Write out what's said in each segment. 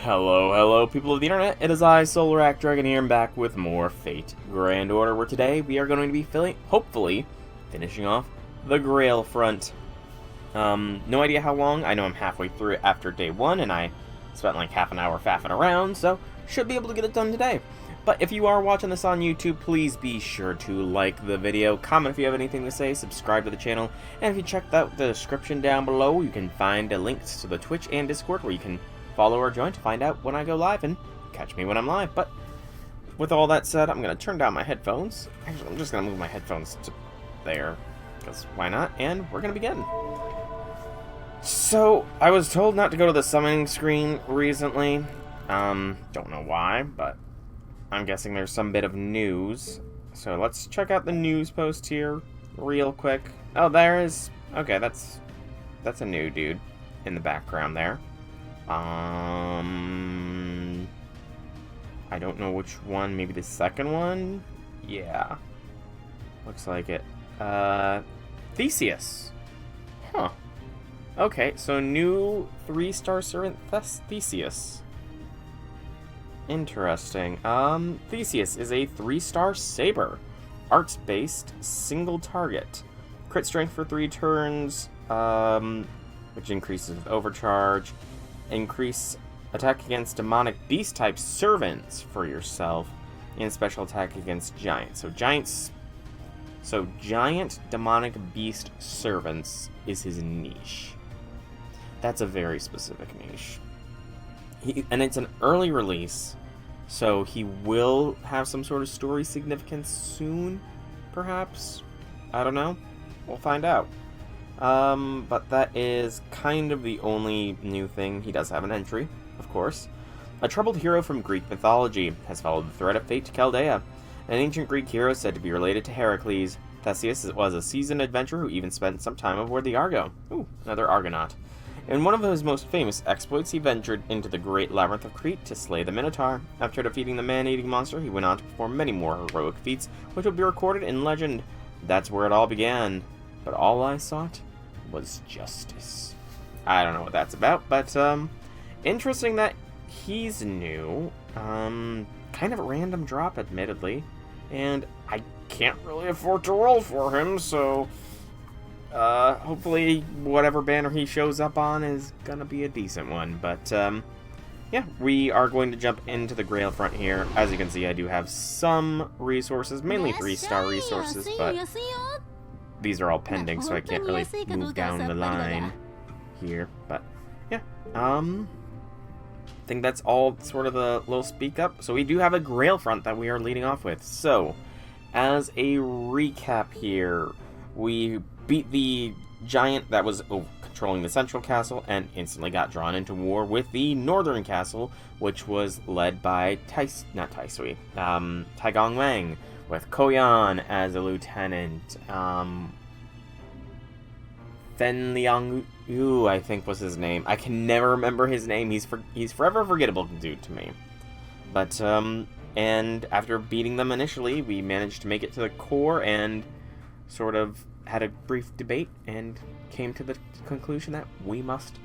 Hello, people of the internet. It is I, Solarak Dragon here, and back with more Fate Grand Order, where today we are going to be hopefully finishing off the Grail Front. No idea how long. I know I'm halfway through it after day one, and I spent like half an hour faffing around, so should be able to get it done today. But if you are watching this on YouTube, please be sure to like the video, comment if you have anything to say, subscribe to the channel, and if you check out the description down below, you can find links to the Twitch and Discord where you can follow or join to find out when I go live and catch me when I'm live. But with all that said, I'm going to turn down my headphones. Actually, I'm just going to move my headphones to there, because why not? And we're going to begin. So, I was told not to go to the summoning screen recently. Don't know why, but I'm guessing there's some bit of news. So let's check out the news post here real quick. Oh, there is... Okay, that's a new dude in the background there. I don't know which one. Maybe the second one? Yeah. Looks like it. Theseus. Huh. Okay, so new 3-star servant Theseus. Interesting. Theseus is a 3-star saber. Arts-based, single target. Crit strength for 3 turns, which increases with overcharge. Increase attack against demonic beast type servants for yourself, and special attack against giants. So giant demonic beast servants is his niche. That's a very specific niche. And it's an early release, so he will have some sort of story significance soon, perhaps? I don't know. We'll find out. But that is kind of the only new thing. He does have an entry, of course. A troubled hero from Greek mythology has followed the thread of fate to Chaldea. An ancient Greek hero said to be related to Heracles. Theseus was a seasoned adventurer who even spent some time aboard the Argo. Ooh, another Argonaut. In one of his most famous exploits, he ventured into the great labyrinth of Crete to slay the Minotaur. After defeating the man-eating monster, he went on to perform many more heroic feats, which will be recorded in legend. That's where it all began. But all I sought was justice. I don't know what that's about, but, interesting that he's new. Kind of a random drop, admittedly. And I can't really afford to roll for him, so... hopefully whatever banner he shows up on is gonna be a decent one. But, yeah, we are going to jump into the Grail Front here. As you can see, I do have some resources, mainly 3-star resources, but these are all pending, so I can't really move down the line here. But, yeah, I think that's all sort of the little speak up. So we do have a Grail Front that we are leading off with. So, as a recap here, we beat the giant that was controlling the central castle and instantly got drawn into war with the northern castle, which was led by Taigong Wang, with Koyan as a lieutenant. Fen Liang Yu, I think was his name. I can never remember his name. He's forever forgettable dude to me. But and after beating them initially, we managed to make it to the core and sort of had a brief debate and came to the conclusion that we must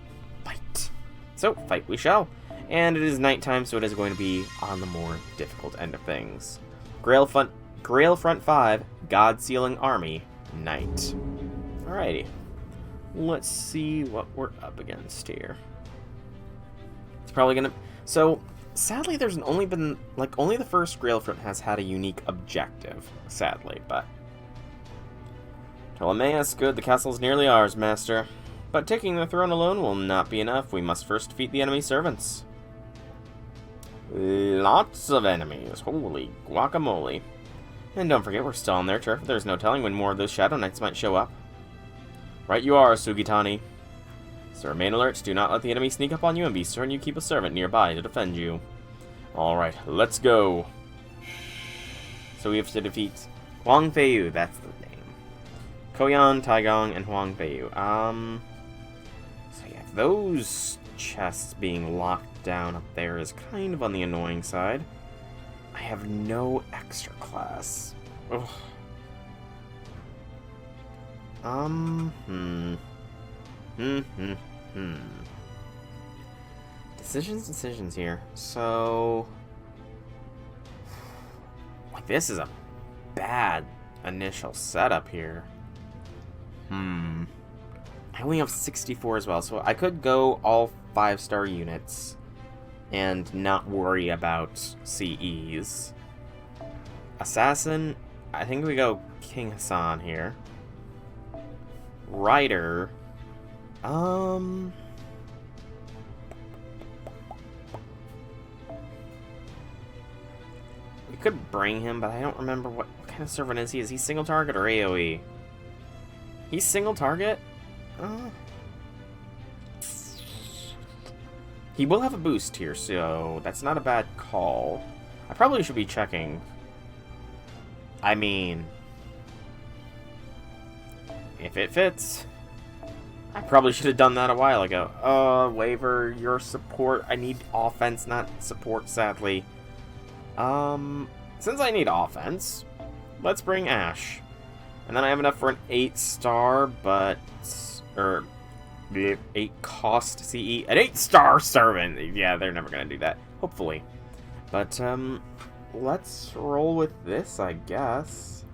fight. So, fight we shall. And it is nighttime, so it is going to be on the more difficult end of things. Grail Front 5, God Sealing Army, Night. Alrighty. Let's see what we're up against here. It's probably gonna... So, sadly, there's only been... only the first Grail Front has had a unique objective, sadly, but... Ptolemaeus, good, the castle's nearly ours, master. But taking the throne alone will not be enough. We must first defeat the enemy servants. Lots of enemies. Holy guacamole. And don't forget, we're still on their turf. There's no telling when more of those Shadow Knights might show up. Right you are, Sugitani. So remain alert. Do not let the enemy sneak up on you, and be certain you keep a servant nearby to defend you. Alright, let's go. So we have to defeat Huang Feiyu. That's the name. Koyan, Taigong, and Huang Feiyu. So yeah, those chests being locked down up there is kind of on the annoying side. I have no extra class. Ugh. Decisions here. So, like, this is a bad initial setup here. I only have 64 as well, so I could go all 5-star units and not worry about CEs. Assassin, I think we go King Hassan here. Rider, we could bring him, but I don't remember what kind of servant is he. Is he single target or AoE? He's single target? He will have a boost here, so that's not a bad call. I probably should be checking. I mean, if it fits. I probably should have done that a while ago. Waiver, your support. I need offense, not support, sadly. Since I need offense, let's bring Ash. And then I have enough for an 8-star, but... or 8 cost CE. An 8-star servant! Yeah, they're never gonna do that. Hopefully. But, let's roll with this, I guess.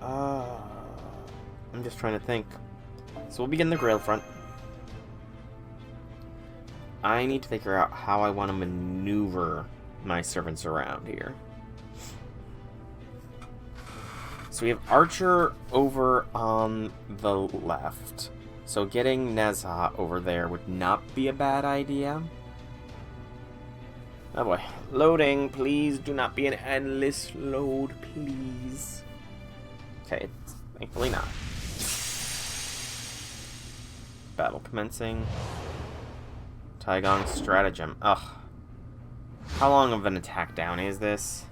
I'm just trying to think. So we'll begin the Grail Front. I need to figure out how I want to maneuver my servants around here. So we have Archer over on the left. So getting Nezha over there would not be a bad idea. Oh boy. Loading, please do not be an endless load, please. Okay, thankfully not. Battle commencing. Taigong stratagem. Ugh. How long of an attack down is this?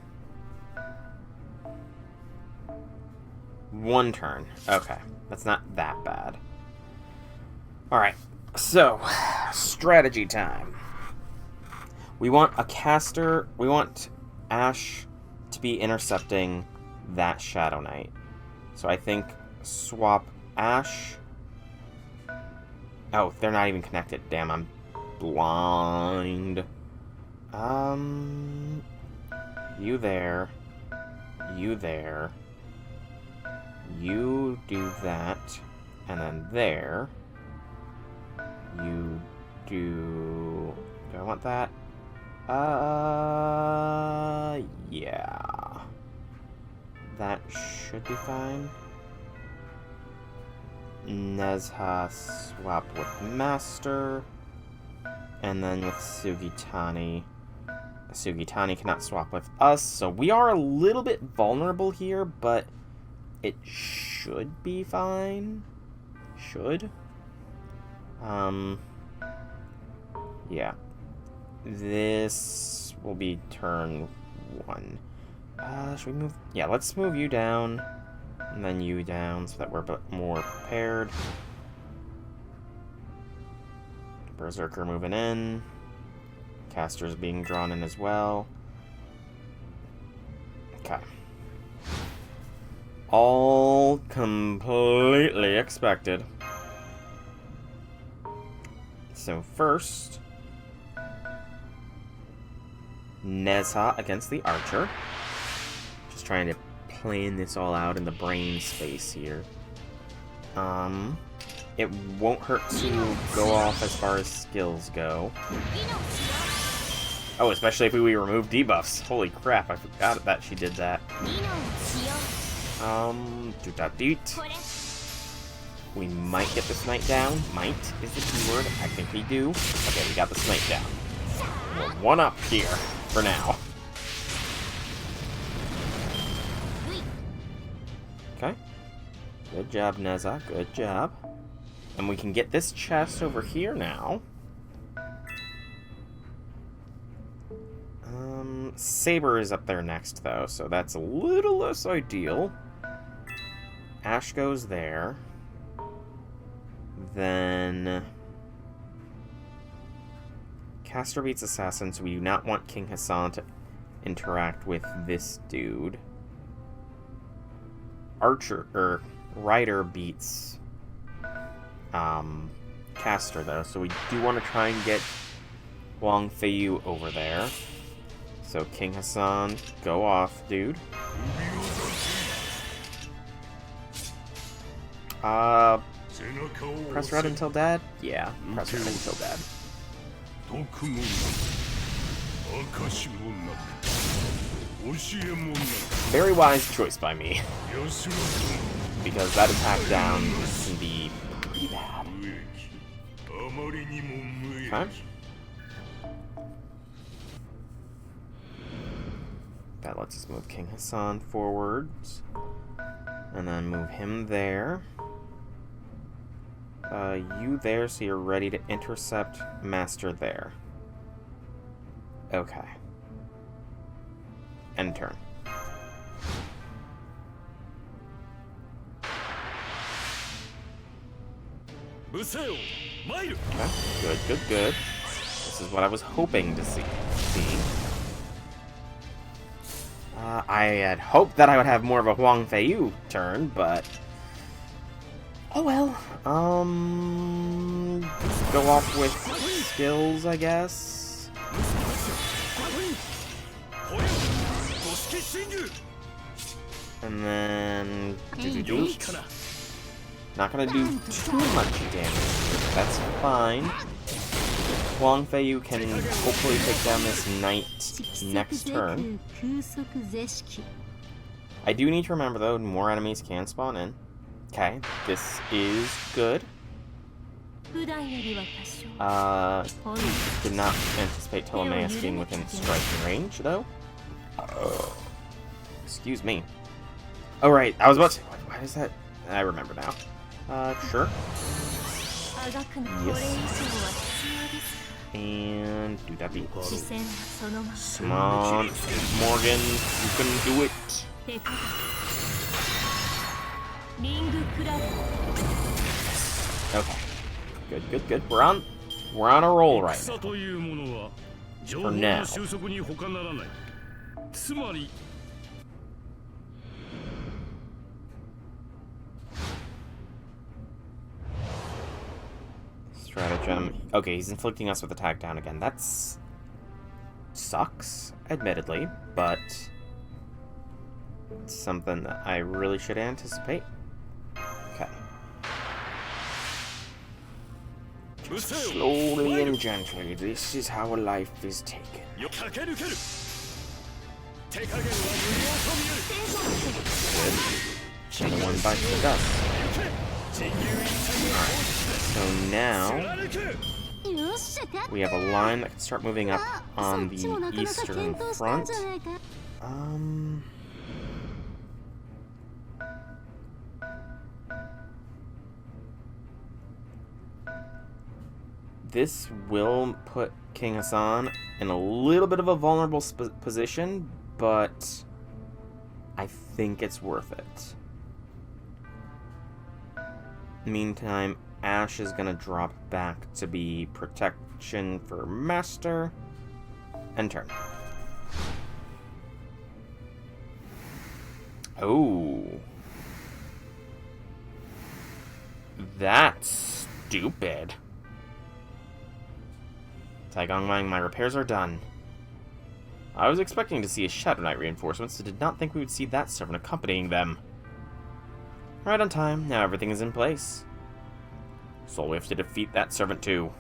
1 turn. Okay. That's not that bad. Alright. So, strategy time. We want a caster. We want Ash to be intercepting that Shadow Knight. So I think swap Ash. Oh, they're not even connected. Damn, I'm blind. You there. You there. You do that. And then there. You do... Do I want that? Yeah. That should be fine. Nezha swap with Master. And then with Sugitani. Sugitani cannot swap with us, so we are a little bit vulnerable here, but it should be fine. Should. Yeah. This will be turn 1. Should we move? Yeah, let's move you down. And then you down so that we're a bit more prepared. Berserker moving in. Caster's being drawn in as well. Okay. All completely expected. So first, Nezha against the Archer. Just trying to plan this all out in the brain space here. It won't hurt to go off as far as skills go. Oh, especially if we remove debuffs. Holy crap, I forgot that she did that. Doot. We might get this knight down. Might is the keyword. I think we do. Okay, we got this knight down. We're 1 up here for now. Okay. Good job, Nezha. Good job. And we can get this chest over here now. Saber is up there next, though, so that's a little less ideal. Ash goes there. Then... Caster beats Assassin, so we do not want King Hassan to interact with this dude. Rider beats caster, though, so we do want to try and get Wang Feiyu over there. So, King Hassan, go off, dude. Press red until dead? Yeah, press red until dead. Very wise choice by me. Because that attack down can be pretty bad. Okay. That lets us move King Hassan forwards. And then move him there. You there, so you're ready to intercept Master there. Okay. End turn. Okay, good, good, good. This is what I was hoping to see. I had hoped that I would have more of a Wang Feiyu turn, but... oh well. Let's go off with skills, I guess. And then... not gonna do too much damage. That's fine. Wang Feiyu can hopefully take down this knight next turn. I do need to remember, though, more enemies can spawn in. Okay, this is good. Did not anticipate Ptolemaeus being within striking range, though. Excuse me. Oh, right, I was about to... why is that... I remember now. Sure. Yes. And do that beat. Come on, Morgan, you can do it. Okay. Good, good, good. We're on a roll right now. For now. Stratagem. Okay, he's inflicting us with attack down again. That's... sucks, admittedly, but... it's something that I really should anticipate. Okay. Slowly and gently, this is how a life is taken. Good. Another one bites the dust. Alright, so now we have a line that can start moving up on the eastern front. This will put King Hassan in a little bit of a vulnerable position, but I think it's worth it. Meantime, Ash is going to drop back to be protection for Master. End turn. Oh. That's stupid. Taigong Wang, my repairs are done. I was expecting to see a Shadow Knight reinforcements, so did not think we would see that servant accompanying them. Right on time, now everything is in place. So we have to defeat that servant too.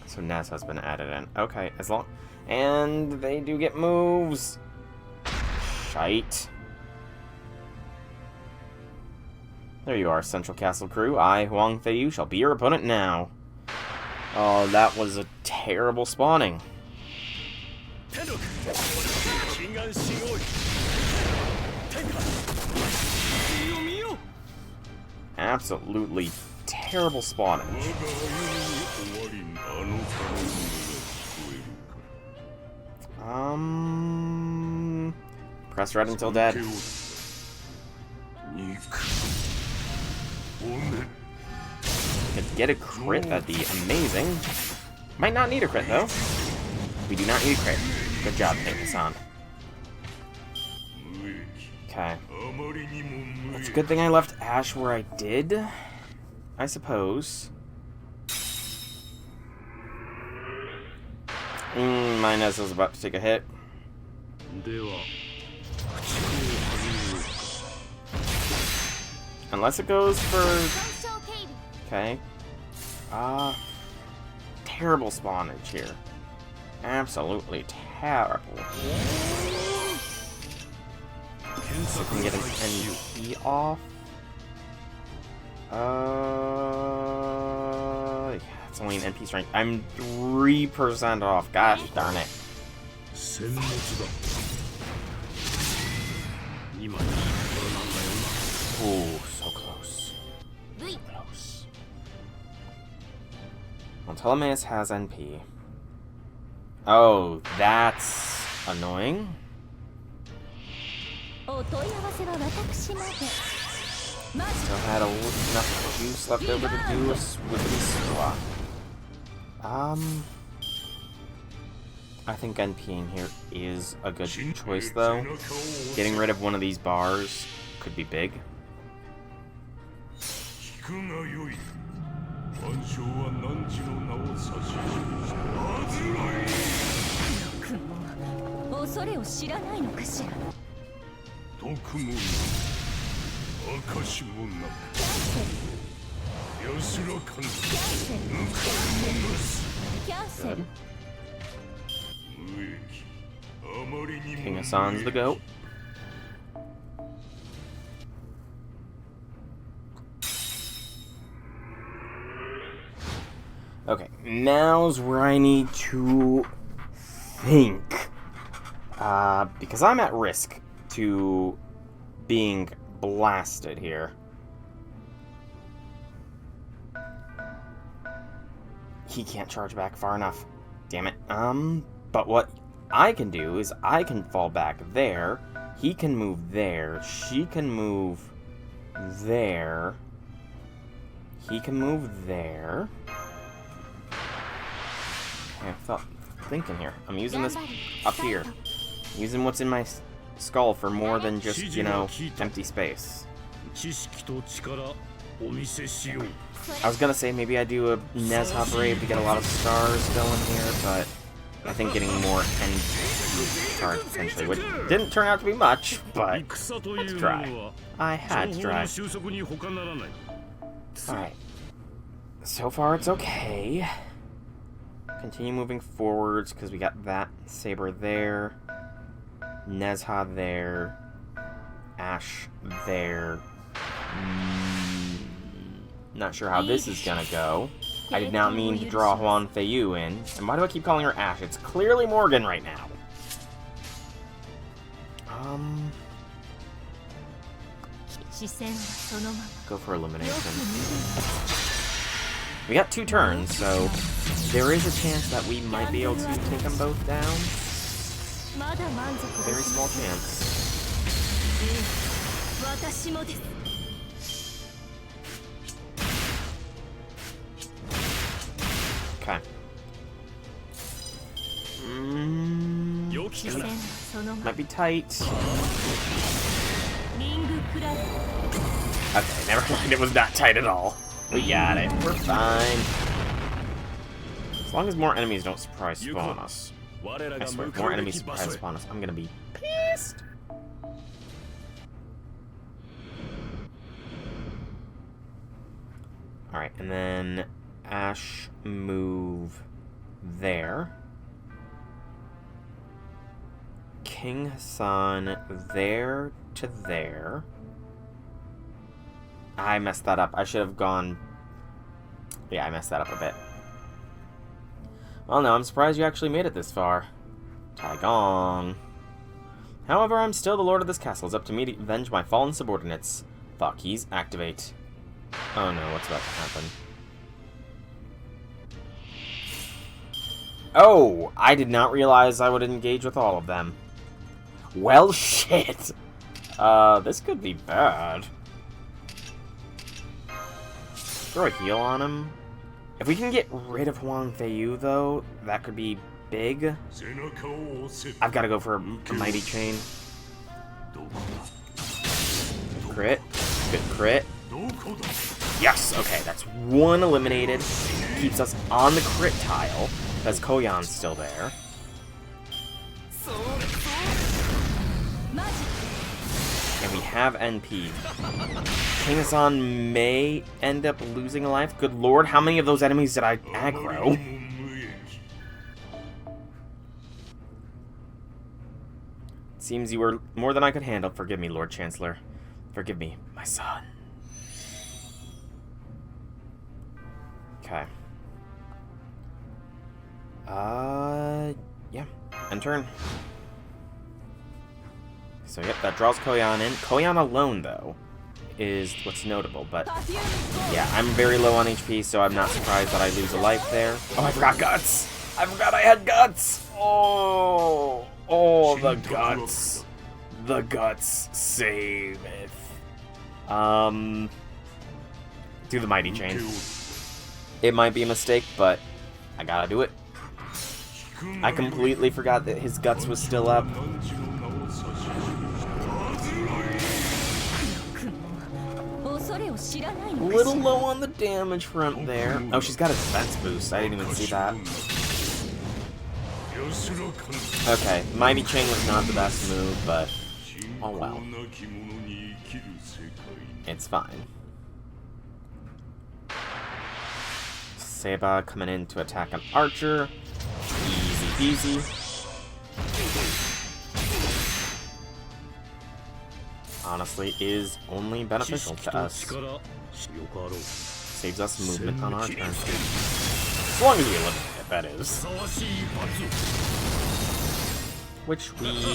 So Naz has been added in. Okay, as long... and they do get moves. Shite. There you are, Central Castle crew. I, Wang Feiyu, shall be your opponent now. Oh, that was a terrible spawning. Absolutely terrible spawning. Press red until dead. If get a crit, that'd be amazing. Might not need a crit, though. We do not need a crit. Good job, King Hassan. Okay. It's a good thing I left Ash where I did. I suppose. My Neza's about to take a hit. Unless it goes for... Okay. Terrible spawnage here. Absolutely terrible. So I can get an NP off. Yeah, it's only an NP strength. I'm 3% off. Gosh darn it. Ooh, so close. Close. Well, Ptolemaeus has NP. Oh, that's annoying. Still had enough juice left over to do a swiftly swap. I think NPing here is a good choice, though. Getting rid of one of these bars could be big. Good. King Hassan's the GOAT. Okay, now's where I need to think. Because I'm at risk to being blasted here. He can't charge back far enough. Damn it. But what I can do is I can fall back there. He can move there. She can move there. He can move there. Okay, I'm thinking here. I'm using this up here. I'm using what's in my skull for more than just, you know, empty space. I was gonna say maybe I do a Nezha Brave to get a lot of stars going here, but I think getting more NP cards potentially, which didn't turn out to be much, but let's try. I had to try. Alright. So far it's okay. Continue moving forwards, because we got that Saber there. Nezha there. Ash there. Not sure how this is gonna go. I did not mean to draw Huan Feiyu in. And why do I keep calling her Ash? It's clearly Morgan right now. Go for elimination. We got 2 turns, so there is a chance that we might be able to take them both down. Very small chance. Okay. Might be tight. Okay, never mind. It was not tight at all. We got it. We're fine. As long as more enemies don't surprise spawn us. I swear, if more enemies surprise spawn us, I'm gonna be pissed. Alright, and then Ash move there. King Hassan there to there. I messed that up. I should have gone... Yeah, I messed that up a bit. Well, no, I'm surprised you actually made it this far. Taigong. However, I'm still the lord of this castle. It's up to me to avenge my fallen subordinates. Thought keys, activate. Oh no, what's about to happen? Oh! I did not realize I would engage with all of them. Well, shit! This could be bad. Throw a heal on him. If we can get rid of Huan Feiyu, though, that could be big. I've got to go for a Mighty Chain. Crit. Good crit. Yes! Okay, that's one eliminated. Keeps us on the crit tile, because Koyan's still there. And we have NP. King-san may end up losing a life. Good lord, how many of those enemies did I aggro? Seems you were more than I could handle. Forgive me, Lord Chancellor. Forgive me, my son. Okay. Yeah. End turn. So, yep, that draws Koyan in. Koyan alone, though, is what's notable. But, yeah, I'm very low on HP, so I'm not surprised that I lose a life there. Oh, I forgot Guts! I forgot I had Guts! Oh! Oh, the Guts. The Guts saveth. Do the Mighty Chain. It might be a mistake, but I gotta do it. I completely forgot that his Guts was still up. A little low on the damage front there. Oh, she's got a defense boost. I didn't even see that. Okay, Mighty Chain was not the best move, but oh well. It's fine. Seba coming in to attack an archer. Easy peasy. Honestly, is only beneficial to us. Saves us movement on our turn. As long as we eliminate it, that is. Which we do.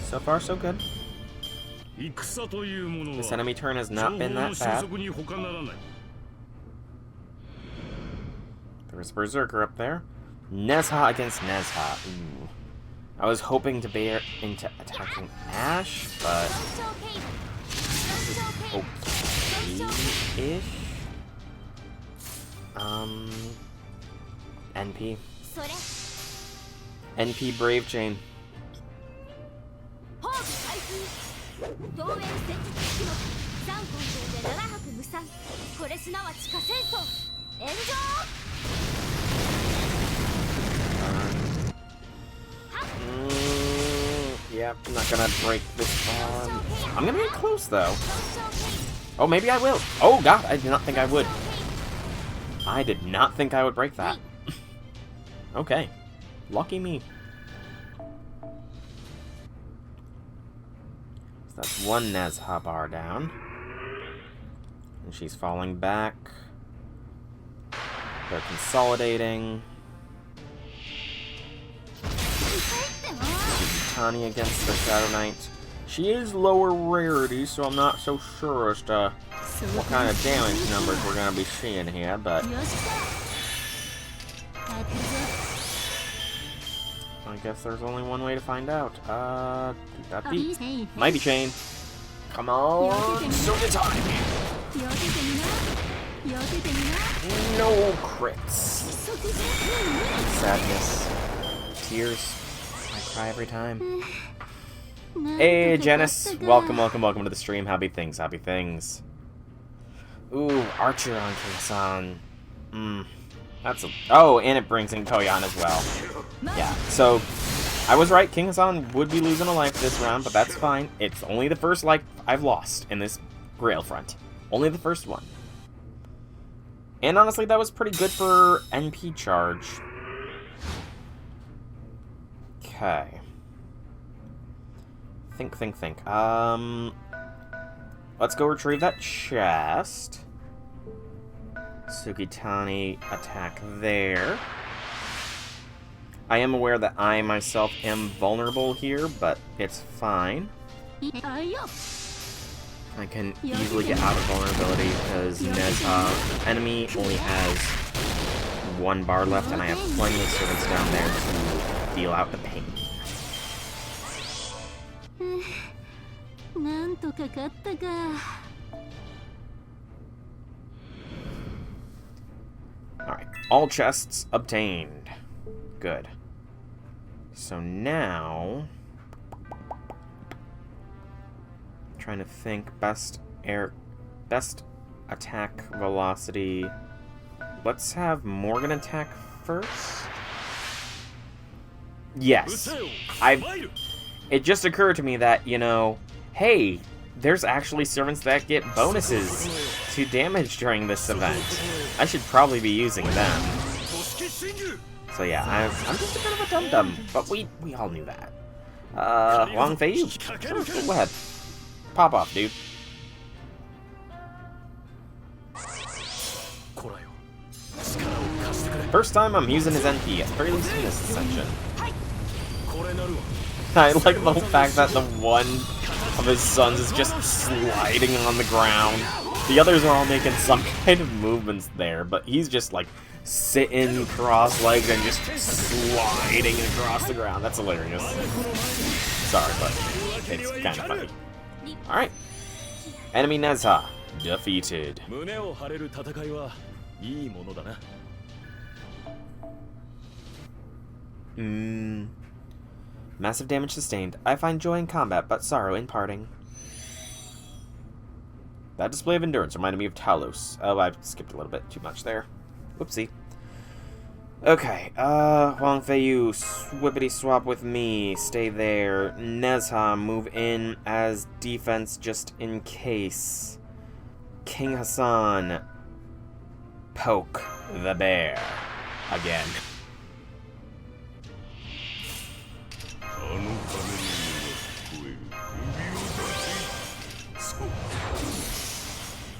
So far, so good. This enemy turn has not been that bad. There's Berserker up there. Nezha against Nezha. Ooh. I was hoping to bear into attacking Ash, but okay-ish. NP. NP Brave Chain. Yeah, I'm not gonna break this farm. I'm gonna get close though. Oh, maybe I will. Oh god, I did not think I would. I did not think I would break that. Okay. Lucky me. So that's one Nezha bar down. And she's falling back. They're consolidating. Tani against the Shadow Knight. She is lower rarity, so I'm not so sure as to what kind of damage numbers we're going to be seeing here, but I guess there's only one way to find out. Mighty Chain. Come on, Sugitani. No crits. Sadness. Tears. I cry every time. Hey, Janice. Welcome to the stream. Happy things. Ooh, Archer on King-san. That's a... Oh, and it brings in Koyan as well. Yeah, so... I was right, King-san would be losing a life this round, but that's fine. It's only the first life I've lost in this Grail Front. Only the first one. And honestly, that was pretty good for NP charge. Okay. Think. Let's go retrieve that chest. Sugitani attack there. I am aware that I myself am vulnerable here, but it's fine. I can easily get out of vulnerability because Nezha enemy only has 1 bar left, and I have plenty of servants down there to deal out the pain. Alright, all chests obtained. Good. So now... trying to think. Best attack velocity. Let's have Morgan attack first. Yes. It just occurred to me that, you know, hey, there's actually servants that get bonuses to damage during this event. I should probably be using them. So yeah, I'm just a bit of a dum-dum, but we all knew that. Wang Fei, sure, go ahead. Pop off, dude. First time I'm using his NP, at the very least in this ascension. I like the fact that the one of his sons is just sliding on the ground. The others are all making some kind of movements there, but he's just like sitting cross-legged and just sliding across the ground. That's hilarious. Sorry, but it's kind of funny. Alright. Enemy Nezha defeated. Massive damage sustained. I find joy in combat, but sorrow in parting. That display of endurance reminded me of Talos. Oh, I skipped a little bit too much there. Whoopsie. Okay, Huang Feiyu, swippity swap with me. Stay there. Nezha, move in as defense just in case. King Hassan, poke the bear. Again.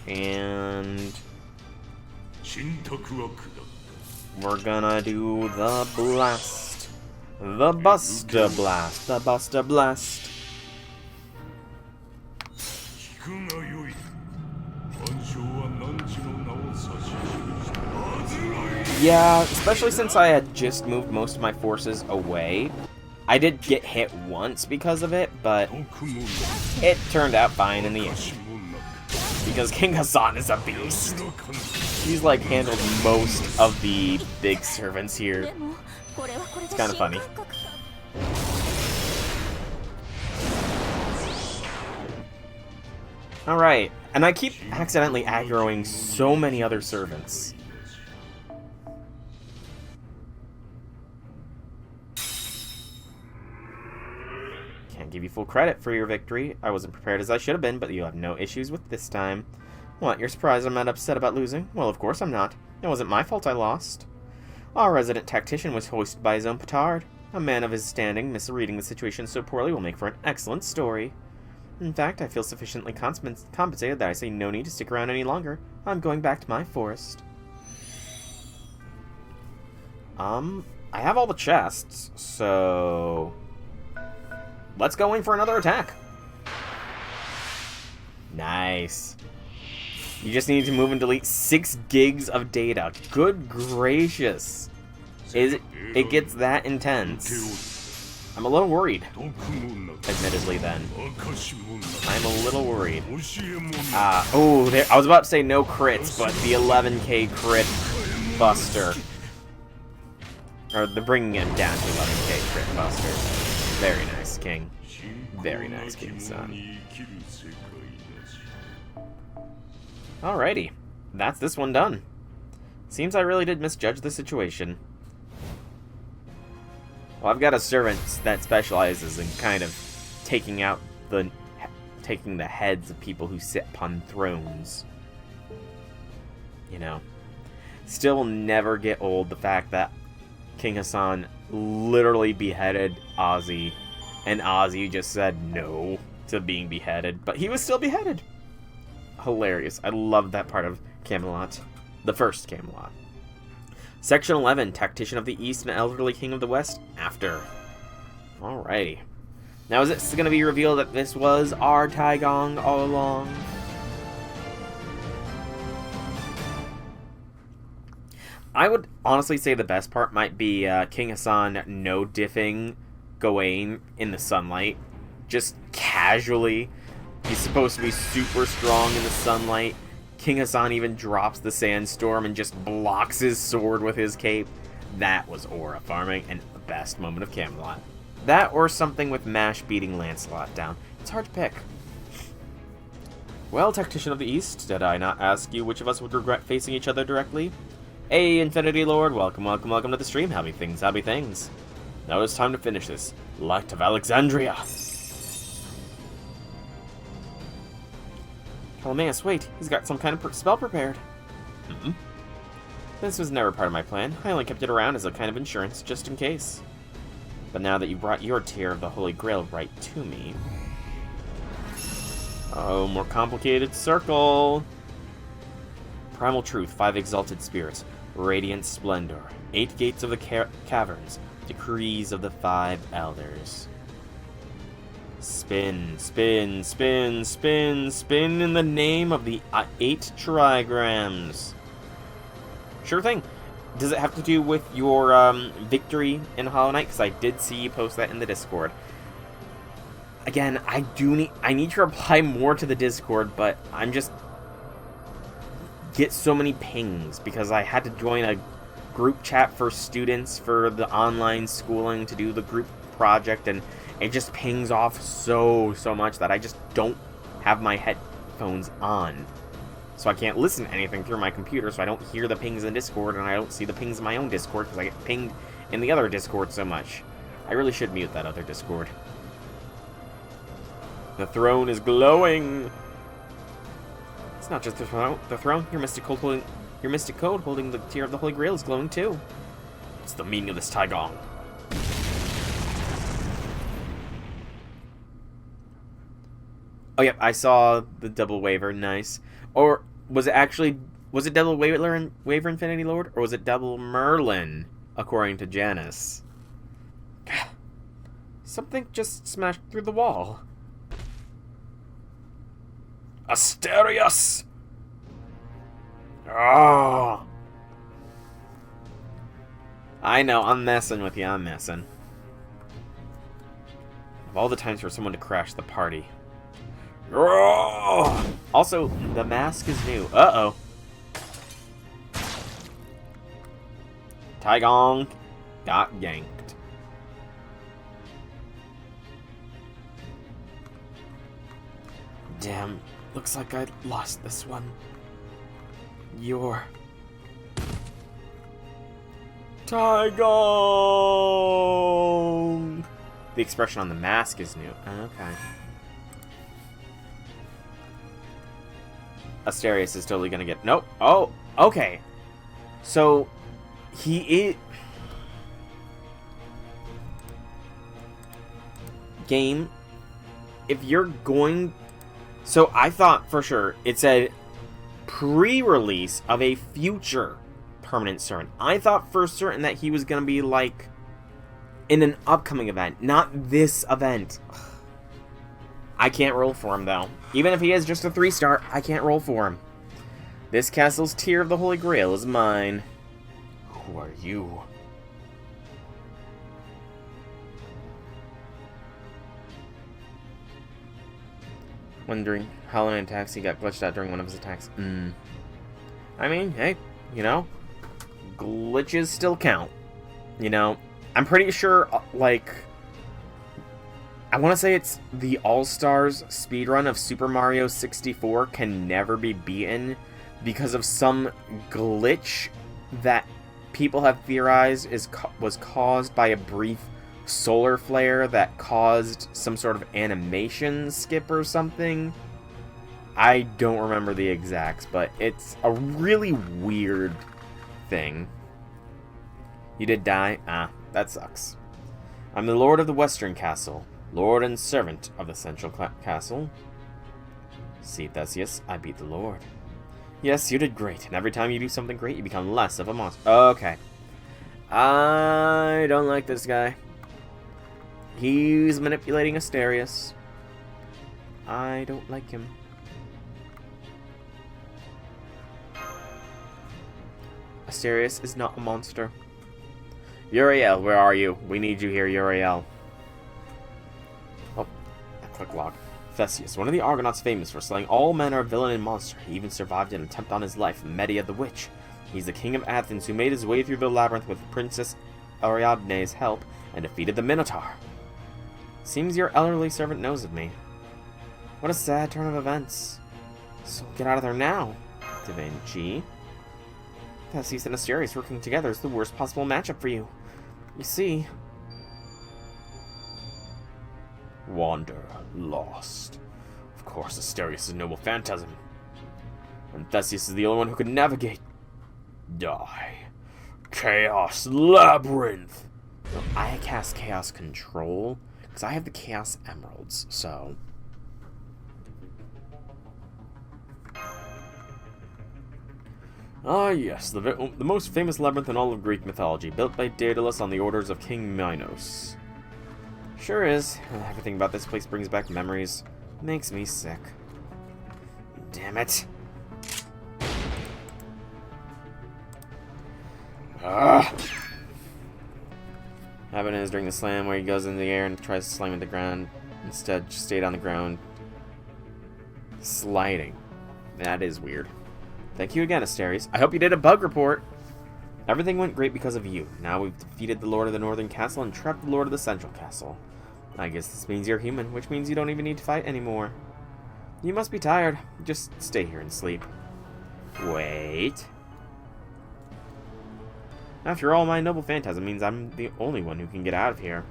And we're gonna do the blast. The Buster Blast. The Buster Blast. Yeah, especially since I had just moved most of my forces away. I did get hit once because of it, but it turned out fine in the end. Because King Hassan is a beast. He's like handled most of the big servants here. It's kind of funny. Alright, and I keep accidentally aggroing so many other servants. Can't give you full credit for your victory. I wasn't prepared as I should have been, but you have no issues with this time. What, you're surprised I'm not upset about losing? Well, of course I'm not. It wasn't my fault I lost. Our resident tactician was hoisted by his own petard. A man of his standing misreading the situation so poorly will make for an excellent story. In fact, I feel sufficiently compensated that I see no need to stick around any longer. I'm going back to my forest. I have all the chests, so let's go in for another attack. Nice. You just need to move and delete 6 gigs of data. Good gracious. It gets that intense. I'm a little worried. Admittedly then. I'm a little worried. Oh, I was about to say no crits, but the 11k crit buster. Or the bringing him down to 11k crit buster. Very nice, King. Very nice, King-san. Alrighty. That's this one done. Seems I really did misjudge the situation. Well, I've got a servant that specializes in kind of taking the heads of people who sit upon thrones. You know. Still will never get old the fact that King Hassan literally beheaded Ozzy, and Ozzy just said no to being beheaded, but he was still beheaded. Hilarious. I love that part of Camelot. The first Camelot. Section 11, Tactician of the East and Elderly King of the West, after. Alrighty. Now is it going to be revealed that this was our Taigong all along? I would honestly say the best part might be King Hassan no-diffing Gawain in the sunlight. Just casually. He's supposed to be super strong in the sunlight. King Hassan even drops the sandstorm and just blocks his sword with his cape. That was aura farming and the best moment of Camelot. That or something with Mash beating Lancelot down. It's hard to pick. Well, Tactician of the East, did I not ask you which of us would regret facing each other directly? Hey, Infinity Lord, welcome to the stream. Happy things, happy things. Now it's time to finish this. Light of Alexandria. Calamaeus, wait, he's got some kind of spell prepared. This was never part of my plan. I only kept it around as a kind of insurance, just in case. But now that you brought your tier of the Holy Grail right to me... Oh, more complicated circle. Primal Truth, 5 Exalted Spirits. Radiant Splendor. 8 Gates of the Caverns. Decrees of the 5 Elders. Spin, spin, spin, spin, spin in the name of the 8 trigrams. Sure thing. Does it have to do with your victory in Hollow Knight? Because I did see you post that in the Discord. Again, I need to reply more to the Discord, but I'm just get so many pings because I had to join a group chat for students for the online schooling to do the group project, and it just pings off so much that I just don't have my headphones on. So I can't listen to anything through my computer, so I don't hear the pings in Discord, and I don't see the pings in my own Discord because I get pinged in the other Discord so much. I really should mute that other Discord. The throne is glowing! It's not just the throne. Your mystic code holding the tier of the Holy Grail is glowing too. What's the meaning of this Taigong? Oh, yep, I saw the double waver. Nice. Or was it double waver Infinity Lord? Or was it double Merlin, according to Janice? Something just smashed through the wall. Asterius! Oh! I know, I'm messing with you, I'm messing. Of all the times for someone to crash the party. Oh! Also, the mask is new. Uh-oh. Taigong got yanked. Damn, looks like I lost this one. You're... Taigong! The expression on the mask is new. Okay. Asterius is totally gonna get... Nope. Oh, okay. So, he is... Game, if you're going... So, I thought for sure it said pre-release of a future permanent servant. I thought for certain that he was gonna be, like, in an upcoming event, not this event. I can't roll for him, though. Even if he is just a 3-star, I can't roll for him. This castle's tier of the Holy Grail is mine. Who are you? Wondering how an attacks he got glitched out during one of his attacks. I mean, hey, you know, glitches still count. You know, I'm pretty sure, like... I want to say it's the All-Stars speedrun of Super Mario 64 can never be beaten because of some glitch that people have theorized was caused by a brief solar flare that caused some sort of animation skip or something. I don't remember the exacts, but it's a really weird thing. You did die? Ah, that sucks. I'm the Lord of the Western Castle. Lord and servant of the Central Castle. See, Theseus, I beat the Lord. Yes, you did great, and every time you do something great, you become less of a monster. Okay. I don't like this guy. He's manipulating Asterius. I don't like him. Asterius is not a monster. Uriel, where are you? We need you here, Uriel. Quick log. Theseus, one of the Argonauts famous for slaying all manner of villain and monster. He even survived an attempt on his life, Medea the Witch. He's the king of Athens who made his way through the labyrinth with Princess Ariadne's help and defeated the Minotaur. Seems your elderly servant knows of me. What a sad turn of events. So get out of there now, Da Vinci. Theseus and Asterius working together is the worst possible matchup for you. You see... Wander, lost. Of course, Asterius is a noble phantasm. And Theseus is the only one who can navigate. Die. Chaos Labyrinth! So I cast Chaos Control, because I have the Chaos Emeralds, so... Ah, yes, the most famous labyrinth in all of Greek mythology, built by Daedalus on the orders of King Minos. Sure is. Everything about this place brings back memories. Makes me sick. Damn it. Ah! Happened is during the slam where he goes into the air and tries to slam into the ground. Instead, just stayed on the ground. Sliding. That is weird. Thank you again, Asterius. I hope you did a bug report. Everything went great because of you. Now we've defeated the Lord of the Northern Castle and trapped the Lord of the Central Castle. I guess this means you're human, which means you don't even need to fight anymore. You must be tired. Just stay here and sleep. Wait. After all, my noble phantasm means I'm the only one who can get out of here.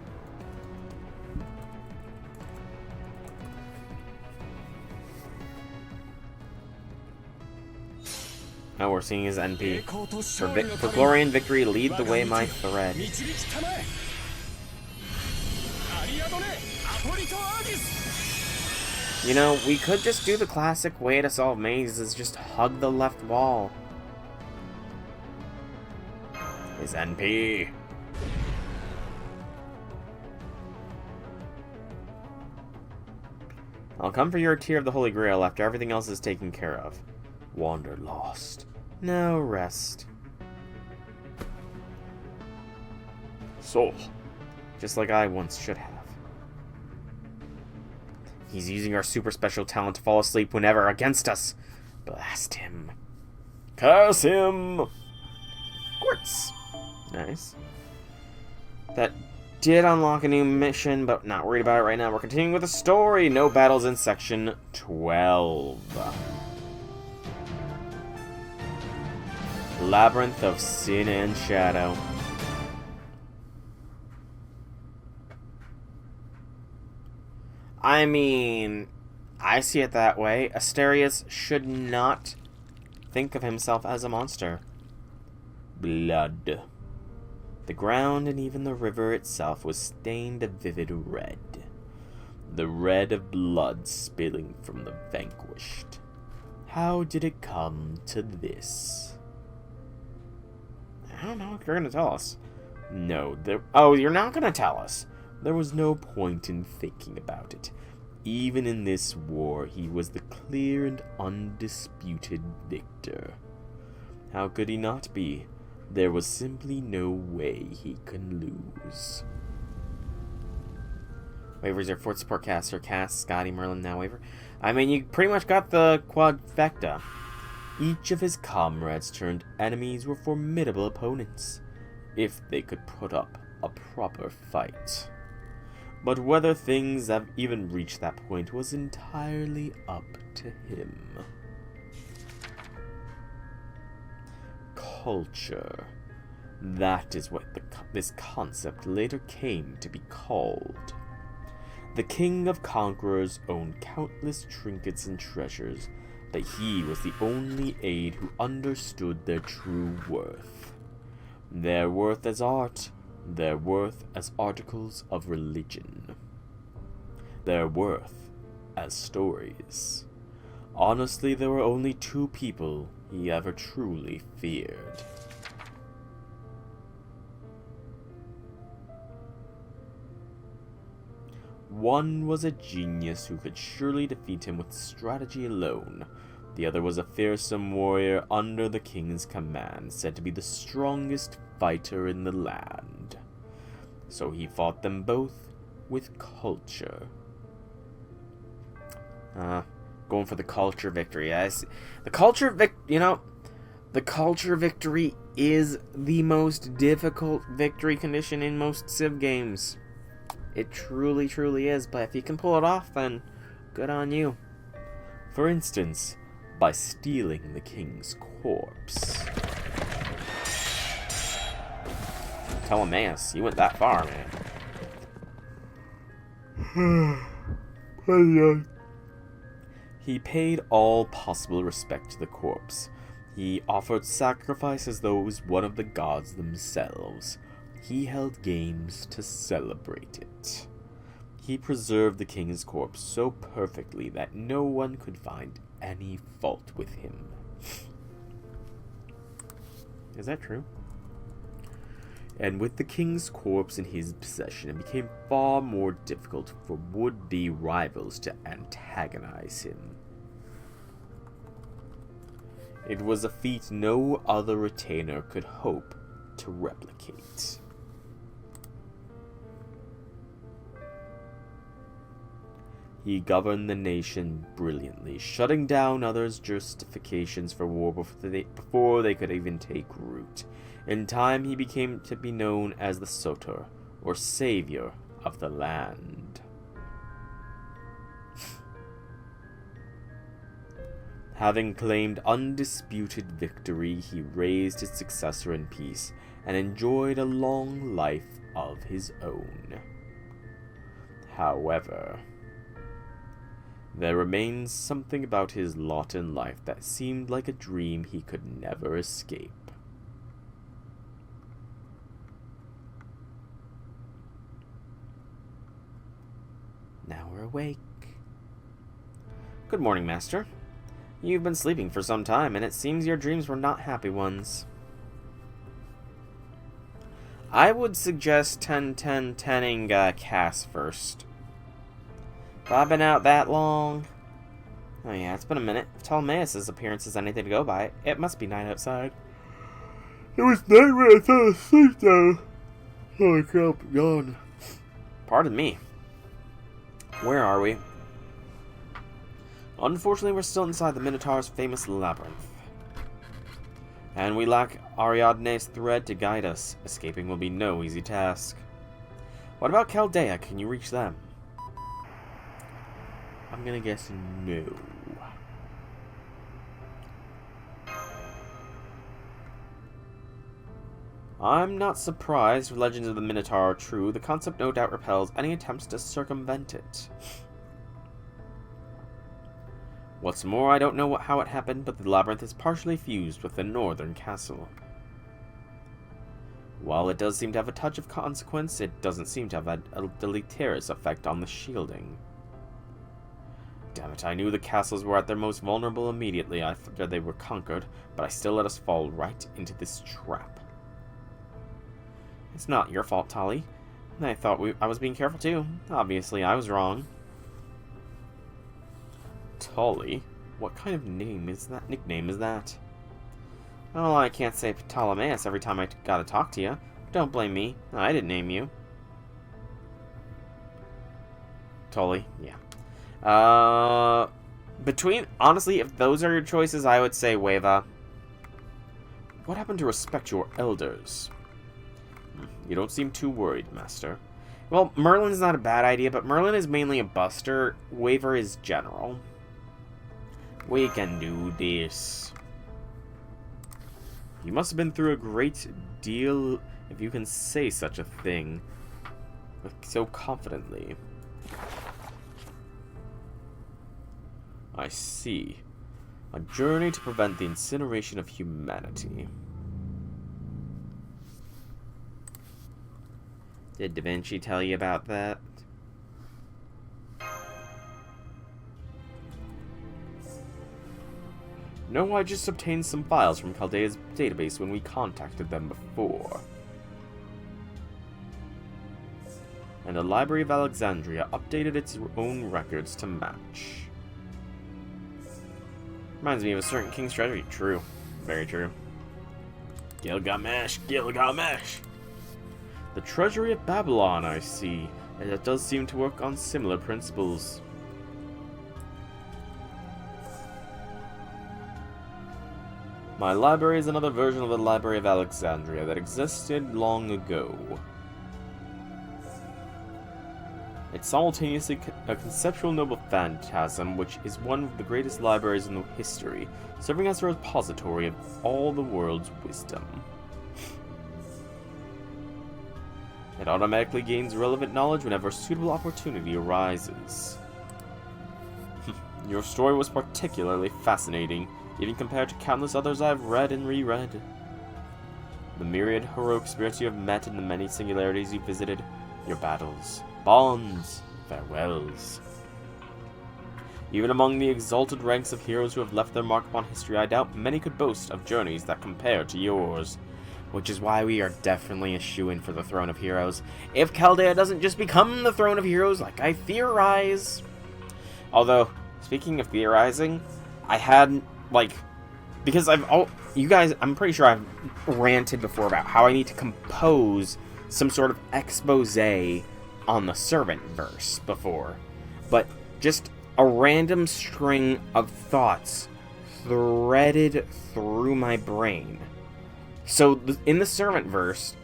Now we're seeing his NP. For glory and victory, lead the way, my thread. You know, we could just do the classic way to solve mazes, just hug the left wall. His NP. I'll come for your Tear of the Holy Grail after everything else is taken care of. Wander lost. No rest. Soul. Just like I once should have. He's using our super special talent to fall asleep whenever against us. Blast him. Curse him! Quartz. Nice. That did unlock a new mission, but not worried about it right now. We're continuing with the story. No battles in section 12. Labyrinth of Sin and Shadow. I mean, I see it that way. Asterius should not think of himself as a monster. Blood. The ground and even the river itself was stained a vivid red. The red of blood spilling from the vanquished. How did it come to this? I don't know if you're going to tell us. No, oh, you're not going to tell us. There was no point in thinking about it. Even in this war, he was the clear and undisputed victor. How could he not be? There was simply no way he could lose. Waivers are Fort Support Caster, Cast, Scotty, Merlin, now Waver. I mean, you pretty much got the quadfecta. Each of his comrades turned enemies were formidable opponents, if they could put up a proper fight. But whether things have even reached that point was entirely up to him. Culture. That is what this concept later came to be called. The King of Conquerors owned countless trinkets and treasures, but he was the only aide who understood their true worth. Their worth as art, their worth as articles of religion. Their worth as stories. Honestly, there were only two people he ever truly feared. One was a genius who could surely defeat him with strategy alone. The other was a fearsome warrior under the king's command, said to be the strongest fighter in the land. So he fought them both with culture. Going for the culture victory. The culture the culture victory is the most difficult victory condition in most Civ games. It truly, truly is, but if you can pull it off, then good on you. For instance, by stealing the king's corpse. Ptolemaeus, you went that far, man. He paid all possible respect to the corpse. He offered sacrifice as though it was one of the gods themselves. He held games to celebrate it. He preserved the king's corpse so perfectly that no one could find any fault with him. Is that true? And with the king's corpse in his possession, it became far more difficult for would-be rivals to antagonize him. It was a feat no other retainer could hope to replicate. He governed the nation brilliantly, shutting down others' justifications for war before they could even take root. In time, he became to be known as the Soter, or Savior of the land. Having claimed undisputed victory, he raised his successor in peace and enjoyed a long life of his own. However, there remains something about his lot in life that seemed like a dream he could never escape. Now we're awake. Good morning, Master. You've been sleeping for some time, and it seems your dreams were not happy ones. I would suggest 10-10-10ing Cass first. If I've been out that long... Oh yeah, it's been a minute. If Ptolemaeus' appearance is anything to go by, it must be night outside. It was night when I fell asleep, though. Holy crap, I'm gone. Pardon me. Where are we? Unfortunately, we're still inside the Minotaur's famous labyrinth. And we lack Ariadne's thread to guide us. Escaping will be no easy task. What about Chaldea? Can you reach them? I'm gonna guess no. I'm not surprised if legends of the Minotaur are true. The concept no doubt repels any attempts to circumvent it. What's more, I don't know how it happened, but the labyrinth is partially fused with the northern castle. While it does seem to have a touch of consequence, it doesn't seem to have a deleterious effect on the shielding. Damn it, I knew the castles were at their most vulnerable immediately after they were conquered, but I still let us fall right into this trap. It's not your fault, Tali. I thought I was being careful too. Obviously, I was wrong. Tali? What kind of nickname is that? Oh, I can't say Ptolemaeus every time I gotta talk to you. Don't blame me. I didn't name you. Tali, yeah. Honestly, if those are your choices, I would say Weva. What happened to respect your elders? You don't seem too worried, Master. Well, Merlin's not a bad idea, but Merlin is mainly a buster. Waver is general. We can do this. You must have been through a great deal, if you can say such a thing, so confidently. I see. A journey to prevent the incineration of humanity. Did Da Vinci tell you about that? No, I just obtained some files from Chaldea's database when we contacted them before. And the Library of Alexandria updated its own records to match. Reminds me of a certain king's treasury. True. Very true. Gilgamesh! Gilgamesh! The treasury of Babylon, I see. And it does seem to work on similar principles. My library is another version of the Library of Alexandria that existed long ago. It's simultaneously a conceptual noble phantasm, which is one of the greatest libraries in history, serving as a repository of all the world's wisdom. It automatically gains relevant knowledge whenever a suitable opportunity arises. Your story was particularly fascinating, even compared to countless others I've read and reread. The myriad heroic spirits you have met and the many singularities you visited, your battles, bonds, farewells. Even among the exalted ranks of heroes who have left their mark upon history, I doubt many could boast of journeys that compare to yours. Which is why we are definitely a shoo-in for the Throne of Heroes, if Chaldea doesn't just become the Throne of Heroes like I theorize. Although, speaking of theorizing, I had, because you guys, I'm pretty sure I've ranted before about how I need to compose some sort of expose on the Servant verse before. But just a random string of thoughts threaded through my brain. So, in the Servant verse,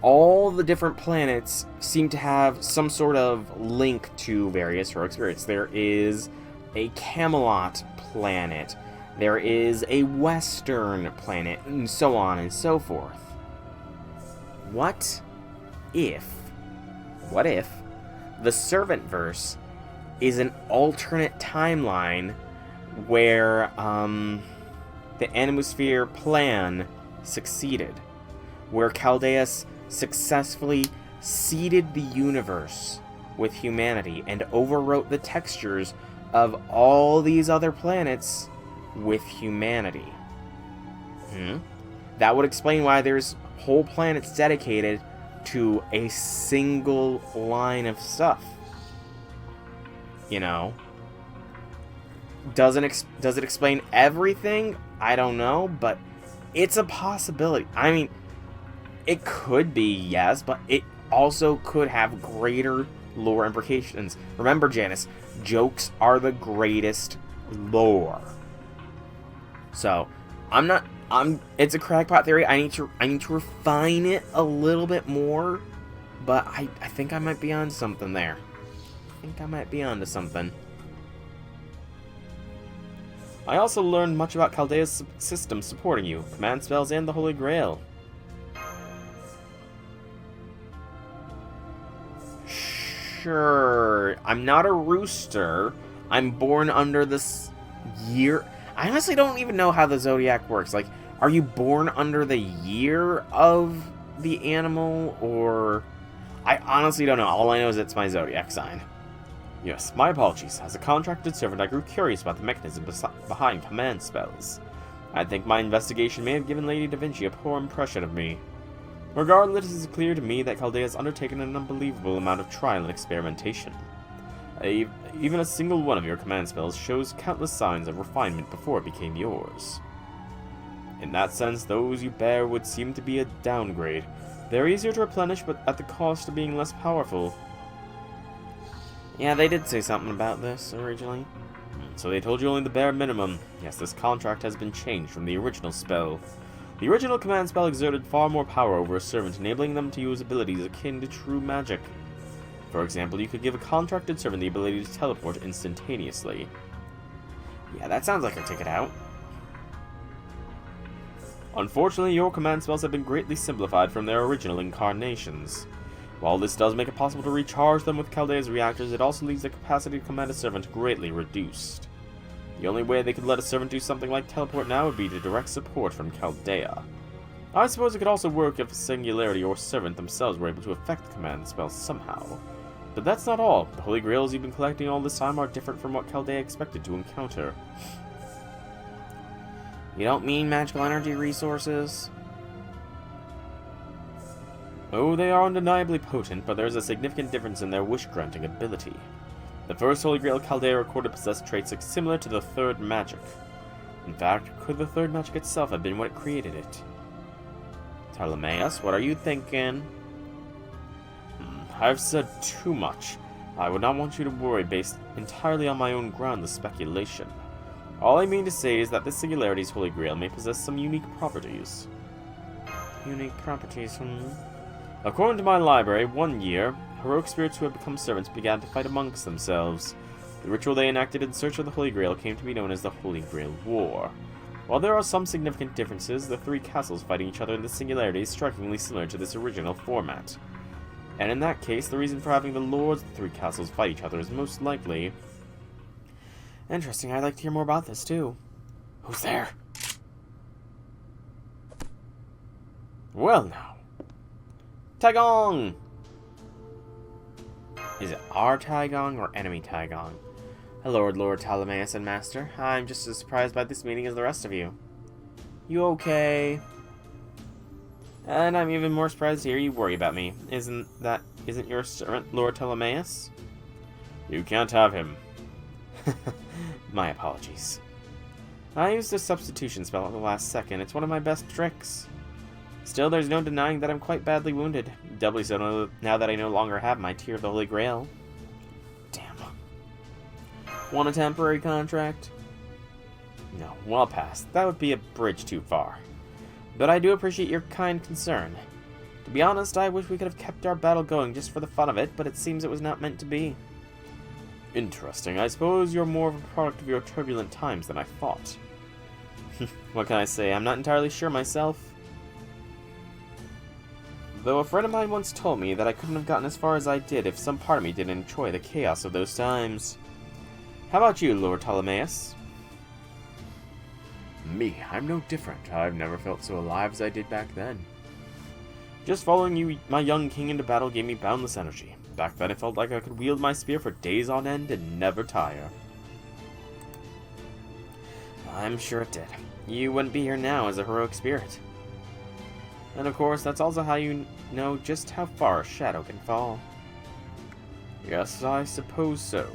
all the different planets seem to have some sort of link to various heroic spirits. There is a Camelot planet, there is a Western planet, and so on and so forth. What if the Servant verse is an alternate timeline where the Animusphere plan succeeded, where Chaldeus successfully seeded the universe with humanity and overwrote the textures of all these other planets with humanity? That would explain why there's whole planets dedicated to a single line of stuff. You know? Does it explain everything? I don't know, but it's a possibility. I mean, it could be, yes, but it also could have greater lore implications. Remember, Janice, jokes are the greatest lore. So, it's a crackpot theory. I need to refine it a little bit more, but I think I might be onto something there. I also learned much about Chaldea's system supporting you, command spells, and the Holy Grail. Sure, I'm not a rooster. I'm born under this year. I honestly don't even know how the zodiac works. Like, are you born under the year of the animal, or... I honestly don't know. All I know is it's my zodiac sign. Yes, my apologies. As a contracted servant, I grew curious about the mechanism behind command spells. I think my investigation may have given Lady Da Vinci a poor impression of me. Regardless, it is clear to me that Chaldea has undertaken an unbelievable amount of trial and experimentation. Even a single one of your command spells shows countless signs of refinement before it became yours. In that sense, those you bear would seem to be a downgrade. They're easier to replenish, but at the cost of being less powerful. Yeah, they did say something about this originally. So they told you only the bare minimum. Yes, this contract has been changed from the original spell. The original command spell exerted far more power over a servant, enabling them to use abilities akin to true magic. For example, you could give a contracted servant the ability to teleport instantaneously. Yeah, that sounds like a ticket out. Unfortunately, your command spells have been greatly simplified from their original incarnations. While this does make it possible to recharge them with Chaldea's reactors, it also leaves the capacity to command a servant greatly reduced. The only way they could let a servant do something like teleport now would be to direct support from Chaldea. I suppose it could also work if a singularity or servant themselves were able to affect the command spell somehow. But that's not all. The Holy Grails you've been collecting all this time are different from what Chaldea expected to encounter. You don't mean magical energy resources? Oh, they are undeniably potent, but there's a significant difference in their wish-granting ability. The first Holy Grail Chaldea recorded possessed traits similar to the third magic. In fact, could the third magic itself have been what created it? Ptolemaeus, what are you thinking? I've said too much. I would not want you to worry based entirely on my own groundless speculation. All I mean to say is that this singularity's Holy Grail may possess some unique properties. Unique properties, According to my library, one year, heroic spirits who had become servants began to fight amongst themselves. The ritual they enacted in search of the Holy Grail came to be known as the Holy Grail War. While there are some significant differences, the three castles fighting each other in the Singularity is strikingly similar to this original format. And in that case, the reason for having the lords of the three castles fight each other is most likely... Interesting, I'd like to hear more about this too. Who's there? Well now. Taigong! Is it our Taigong or enemy Taigong? Hello, Lord Ptolemaeus and Master. I'm just as surprised by this meeting as the rest of you. You okay? And I'm even more surprised to hear you worry about me. Isn't your servant Lord Ptolemaeus? You can't have him. My apologies. I used a substitution spell at the last second. It's one of my best tricks. Still, there's no denying that I'm quite badly wounded. Doubly so now that I no longer have my Tear of the Holy Grail. Damn. Want a temporary contract? No, well past. That would be a bridge too far. But I do appreciate your kind concern. To be honest, I wish we could have kept our battle going just for the fun of it, but it seems it was not meant to be. Interesting. I suppose you're more of a product of your turbulent times than I thought. What can I say? I'm not entirely sure myself. Though a friend of mine once told me that I couldn't have gotten as far as I did if some part of me didn't enjoy the chaos of those times. How about you, Lord Ptolemaeus? Me, I'm no different. I've never felt so alive as I did back then. Just following you, my young king, into battle gave me boundless energy. Back then it felt like I could wield my spear for days on end and never tire. I'm sure it did. You wouldn't be here now as a heroic spirit. And of course, that's also how you know just how far a shadow can fall. Yes, I suppose so.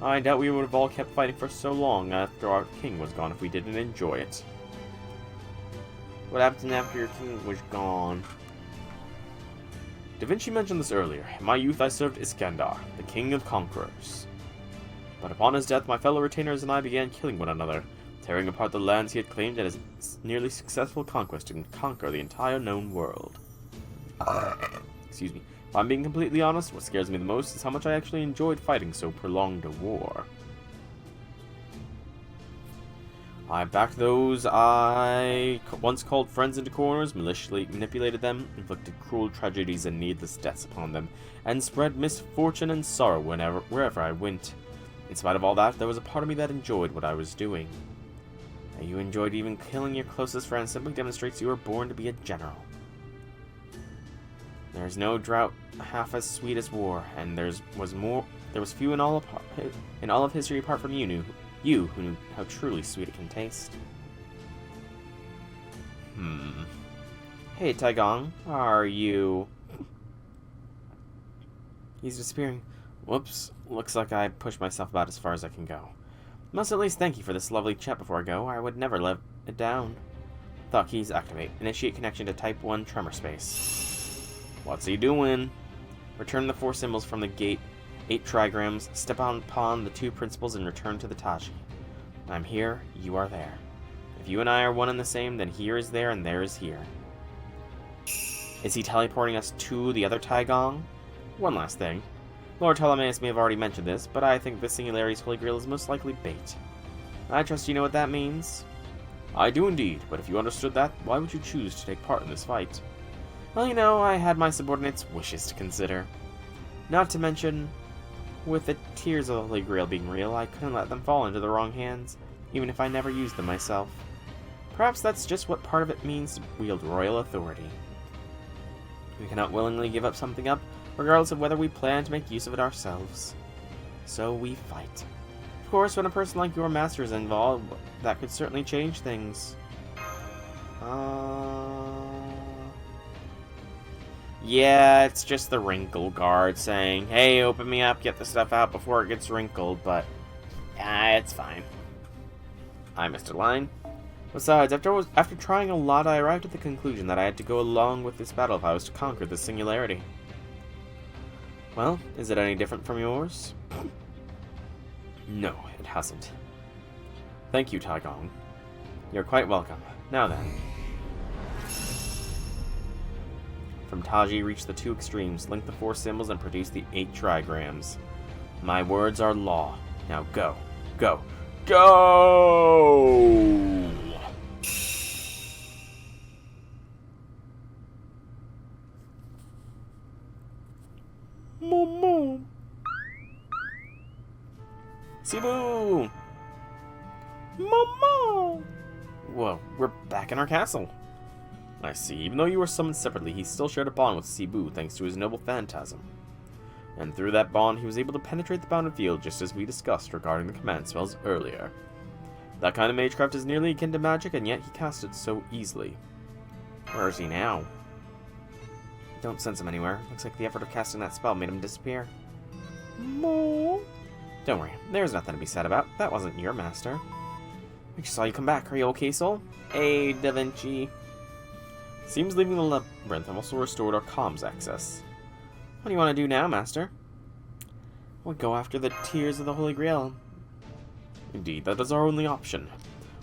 I doubt we would have all kept fighting for so long after our king was gone if we didn't enjoy it. What happened after your king was gone? Da Vinci mentioned this earlier. In my youth I served Iskandar, the king of conquerors. But upon his death, my fellow retainers and I began killing one another, tearing apart the lands he had claimed in his nearly successful conquest to conquer the entire known world. Excuse me. If I'm being completely honest, what scares me the most is how much I actually enjoyed fighting so prolonged a war. I backed those I once called friends into corners, maliciously manipulated them, inflicted cruel tragedies and needless deaths upon them, and spread misfortune and sorrow wherever I went. In spite of all that, there was a part of me that enjoyed what I was doing. That you enjoyed even killing your closest friend simply demonstrates you were born to be a general. There is no drought half as sweet as war, and there was few in all of history apart from you who knew how truly sweet it can taste. Hey, Taigong, are you... He's disappearing. Whoops, looks like I pushed myself about as far as I can go. Must at least thank you for this lovely chat before I go. I would never let it down. Thought keys activate. Initiate connection to Type 1 Tremor Space. What's he doing? Return the 4 symbols from the gate, 8 trigrams, step upon the 2 principles, and return to the Taji. I'm here, you are there. If you and I are one and the same, then here is there and there is here. Is he teleporting us to the other Taigong? One last thing. Lord Ptolemaeus may have already mentioned this, but I think the Singularity's Holy Grail is most likely bait. I trust you know what that means? I do indeed, but if you understood that, why would you choose to take part in this fight? Well, you know, I had my subordinates' wishes to consider. Not to mention, with the Tears of the Holy Grail being real, I couldn't let them fall into the wrong hands, even if I never used them myself. Perhaps that's just what part of it means to wield royal authority. We cannot willingly give up something up, regardless of whether we plan to make use of it ourselves. So we fight. Of course, when a person like your master is involved, that could certainly change things. Yeah, it's just the wrinkle guard saying, hey, open me up, get the stuff out before it gets wrinkled, but it's fine. I missed a line. Besides, after trying a lot, I arrived at the conclusion that I had to go along with this battle if I was to conquer the Singularity. Well, is it any different from yours? No, it hasn't. Thank you, Taigong. You're quite welcome. Now then. From Taji, reach the two extremes, link the 4 symbols, and produce the 8 trigrams. My words are law. Now go. Go. Go! Mom. Cebu! Mama! Whoa, we're back in our castle. I see. Even though you were summoned separately, he still shared a bond with Cebu thanks to his noble phantasm. And through that bond, he was able to penetrate the bounded field just as we discussed regarding the command spells earlier. That kind of magecraft is nearly akin to magic, and yet he cast it so easily. Where is he now? I don't sense him anywhere. Looks like the effort of casting that spell made him disappear. No. Don't worry, there's nothing to be said about. That wasn't your master. I just saw you come back. Are you okay, Soul? Hey, Da Vinci. Seems leaving the labyrinth also restored our comms access. What do you want to do now, Master? We'll go after the tears of the Holy Grail. Indeed, that is our only option.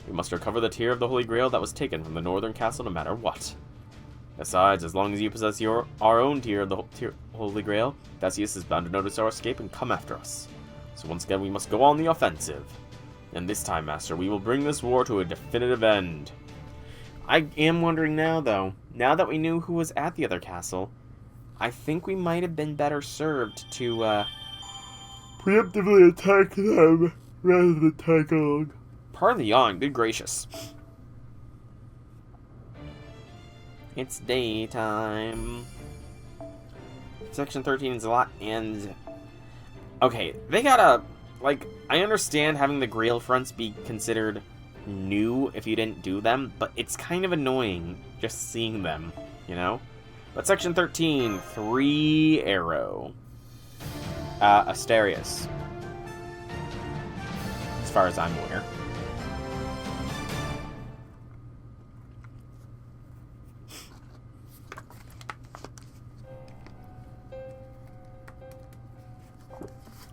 We must recover the tear of the Holy Grail that was taken from the northern castle no matter what. Besides, as long as you possess our own tear of the Holy Grail, Theseus is bound to notice our escape and come after us. So once again, we must go on the offensive. And this time, Master, we will bring this war to a definitive end. I am wondering now, though, now that we knew who was at the other castle, I think we might have been better served to, preemptively attack them rather than attack along. Pardon the yawn, good gracious. It's daytime. Section 13 is a lot, and... Okay, they gotta... Like, I understand having the Grail Fronts be considered new if you didn't do them, but it's kind of annoying just seeing them, you know? But Section 13, 3 arrow. Asterius. As far as I'm aware.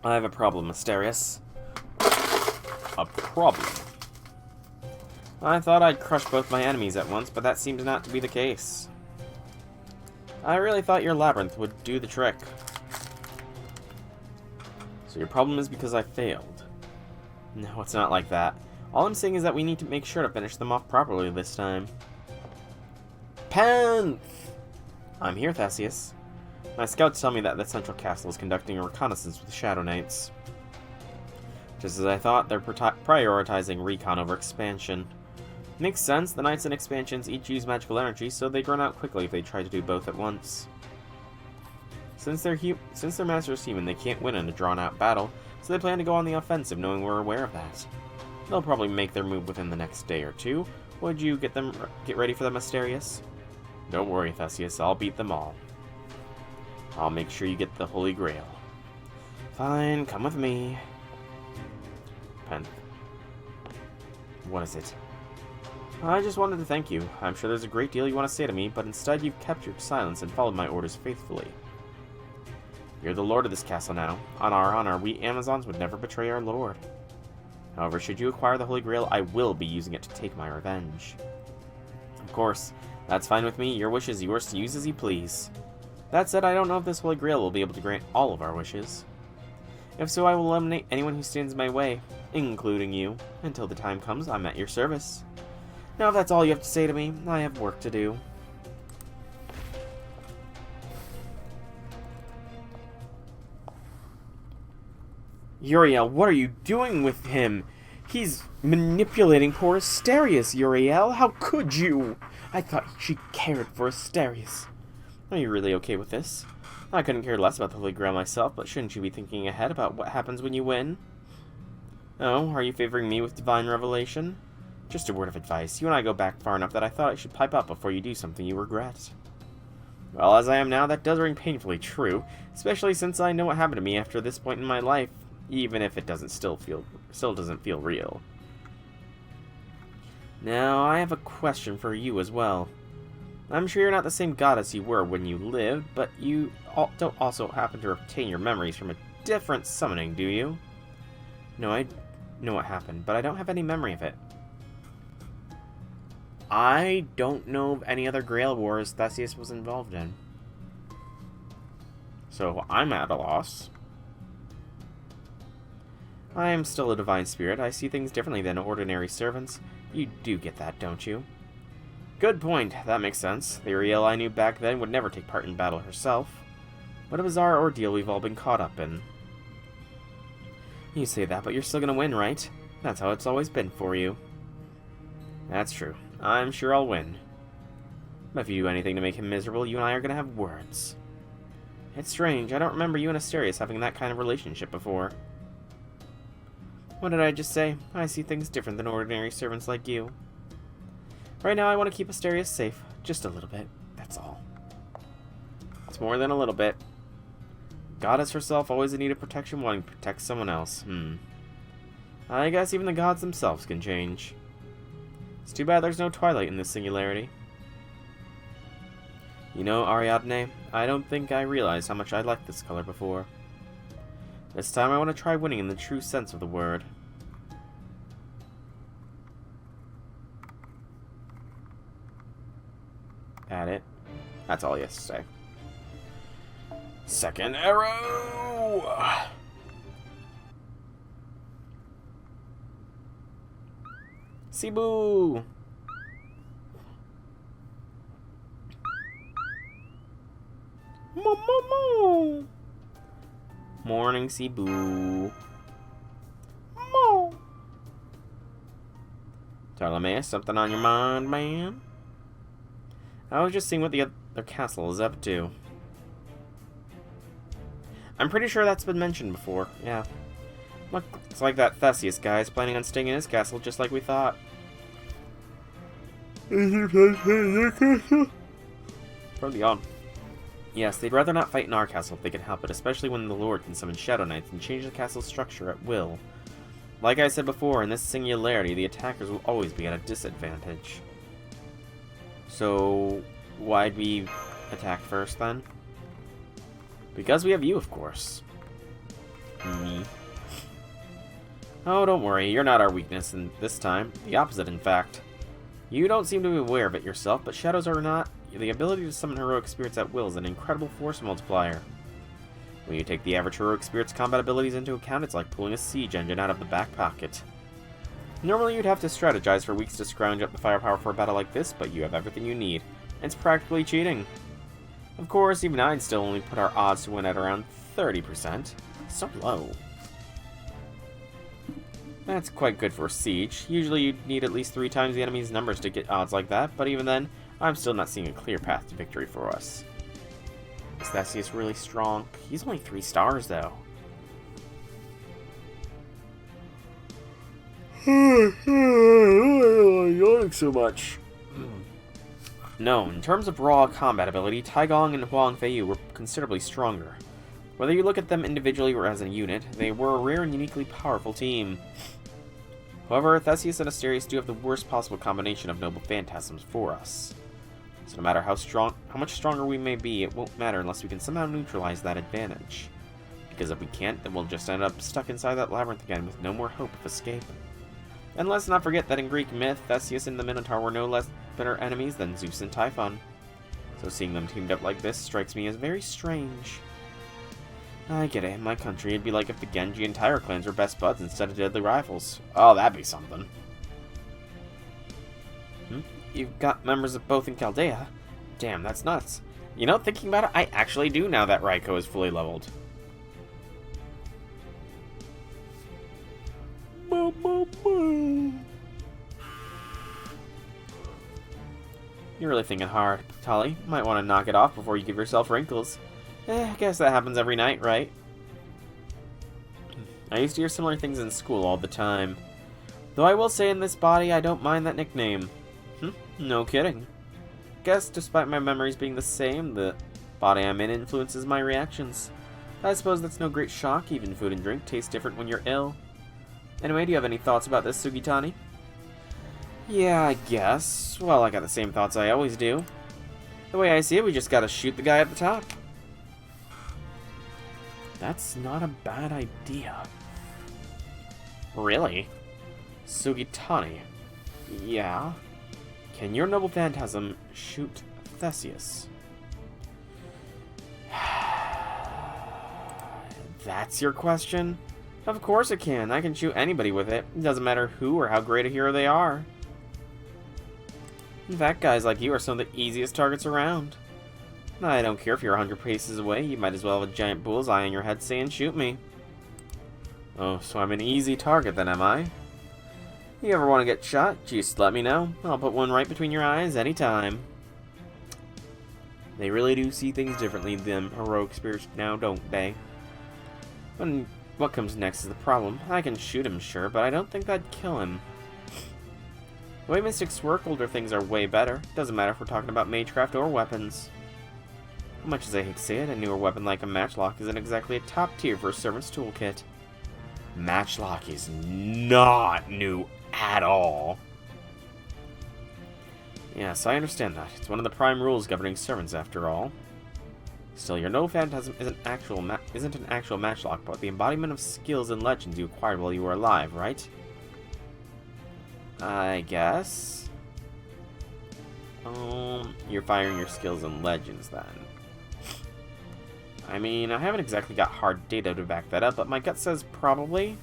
I have a problem, Asterius. A problem. I thought I'd crush both my enemies at once, but that seems not to be the case. I really thought your labyrinth would do the trick. So your problem is because I failed. No, it's not like that. All I'm saying is that we need to make sure to finish them off properly this time. Panth! I'm here, Theseus. My scouts tell me that the central castle is conducting a reconnaissance with the Shadow Knights. Just as I thought, they're prioritizing recon over expansion. Makes sense, the Knights and expansions each use magical energy, so they run out quickly if they try to do both at once. Since their master's human, they can't win in a drawn-out battle, so they plan to go on the offensive, knowing we're aware of that. They'll probably make their move within the next day or two. Would you get ready for them, Asterius? Don't worry, Theseus, I'll beat them all. I'll make sure you get the Holy Grail. Fine, come with me. Pen. What is it? I just wanted to thank you. I'm sure there's a great deal you want to say to me, but instead you've kept your silence and followed my orders faithfully. You're the lord of this castle now. On our honor, we Amazons would never betray our lord. However, should you acquire the Holy Grail, I will be using it to take my revenge. Of course, that's fine with me. Your wish is yours to use as you please. That said, I don't know if this Holy Grail will be able to grant all of our wishes. If so, I will eliminate anyone who stands in my way, including you. Until the time comes, I'm at your service. Now, if that's all you have to say to me, I have work to do. Uriel, what are you doing with him? He's manipulating poor Asterius, Uriel. How could you? I thought she cared for Asterius. Are you really okay with this? I couldn't care less about the Holy Grail myself, but shouldn't you be thinking ahead about what happens when you win? Oh, are you favoring me with divine revelation? Just a word of advice. You and I go back far enough that I thought I should pipe up before you do something you regret. Well, as I am now, that does ring painfully true, especially since I know what happened to me after this point in my life, even if it still doesn't feel real. Now, I have a question for you as well. I'm sure you're not the same goddess you were when you lived, but you don't also happen to retain your memories from a different summoning, do you? No, I know what happened, but I don't have any memory of it. I don't know of any other Grail Wars Theseus was involved in. so I'm at a loss. I am still a divine spirit. I see things differently than ordinary servants. You do get that, don't you? Good point. That makes sense. The Ariel I knew back then would never take part in battle herself. What a bizarre ordeal we've all been caught up in. You say that, but you're still gonna win, right? That's how it's always been for you. That's true. I'm sure I'll win. But if you do anything to make him miserable, you and I are gonna have words. It's strange. I don't remember you and Asterius having that kind of relationship before. What did I just say? I see things different than ordinary servants like you. Right now, I want to keep Asterius safe. Just a little bit. That's all. It's more than a little bit. Goddess herself always in need of protection, wanting to protect someone else. I guess even the gods themselves can change. It's too bad there's no twilight in this singularity. You know, Ariadne, I don't think I realized how much I liked this color before. This time I want to try winning in the true sense of the word. At it. That's all he has to say. Second arrow! Cebu! Mo. Morning, Cebu. Mo. Ptolemaeus, something on your mind, man? I was just seeing what the other castle is up to. I'm pretty sure that's been mentioned before, yeah. Look, it's like that Theseus guy is planning on staying in his castle just like we thought. Probably on. Yes, they'd rather not fight in our castle if they can help it, especially when the Lord can summon Shadow Knights and change the castle's structure at will. Like I said before, in this singularity, the attackers will always be at a disadvantage. So, why'd we attack first, then? Because we have you, of course. Me. Oh, don't worry, you're not our weakness, and this time, the opposite, in fact. You don't seem to be aware of it yourself, but shadows are not. The ability to summon heroic spirits at will is an incredible force multiplier. When you take the average heroic spirit's combat abilities into account, it's like pulling a siege engine out of the back pocket. Normally you'd have to strategize for weeks to scrounge up the firepower for a battle like this, but you have everything you need. It's practically cheating. Of course, even I'd still only put our odds to win at around 30%. So low. That's quite good for a siege. Usually you'd need at least 3 times the enemy's numbers to get odds like that, but even then, I'm still not seeing a clear path to victory for us. Is Theseus really strong? He's only 3 stars, though. Yawning so much. No, in terms of raw combat ability, Taigong and Huang Feiyu were considerably stronger. Whether you look at them individually or as a unit, they were a rare and uniquely powerful team. However, Theseus and Asterius do have the worst possible combination of noble phantasms for us. So no matter how much stronger we may be, it won't matter unless we can somehow neutralize that advantage. Because if we can't, then we'll just end up stuck inside that labyrinth again with no more hope of escape. And let's not forget that in Greek myth, Theseus and the Minotaur were no less bitter enemies than Zeus and Typhon. So seeing them teamed up like this strikes me as very strange. I get it. In my country, it'd be like if the Genji and Tyra clans were best buds instead of deadly rivals. Oh, that'd be something. You've got members of both in Chaldea? Damn, that's nuts. You know, thinking about it, I actually do now that Raiko is fully leveled. You're really thinking hard, Tali. Might want to knock it off before you give yourself wrinkles. I guess that happens every night, right? I used to hear similar things in school all the time. Though I will say in this body, I don't mind that nickname. No kidding. Guess despite my memories being the same, the body I'm in influences my reactions. I suppose that's no great shock, even food and drink taste different when you're ill. Anyway, do you have any thoughts about this, Sugitani? Yeah, I guess. Well, I got the same thoughts I always do. The way I see it, we just gotta shoot the guy at the top. That's not a bad idea. Really? Sugitani? Yeah? Can your noble phantasm shoot Theseus? That's your question? Of course it can. I can shoot anybody with it. It doesn't matter who or how great a hero they are. In fact, guys like you are some of the easiest targets around. I don't care if you're 100 paces away. You might as well have a giant bullseye on your head saying, shoot me. Oh, so I'm an easy target then, am I? You ever want to get shot? Just let me know. I'll put one right between your eyes anytime. They really do see things differently than heroic spirits now, don't they? When what comes next is the problem. I can shoot him, sure, but I don't think that'd kill him. The way mystics work, older things are way better. Doesn't matter if we're talking about magecraft or weapons. Much as I hate to say it, a newer weapon like a matchlock isn't exactly a top tier for a servant's toolkit. Matchlock is not new at all. Yes, I understand that. It's one of the prime rules governing servants, after all. Still, your no phantasm isn't an actual matchlock, but the embodiment of skills and legends you acquired while you were alive, right? I guess. You're firing your skills and legends then. I mean, I haven't exactly got hard data to back that up, but my gut says probably.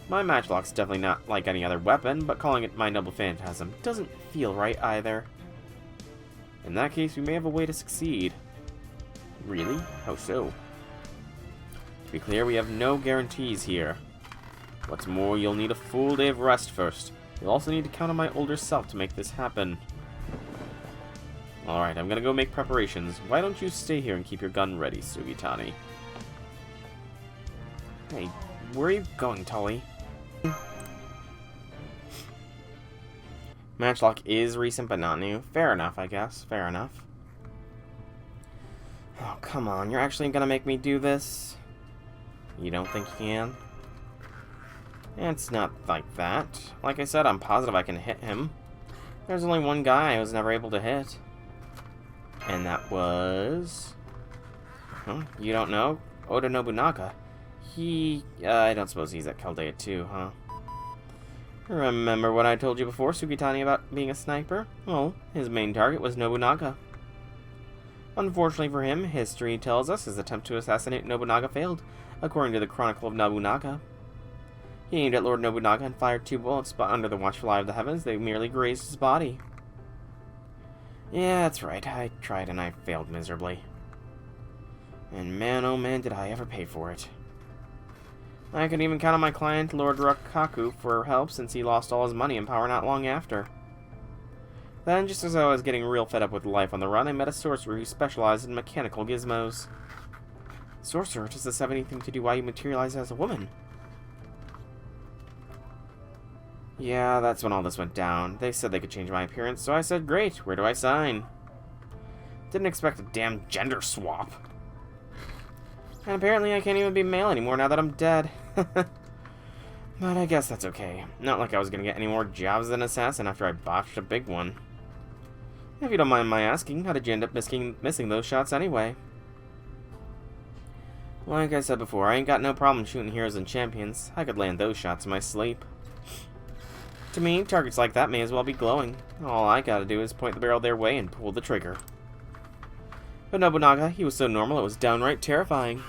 My matchlock's definitely not like any other weapon, but calling it my noble phantasm doesn't feel right either. In that case, we may have a way to succeed. Really? How so? To be clear, we have no guarantees here. What's more, you'll need a full day of rest first. You'll also need to count on my older self to make this happen. Alright, I'm gonna go make preparations. Why don't you stay here and keep your gun ready, Sugitani? Hey, where are you going, Tully? Matchlock is recent but not new. Fair enough, I guess. Fair enough. Oh, come on. You're actually gonna make me do this? You don't think you can? It's not like that. Like I said, I'm positive I can hit him. There's only one guy I was never able to hit. And that was... Huh? You don't know? Oda Nobunaga. I don't suppose he's at Chaldea too, huh? Remember what I told you before, Sugitani, about being a sniper? Well, his main target was Nobunaga. Unfortunately for him, history tells us his attempt to assassinate Nobunaga failed, according to the Chronicle of Nobunaga. He aimed at Lord Nobunaga and fired 2 bullets, but under the watchful eye of the heavens, they merely grazed his body. Yeah, that's right. I tried and I failed miserably. And man, oh man, did I ever pay for it. I could even count on my client, Lord Rakaku, for help since he lost all his money and power not long after. Then, just as I was getting real fed up with life on the run, I met a sorcerer who specialized in mechanical gizmos. Sorcerer, does this have anything to do why you materialized as a woman? Yeah, that's when all this went down. They said they could change my appearance, so I said, great, where do I sign? Didn't expect a damn gender swap. And apparently I can't even be male anymore now that I'm dead. But I guess that's okay. Not like I was gonna get any more jobs as an assassin after I botched a big one. If you don't mind my asking, how did you end up missing those shots anyway? Like I said before, I ain't got no problem shooting heroes and champions. I could land those shots in my sleep. To me, targets like that may as well be glowing. All I gotta do is point the barrel their way and pull the trigger. But Nobunaga, he was so normal it was downright terrifying.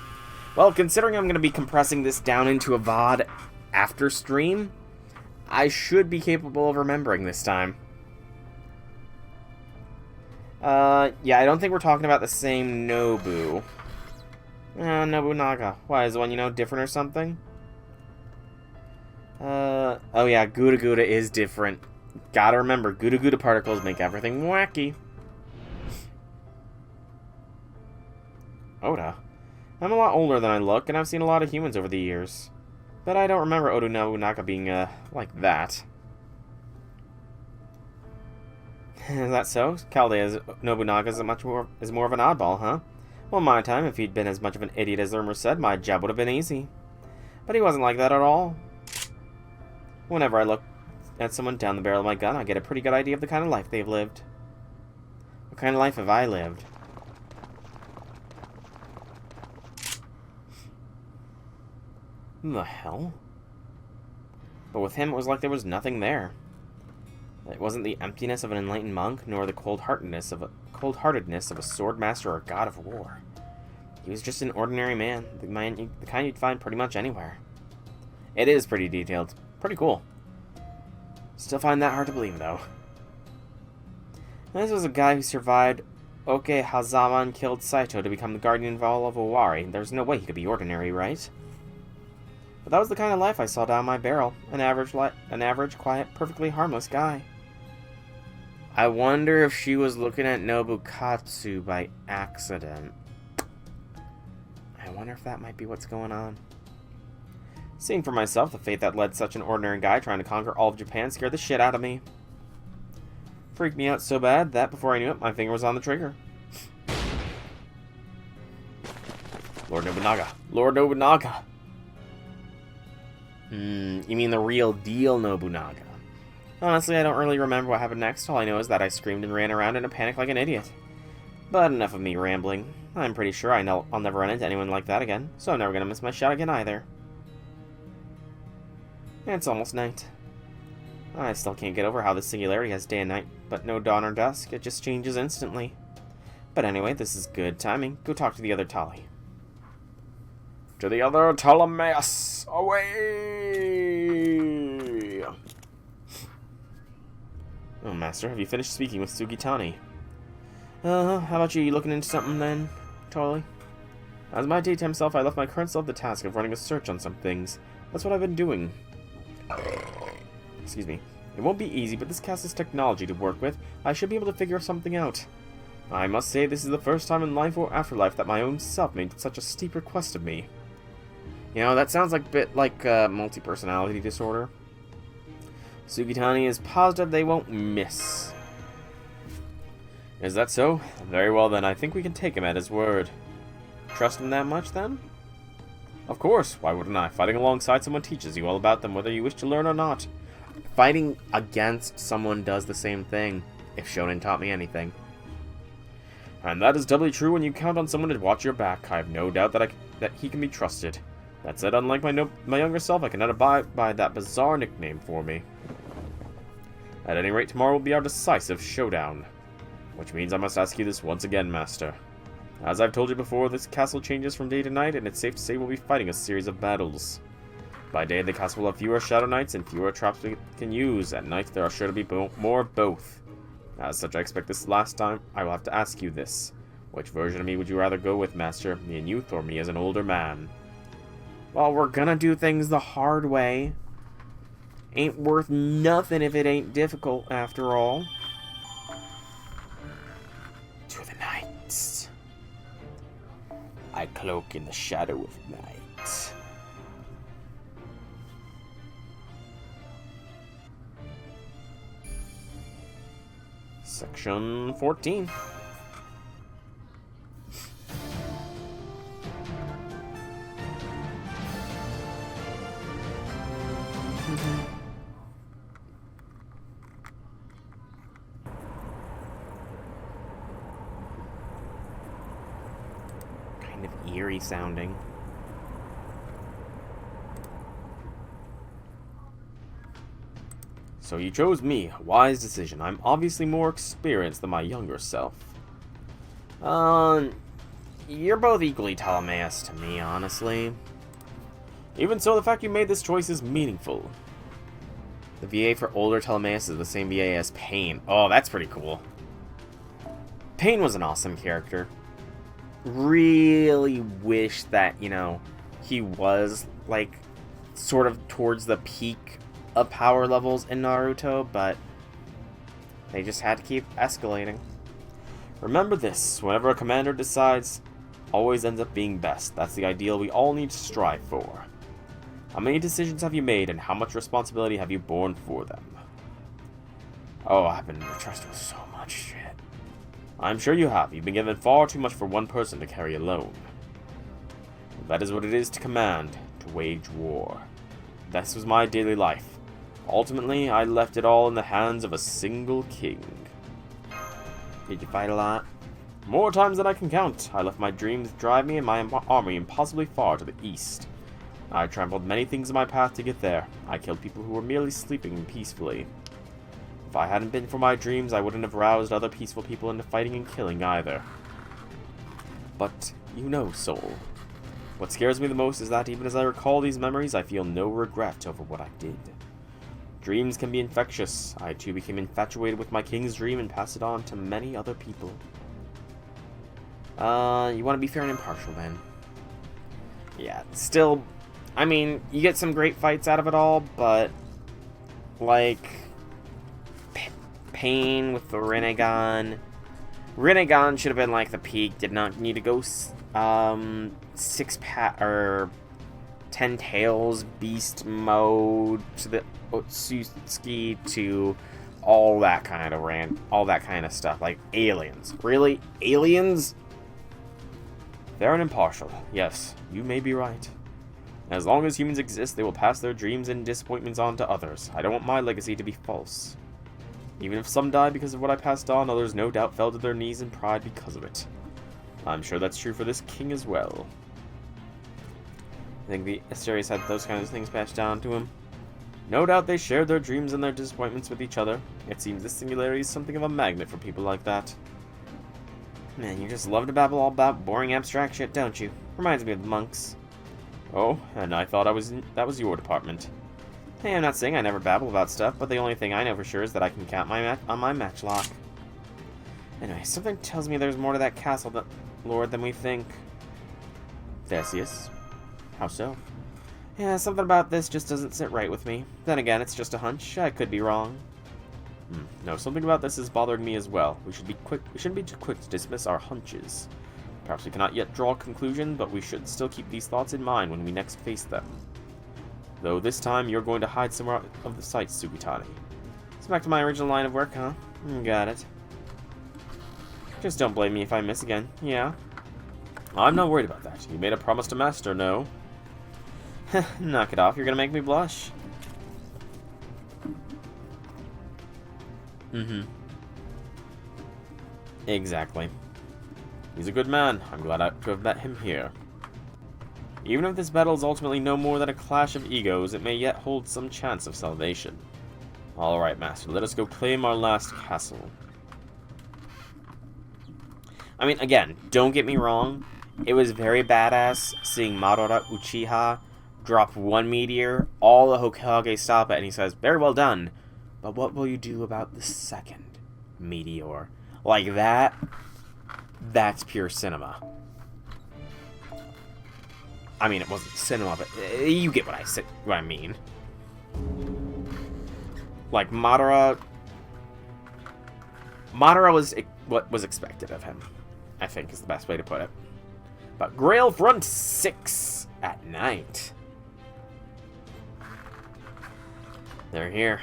Well, considering I'm going to be compressing this down into a VOD after stream, I should be capable of remembering this time. Yeah, I don't think we're talking about the same Nobu. Nobunaga. Why, is the one, you know, different or something? Oh yeah, Gouda Gouda is different. Gotta remember, Gouda Gouda particles make everything wacky. Oda. I'm a lot older than I look, and I've seen a lot of humans over the years. But I don't remember Oda Nobunaga being, like that. Is that so? Chaldea's Nobunaga is more of an oddball, huh? Well, in my time, if he'd been as much of an idiot as Irma said, my job would have been easy. But he wasn't like that at all. Whenever I look at someone down the barrel of my gun, I get a pretty good idea of the kind of life they've lived. What kind of life have I lived? What the hell? But with him, it was like there was nothing there. It wasn't the emptiness of an enlightened monk, nor the cold-heartedness of a sword master or god of war. He was just an ordinary man, the kind you'd find pretty much anywhere. It is pretty detailed. Pretty cool. Still find that hard to believe, though. This was a guy who survived Oke Hazaman killed Saito to become the guardian of all of Owari. There's no way he could be ordinary, right? But that was the kind of life I saw down my barrel. An average, quiet, perfectly harmless guy. I wonder if she was looking at Nobukatsu by accident. I wonder if that might be what's going on. Seeing for myself the fate that led such an ordinary guy trying to conquer all of Japan scared the shit out of me. Freaked me out so bad that before I knew it, my finger was on the trigger. Lord Nobunaga. Lord Nobunaga. You mean the real deal Nobunaga? Honestly, I don't really remember what happened next. All I know is that I screamed and ran around in a panic like an idiot. But enough of me rambling. I'm pretty sure I'll never run into anyone like that again, so I'm never gonna miss my shot again either. And it's almost night. I still can't get over how this singularity has day and night, but no dawn or dusk. It just changes instantly. But anyway, this is good timing. Go talk to the other Tali. To the other Ptolemaeus! Away! Oh, Master, have you finished speaking with Sugitani? How about you? You looking into something then, Tali? As my daytime self, I left my current self the task of running a search on some things. That's what I've been doing. Excuse me. It won't be easy, but this castle's technology to work with. I should be able to figure something out. I must say this is the first time in life or afterlife that my own self made such a steep request of me. You know, that sounds like a bit like multi-personality disorder. Sugitani is positive they won't miss. Is that so? Very well then, I think we can take him at his word. Trust him that much then? Of course, why wouldn't I? Fighting alongside someone teaches you all about them, whether you wish to learn or not. Fighting against someone does the same thing, if Shonen taught me anything. And that is doubly true when you count on someone to watch your back. I have no doubt that he can be trusted. That said, unlike my younger self, I cannot abide by that bizarre nickname for me. At any rate, tomorrow will be our decisive showdown. Which means I must ask you this once again, Master. As I've told you before, this castle changes from day to night, and it's safe to say we'll be fighting a series of battles. By day, the castle will have fewer Shadow Knights and fewer traps we can use. At night, there are sure to be more both. As such, I expect this last time I will have to ask you this. Which version of me would you rather go with, Master? Me in youth, or me as an older man? Well, we're gonna do things the hard way. Ain't worth nothing if it ain't difficult, after all. To the nights. I cloak in the shadow of night. Section 14. Kind of eerie sounding. So you chose me. A wise decision. I'm obviously more experienced than my younger self. You're both equally Ptolemaeus to me, honestly. Even so, the fact you made this choice is meaningful. The VA for older Ptolemaeus is the same VA as Pain. Oh, that's pretty cool. Pain was an awesome character. Really wish that, you know, he was, like, sort of towards the peak of power levels in Naruto, but they just had to keep escalating. Remember this, whenever a commander decides, always ends up being best. That's the ideal we all need to strive for. How many decisions have you made, and how much responsibility have you borne for them? Oh, I've been entrusted with so much shit. I'm sure you have. You've been given far too much for one person to carry alone. That is what it is to command, to wage war. This was my daily life. Ultimately, I left it all in the hands of a single king. Did you fight a lot? More times than I can count. I left my dreams drive me and my army impossibly far to the east. I trampled many things in my path to get there. I killed people who were merely sleeping peacefully. If I hadn't been for my dreams, I wouldn't have roused other peaceful people into fighting and killing either. But you know, soul. What scares me the most is that even as I recall these memories, I feel no regret over what I did. Dreams can be infectious. I too became infatuated with my king's dream and passed it on to many other people. You want to be fair and impartial, then. Yeah, still, I mean, you get some great fights out of it all, but, like, Pain with the Rinnegan. Rinnegan should have been, like, the peak. Did not need to go, 10 Tails Beast mode to the Otsutsuki to all that kind of stuff. Like, aliens. Really? Aliens? Fair and impartial. Yes, you may be right. As long as humans exist, they will pass their dreams and disappointments on to others. I don't want my legacy to be false. Even if some die because of what I passed on, others no doubt fell to their knees in pride because of it. I'm sure that's true for this king as well. I think the Asterius had those kinds of things passed down to him. No doubt they shared their dreams and their disappointments with each other. It seems this singularity is something of a magnet for people like that. Man, you just love to babble all about boring abstract shit, don't you? Reminds me of the monks. Oh, and I thought that was your department. Hey, I'm not saying I never babble about stuff, but the only thing I know for sure is that I can count on my matchlock. Anyway, something tells me there's more to that castle, Lord, than we think. Theseus? How so? Yeah, something about this just doesn't sit right with me. Then again, it's just a hunch. I could be wrong. No, something about this is bothering me as well. We shouldn't be too quick to dismiss our hunches. Perhaps we cannot yet draw a conclusion, but we should still keep these thoughts in mind when we next face them. Though this time, you're going to hide somewhere of the sight, Sugitani. So back to my original line of work, huh? Got it. Just don't blame me if I miss again, yeah? I'm not worried about that. You made a promise to Master, no? Knock it off, you're gonna make me blush. Exactly. He's a good man. I'm glad to have met him here. Even if this battle is ultimately no more than a clash of egos, it may yet hold some chance of salvation. Alright, Master, let us go claim our last castle. I mean, again, don't get me wrong. It was very badass seeing Madara Uchiha drop one meteor, all the Hokage stop it, and he says, very well done. But what will you do about the second meteor? Like that? That's pure cinema. I mean, it wasn't cinema, but you get what I mean. Like, Madara was what was expected of him, I think is the best way to put it. But Grail Front 6 at night. They're here.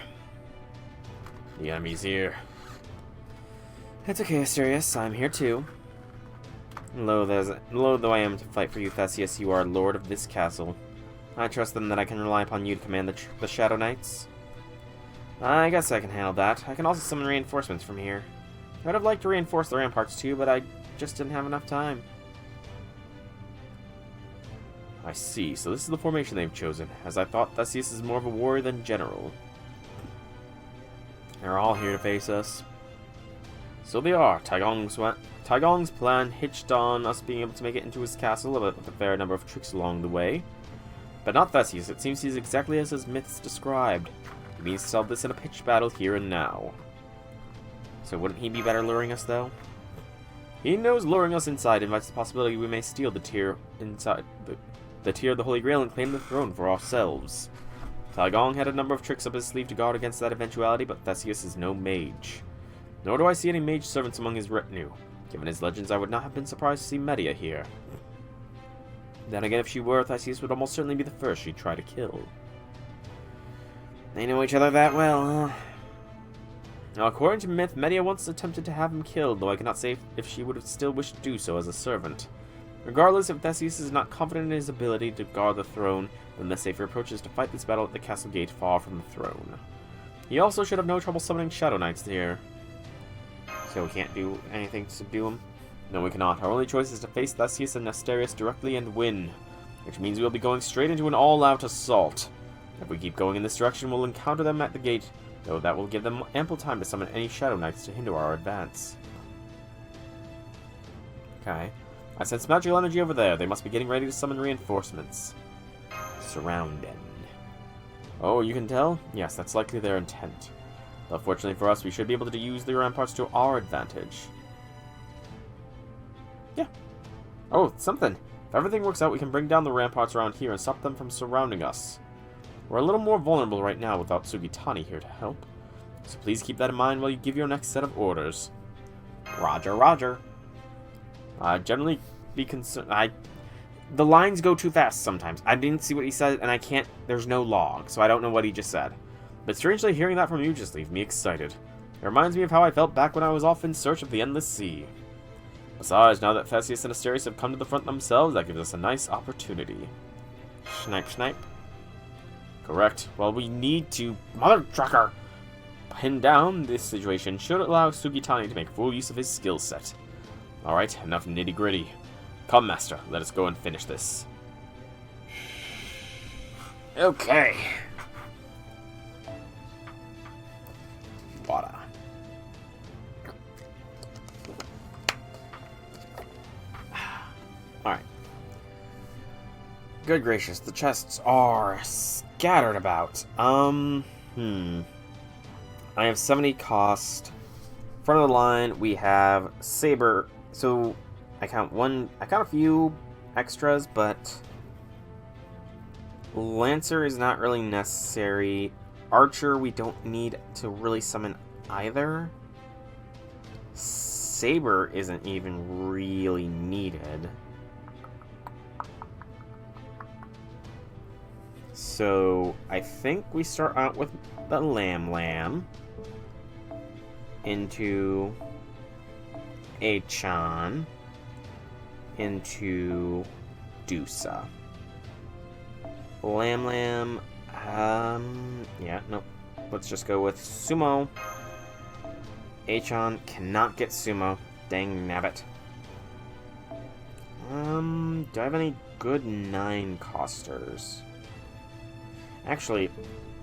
The enemy's here. It's okay, Asterius. I'm here too. Loath though I am to fight for you, Theseus, you are lord of this castle. I trust then that I can rely upon you to command the Shadow Knights. I guess I can handle that. I can also summon reinforcements from here. I would have liked to reinforce the ramparts too, but I just didn't have enough time. I see, so this is the formation they've chosen, as I thought Theseus is more of a warrior than general. They're all here to face us. So they are. Taigong's plan hitched on us being able to make it into his castle with a fair number of tricks along the way. But not Theseus. It seems he's exactly as his myths described. He means to solve this in a pitched battle here and now. So wouldn't he be better luring us, though? He knows luring us inside invites the possibility we may steal the tier inside the tier of the Holy Grail and claim the throne for ourselves. Taigong had a number of tricks up his sleeve to guard against that eventuality, but Theseus is no mage. Nor do I see any mage servants among his retinue. Given his legends, I would not have been surprised to see Medea here. Then again, if she were, Theseus would almost certainly be the first she'd try to kill. They know each other that well, huh? Now, according to myth, Medea once attempted to have him killed, though I cannot say if she would have still wished to do so as a servant. Regardless, if Theseus is not confident in his ability to guard the throne, then the safer approach is to fight this battle at the castle gate far from the throne. He also should have no trouble summoning Shadow Knights here. So we can't do anything to subdue him? No, we cannot. Our only choice is to face Theseus and Asterius directly and win. Which means we'll be going straight into an all-out assault. If we keep going in this direction, we'll encounter them at the gate, though that will give them ample time to summon any Shadow Knights to hinder our advance. Okay. I sense magical energy over there. They must be getting ready to summon reinforcements. Surrounding. Oh, you can tell? Yes, that's likely their intent. Though fortunately for us, we should be able to use the ramparts to our advantage. Yeah. Oh, something. If everything works out, we can bring down the ramparts around here and stop them from surrounding us. We're a little more vulnerable right now without Sugitani here to help. So please keep that in mind while you give your next set of orders. Roger, roger. Generally be concerned. The lines go too fast sometimes. I didn't see what he said, and I can't. There's no log, so I don't know what he just said. But strangely, hearing that from you just leaves me excited. It reminds me of how I felt back when I was off in search of the Endless Sea. Besides, now that Theseus and Asterius have come to the front themselves, that gives us a nice opportunity. Snipe, snipe. Correct. Well, we need to, mother trucker, pin down this situation should allow Sugitani to make full use of his skill set. Alright, enough nitty-gritty. Come, Master, let us go and finish this. Okay. Water. Alright. Good gracious, the chests are scattered about. I have 70 cost. Front of the line, we have Saber. So, I count a few extras, but Lancer is not really necessary. Archer, we don't need to really summon either. Saber isn't even really needed. So, I think we start out with the Lam into Achan into Dusa. Lam, yeah, nope. Let's just go with Sumo. Achan cannot get Sumo. Dang nabbit. Do I have any good 9-costers? Actually,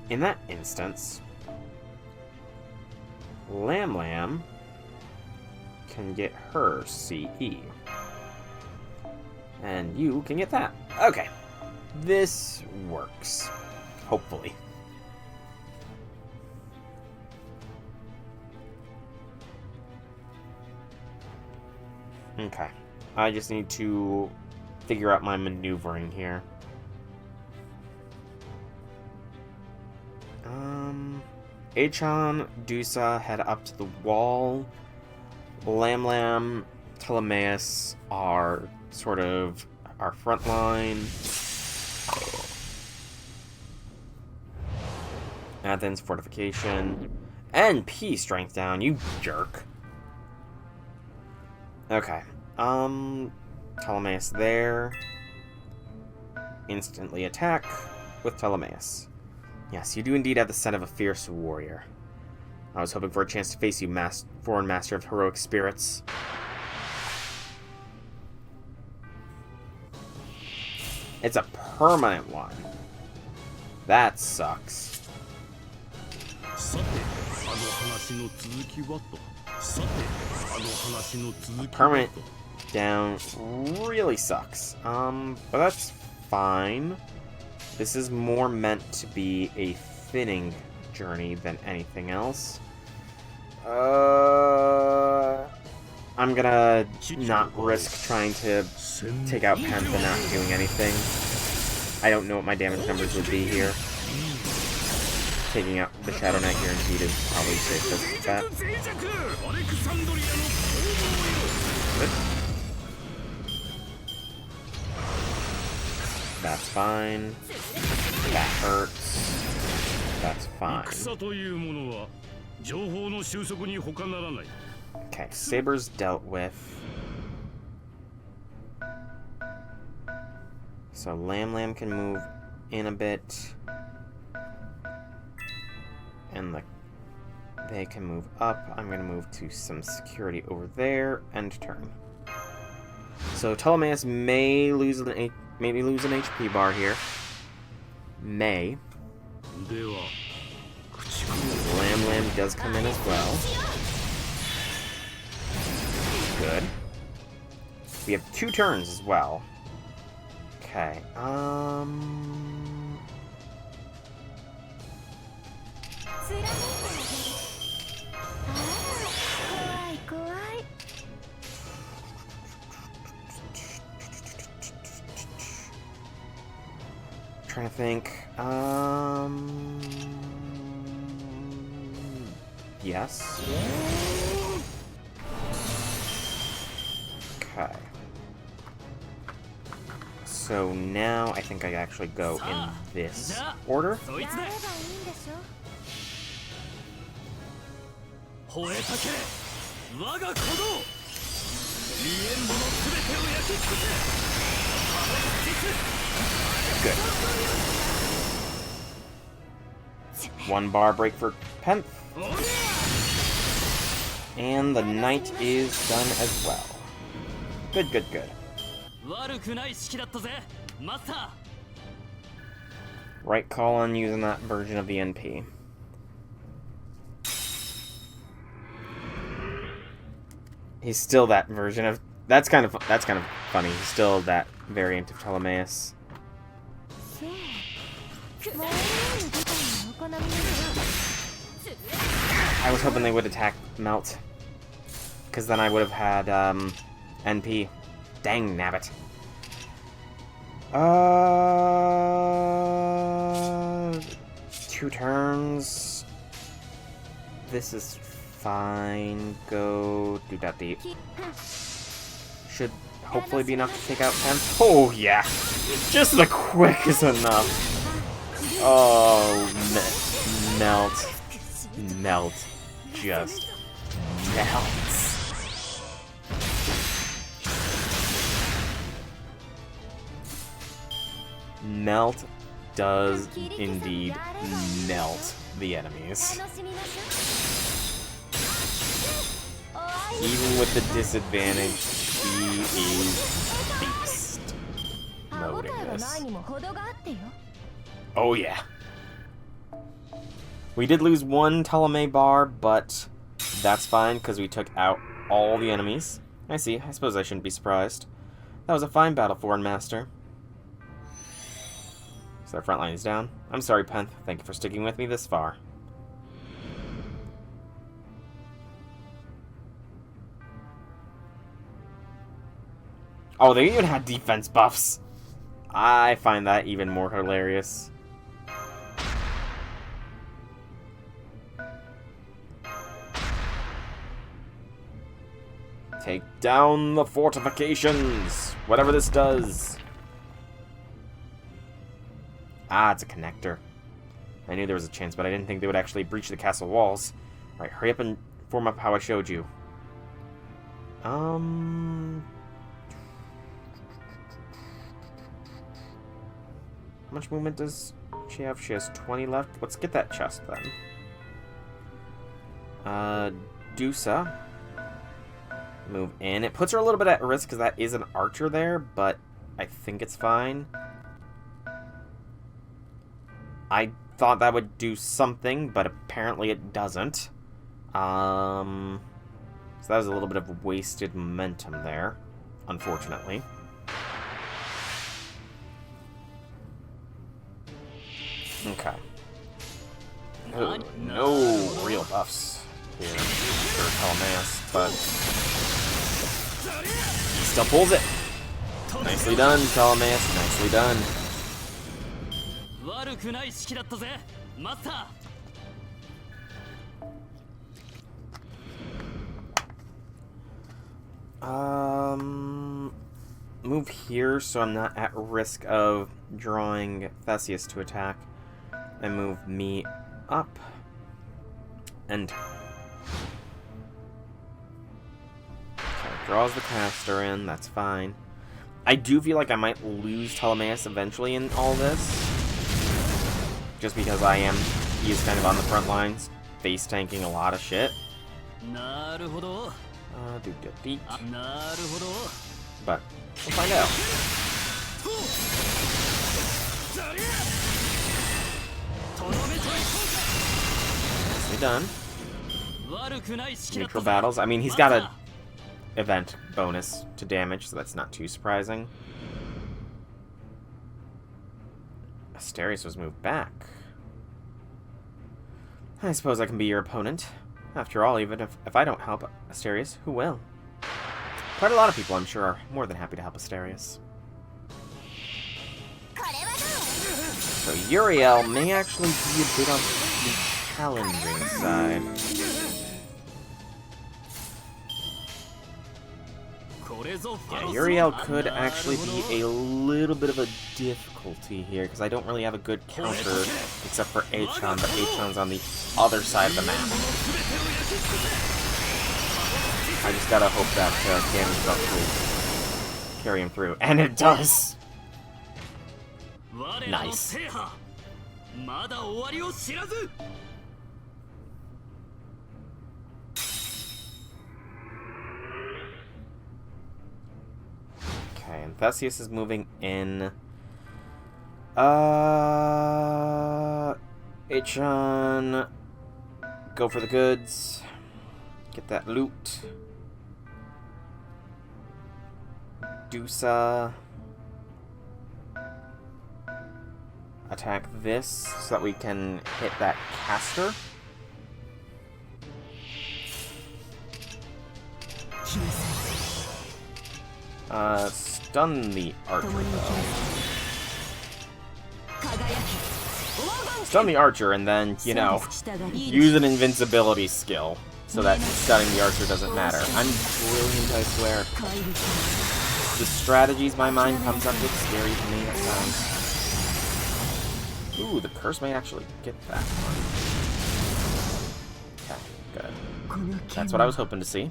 in that instance, Lam can get her CE. And you can get that. Okay. This works. Hopefully. Okay. I just need to figure out my maneuvering here. Achan, Dusa head up to the wall. Lam, Ptolemaeus are sort of our front line. Athens, fortification. And P strength down, you jerk. Okay. Ptolemaeus there. Instantly attack with Ptolemaeus. Yes, you do indeed have the scent of a fierce warrior. I was hoping for a chance to face you, foreign master of heroic spirits. It's a permanent one. That sucks. A permanent down really sucks. But that's fine. This is more meant to be a thinning journey than anything else. I'm gonna not risk trying to take out Pantha not doing anything. I don't know what my damage numbers would be here. Taking out the Shadow Knight guaranteed is probably safest bet. Good. That's fine. That hurts. That's fine. Okay, Saber's dealt with. So Lam can move in a bit. And they can move up. I'm going to move to some security over there. End turn. So Ptolemaeus may lose an HP bar here. May. Lam does come in as well. Good. We have 2 turns as well. Okay, trying to think. Yes. Okay. So now I think I actually go in this order. Good. 1 bar break for Penth. And the knight is done as well. Good, good, good. Right call on using that version of the NP. He's still that version of... That's kind of funny. He's still that variant of Ptolemaeus. I was hoping they would attack Melt, because then I would have had NP. Dang nabbit. 2 turns. This is fine. Go do that deep. Should hopefully be enough to take out 10. Oh yeah, just the quick is enough. Oh, Melt. Just melts. Melt does indeed melt the enemies. Even with the disadvantage, he is beast moding this. Oh yeah. We did lose 1 Ptolemy bar, but that's fine because we took out all the enemies. I see. I suppose I shouldn't be surprised. That was a fine battle, Foreign Master. So our front line is down. I'm sorry, Penth. Thank you for sticking with me this far. Oh, they even had defense buffs. I find that even more hilarious. Take down the fortifications! Whatever this does. Ah, it's a connector. I knew there was a chance, but I didn't think they would actually breach the castle walls. Alright, hurry up and form up how I showed you. How much movement does she have? She has 20 left. Let's get that chest then. Dusa. Move in. It puts her a little bit at risk because that is an archer there, but I think it's fine. I thought that would do something, but apparently it doesn't. So that was a little bit of wasted momentum there, unfortunately. Okay. Oh, no real buffs here for Ptolemaeus, but he still pulls it. Nicely done, Ptolemaeus. Nicely done. Move here so I'm not at risk of drawing Theseus to attack. And move me up. And okay, draws the caster in, that's fine. I do feel like I might lose Ptolemaeus eventually in all this. Just because he is kind of on the front lines, face tanking a lot of shit. But we'll find out. Nicely done. Neutral battles. I mean, he's got a event bonus to damage, so that's not too surprising. Asterius was moved back. I suppose I can be your opponent. After all, even if I don't help Asterius, who will? Quite a lot of people, I'm sure, are more than happy to help Asterius. So Uriel may actually be a bit on the challenging side. Yeah, Uriel could actually be a little bit of a difficulty here, because I don't really have a good counter except for Achan, but Achan's on the other side of the map. I just gotta hope that damage buff will carry him through. And it does! Nice. Okay, and Theseus is moving in. Achan, go for the goods. Get that loot. Dusa, attack this so that we can hit that caster. Stun the archer, though. Stun the archer and then, you know, use an invincibility skill so that stunning the archer doesn't matter. I'm brilliant, I swear. The strategies my mind comes up with scary to me at times. Ooh, the curse may actually get that one. Okay, good. That's what I was hoping to see.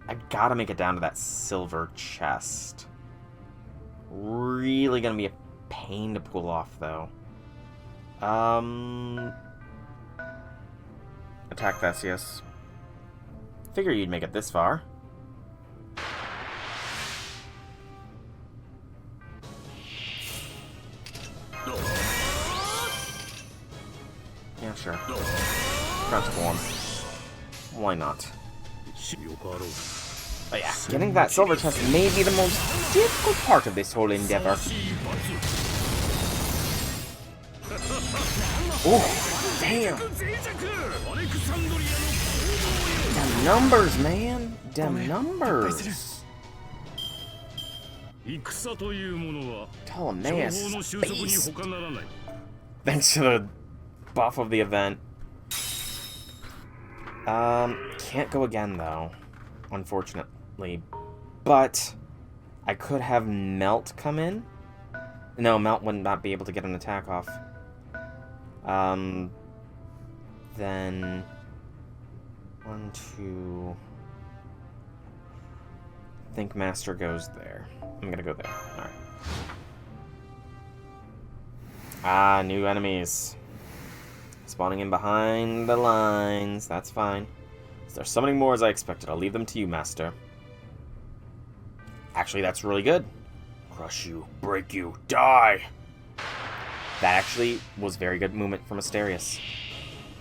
I gotta make it down to that silver chest. Really gonna be a pain to pull off, though. Attack Theseus. Figure you'd make it this far. Yeah, sure. Transform. Why not? But yeah, getting that silver chest may be the most difficult part of this whole endeavor. Oh, damn! Them numbers, man! Them numbers! Tell a man, space. Thanks to the buff of the event. Can't go again, though. Unfortunately. But I could have Melt come in. No, Melt would not be able to get an attack off. Then 1, 2. I think Master goes there. I'm gonna go there. Alright. Ah, new enemies. Spawning in behind the lines. That's fine. There's so many more as I expected. I'll leave them to you, Master. Actually, that's really good. Crush you, break you, die! That actually was very good movement from Asterius.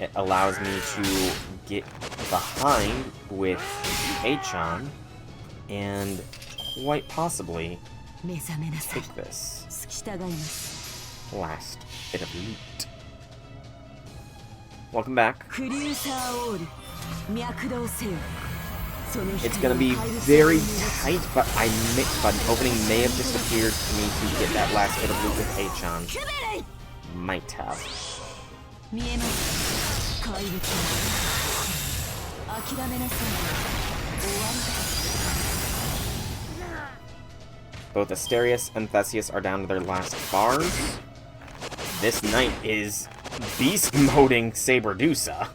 It allows me to get behind with Achan and quite possibly take this last bit of loot. Welcome back. It's gonna be very tight, but an opening may have just appeared to me to get that last bit of loot with Achan. Might have. Both Asterius and Theseus are down to their last bars. This knight is beast moding Saberdusa.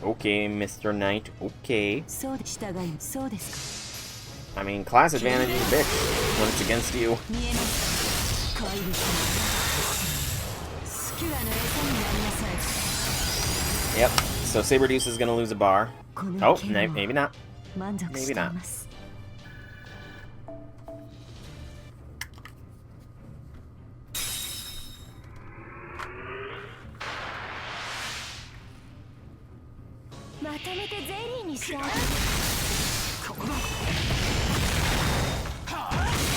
Okay, Mr. Knight, okay. I mean, class advantage is a bitch when it's against you. Yep, so Saberdusa is gonna lose a bar. Oh, maybe not. Maybe not.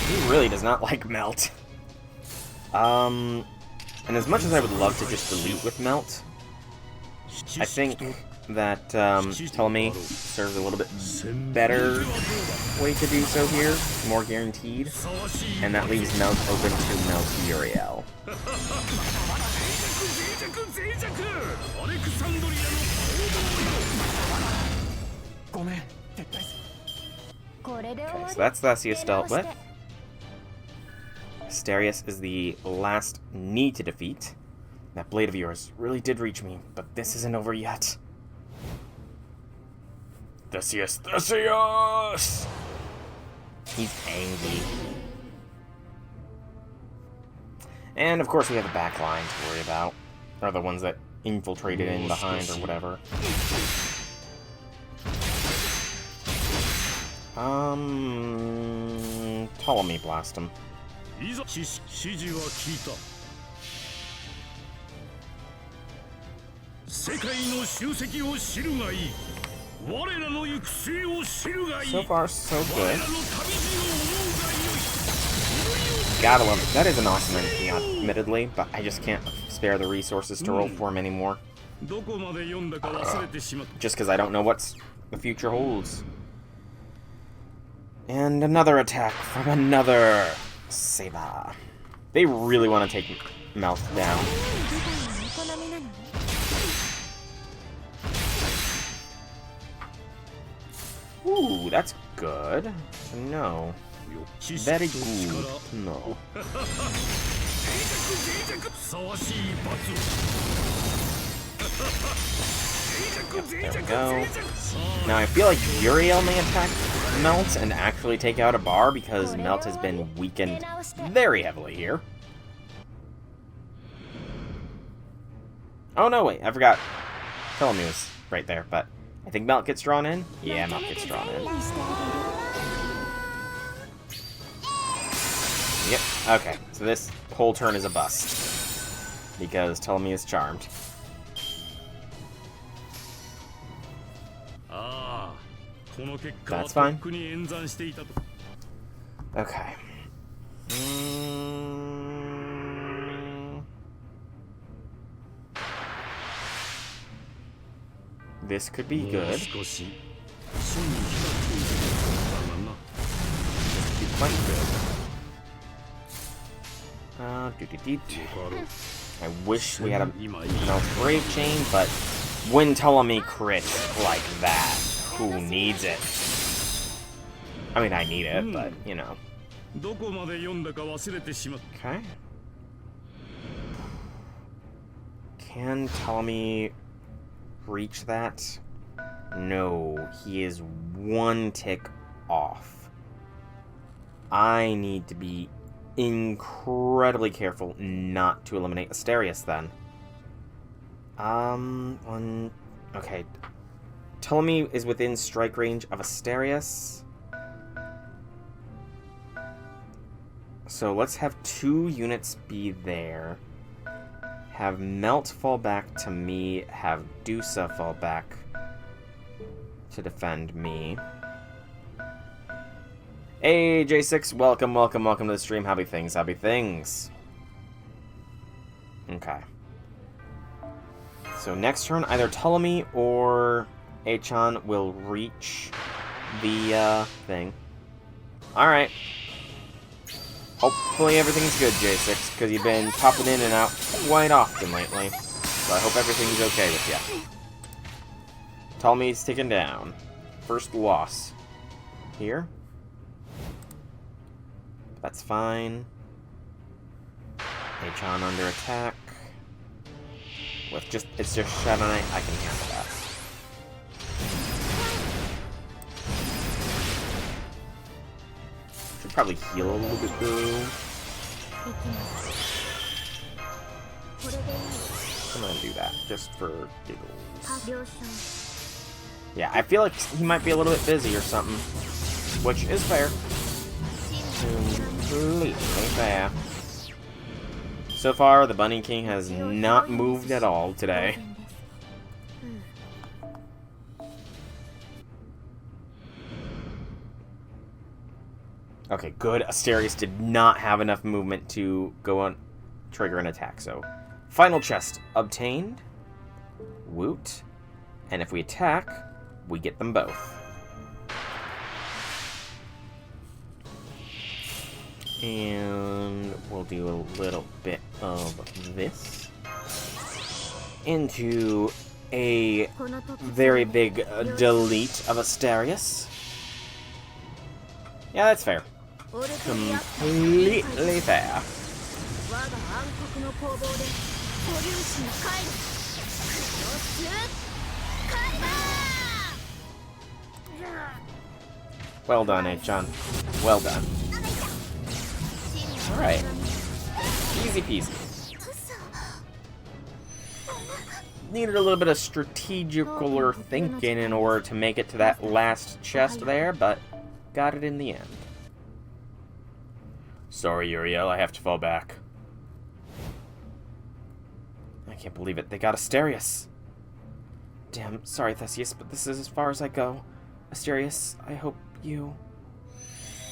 He really does not like Melt. And as much as I would love to just dilute with Melt, I think that Ptolemy serves a little bit better way to do so here, more guaranteed, and that leaves Melt open to Melt Uriel. Okay, so that's Theseus dealt with. Asterius is the last need to defeat. That blade of yours really did reach me, but this isn't over yet. Theseus! Theseus! He's angry. And of course we have the back line to worry about. Or the ones that infiltrated in behind or whatever. Ptolemy blast him. So far, so good. Gotta love it. That is an awesome NP, admittedly, but I just can't spare the resources to roll for him anymore. Just because I don't know what the future holds. And another attack from another Saber. They really want to take Melt down. Ooh, that's good to know. Very good to know. Yep, there we go. Now I feel like Uriel may attack Melt and actually take out a bar because Melt has been weakened very heavily here. Oh no, wait, I forgot. Ptolemy was right there, but I think Melt gets drawn in? Yeah, Melt gets drawn in. Yep, okay, so this whole turn is a bust. Because Ptolemy is charmed. That's fine. Okay. This could be good. This could be quite good. I wish we had a Brave Chain, but when Ptolemy crit like that, who needs it? I mean, I need it, but, you know. Okay. Can Ptolemy reach that? No, he is one tick off. I need to be incredibly careful not to eliminate Asterius then. Okay. Ptolemy is within strike range of Asterius. So let's have 2 units be there. Have Melt fall back to me. Have Dusa fall back to defend me. Hey, J6, welcome to the stream. Happy things. Okay. So next turn, either Ptolemy or Achan will reach the thing. Alright. Hopefully everything's good, J6, because you've been popping in and out quite often lately. So I hope everything's okay with you. Ptolemy's taken down. First loss. Here. That's fine. Achan under attack. With just, it's just Shadow Knight, I can handle that. Should probably heal a little bit though. I'm gonna do that, just for giggles. Yeah, I feel like he might be a little bit busy or something. Which is fair. Completely fair. So far, the Bunny King has not moved at all today. Okay, good. Asterius did not have enough movement to go on trigger an attack, so final chest obtained. Woot. And if we attack, we get them both. And we'll do a little bit of this into a very big delete of Asterius. Yeah, that's fair. Completely fair. Well done, H-John. Well done. Alright. Easy peasy. Needed a little bit of strategical thinking in order to make it to that last chest there, but got it in the end. Sorry, Uriel, I have to fall back. I can't believe it. They got Asterius. Damn, sorry, Theseus, but this is as far as I go. Asterius, I hope you...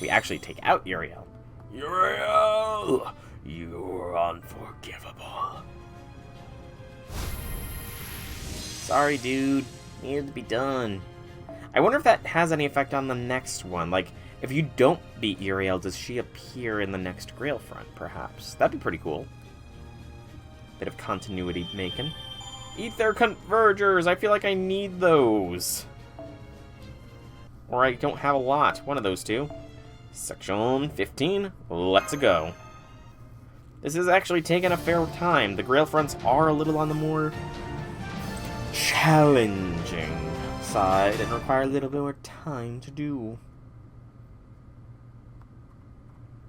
We actually take out Uriel. Uriel! You're unforgivable. Sorry, dude. Needed to be done. I wonder if that has any effect on the next one. Like, if you don't beat Uriel, does she appear in the next Grail Front, perhaps? That'd be pretty cool. Bit of continuity making. Ether Convergers! I feel like I need those. Or I don't have a lot. One of those two. Section 15. Let's go. This is actually taking a fair time. The Grail Fronts are a little on the more challenging side and require a little bit more time to do.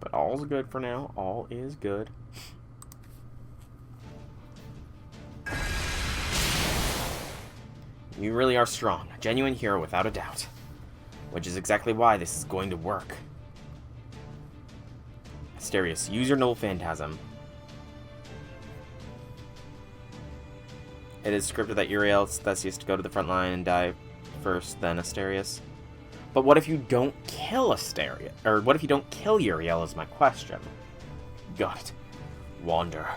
But all's good for now. All is good. You really are strong. A genuine hero without a doubt. Which is exactly why this is going to work. Asterius, use your Noble Phantasm. It is scripted that Uriel Theseus to go to the front line and die first, then Asterius. But what if you don't kill Asterius? Or what if you don't kill Uriel is my question. Got it. Wander.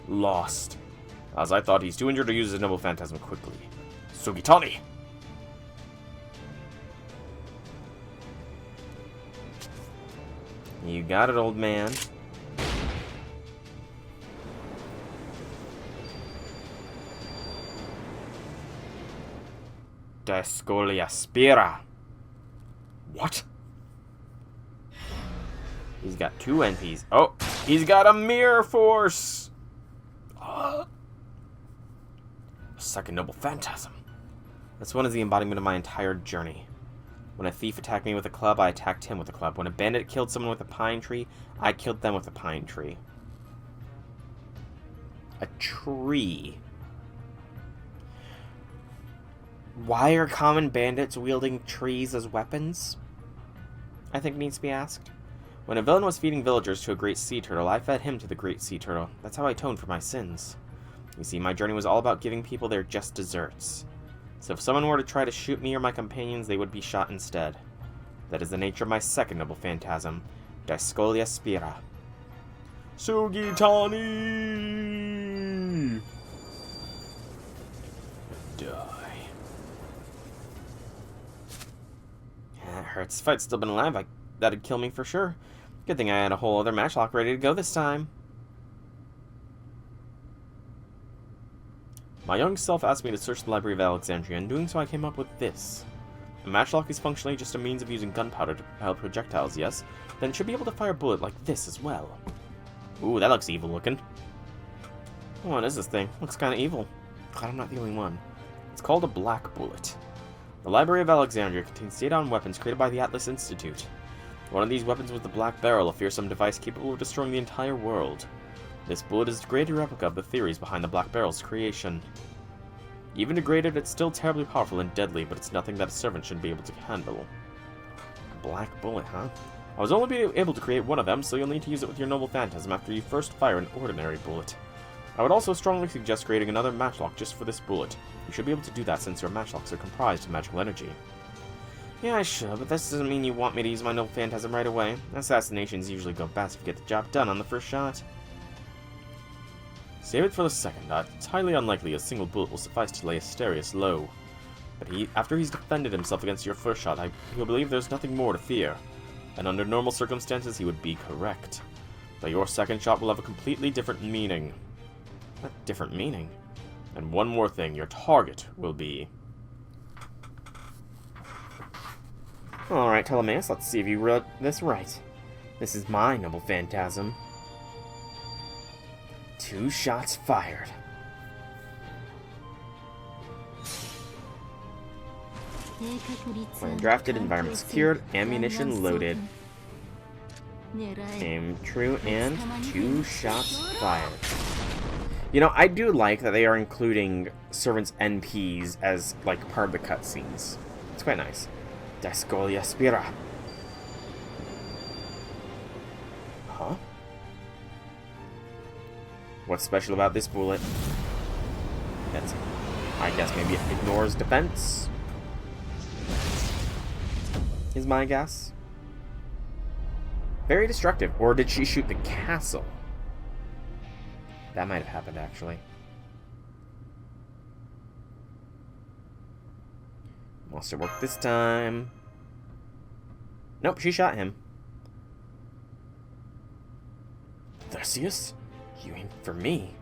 Lost. As I thought, he's too injured to use his Noble Phantasm quickly. Sugitani! You got it, old man. Descolia Spira. What? He's got two NPs. Oh, he's got a Mirror Force! Second Noble Phantasm. This one is the embodiment of my entire journey. When a thief attacked me with a club, I attacked him with a club. When a bandit killed someone with a pine tree, I killed them with a pine tree. A tree. Why are common bandits wielding trees as weapons? I think needs to be asked. When a villain was feeding villagers to a great sea turtle, I fed him to the great sea turtle. That's how I atoned for my sins. You see, my journey was all about giving people their just desserts. So if someone were to try to shoot me or my companions, they would be shot instead. That is the nature of my second Noble Phantasm, Discolia Spira. Sugitani! Die. Yeah, that hurts. If I'd still been alive, that'd kill me for sure. Good thing I had a whole other matchlock ready to go this time. My young self asked me to search the Library of Alexandria, and doing so I came up with this. A matchlock is functionally just a means of using gunpowder to propel projectiles, yes? Then it should be able to fire a bullet like this as well. Ooh, that looks evil looking. What is this thing? Looks kinda evil. Glad I'm not the only one. It's called a black bullet. The Library of Alexandria contains data on weapons created by the Atlas Institute. One of these weapons was the Black Barrel, a fearsome device capable of destroying the entire world. This bullet is a degraded replica of the theories behind the Black Barrel's creation. Even degraded, it's still terribly powerful and deadly, but it's nothing that a servant should be able to handle. A black bullet, huh? I was only able to create one of them, so you'll need to use it with your Noble Phantasm after you first fire an ordinary bullet. I would also strongly suggest creating another matchlock just for this bullet. You should be able to do that since your matchlocks are comprised of magical energy. Yeah, I should, but this doesn't mean you want me to use my noble phantasm right away. Assassinations usually go best if you get the job done on the first shot. Save it for the second. It's highly unlikely a single bullet will suffice to lay Asterius low. But after he's defended himself against your first shot, he'll believe there's nothing more to fear. And under normal circumstances, he would be correct. But your second shot will have a completely different meaning. A different meaning? And one more thing, your target will be... Alright, Ptolemaeus, let's see if you read this right. This is my noble phantasm. 2 shots fired. When drafted, environment secured, ammunition loaded. Aim true, and 2 shots fired. You know, I do like that they are including servants' NPs as, like, part of the cutscenes. It's quite nice. Descolia Spira. Huh? What's special about this bullet? That's, I guess maybe it ignores defense? Is my guess. Very destructive. Or did she shoot the castle? That might have happened, actually. Must have worked this time. Nope, she shot him. Theseus? You aimed for me.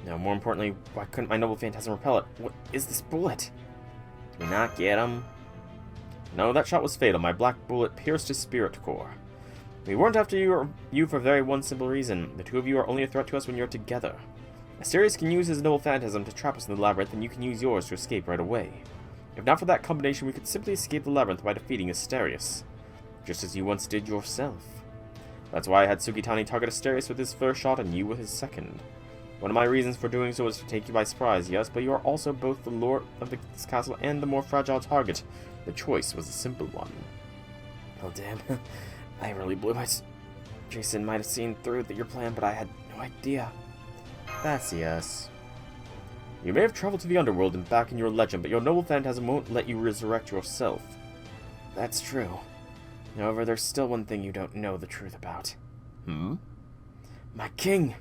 Now, more importantly, why couldn't my noble phantasm repel it? What is this bullet? Did we not get him? No, that shot was fatal. My black bullet pierced his spirit core. We weren't after you for very one simple reason. The two of you are only a threat to us when you're together. Asterius can use his noble phantasm to trap us in the labyrinth, and you can use yours to escape right away. If not for that combination, we could simply escape the labyrinth by defeating Asterius. Just as you once did yourself. That's why I had Sugitani target Asterius with his first shot and you with his second. One of my reasons for doing so was to take you by surprise, yes, but you are also both the lord of this castle and the more fragile target. The choice was a simple one. Oh damn, I really blew my... Jason might have seen through your plan, but I had no idea. Theseus. You may have traveled to the underworld and back in your legend, but your noble phantasm won't let you resurrect yourself. That's true. However, there's still one thing you don't know the truth about. Hmm? My king!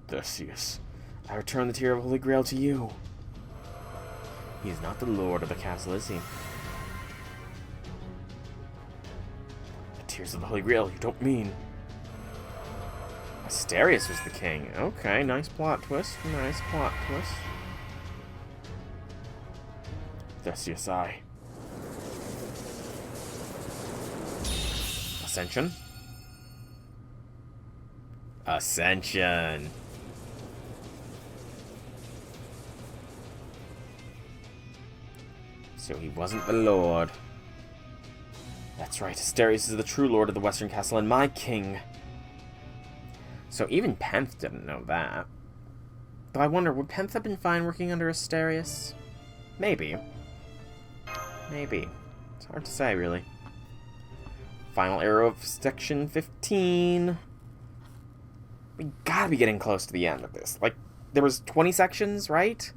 Theseus, I return the Tear of Holy Grail to you. He's not the lord of the castle, is he? The Tears of the Holy Grail, you don't mean... Asterius was the king. Okay, nice plot twist. Nice plot twist. Theseus, I... Ascension? Ascension! So he wasn't the lord. That's right, Asterius is the true lord of the Western Castle and my king. So even Penth didn't know that. Though I wonder, would Penth have been fine working under Asterius? Maybe. Maybe. It's hard to say, really. Final arrow of section 15. We gotta be getting close to the end of this. Like, there was 20 sections, right?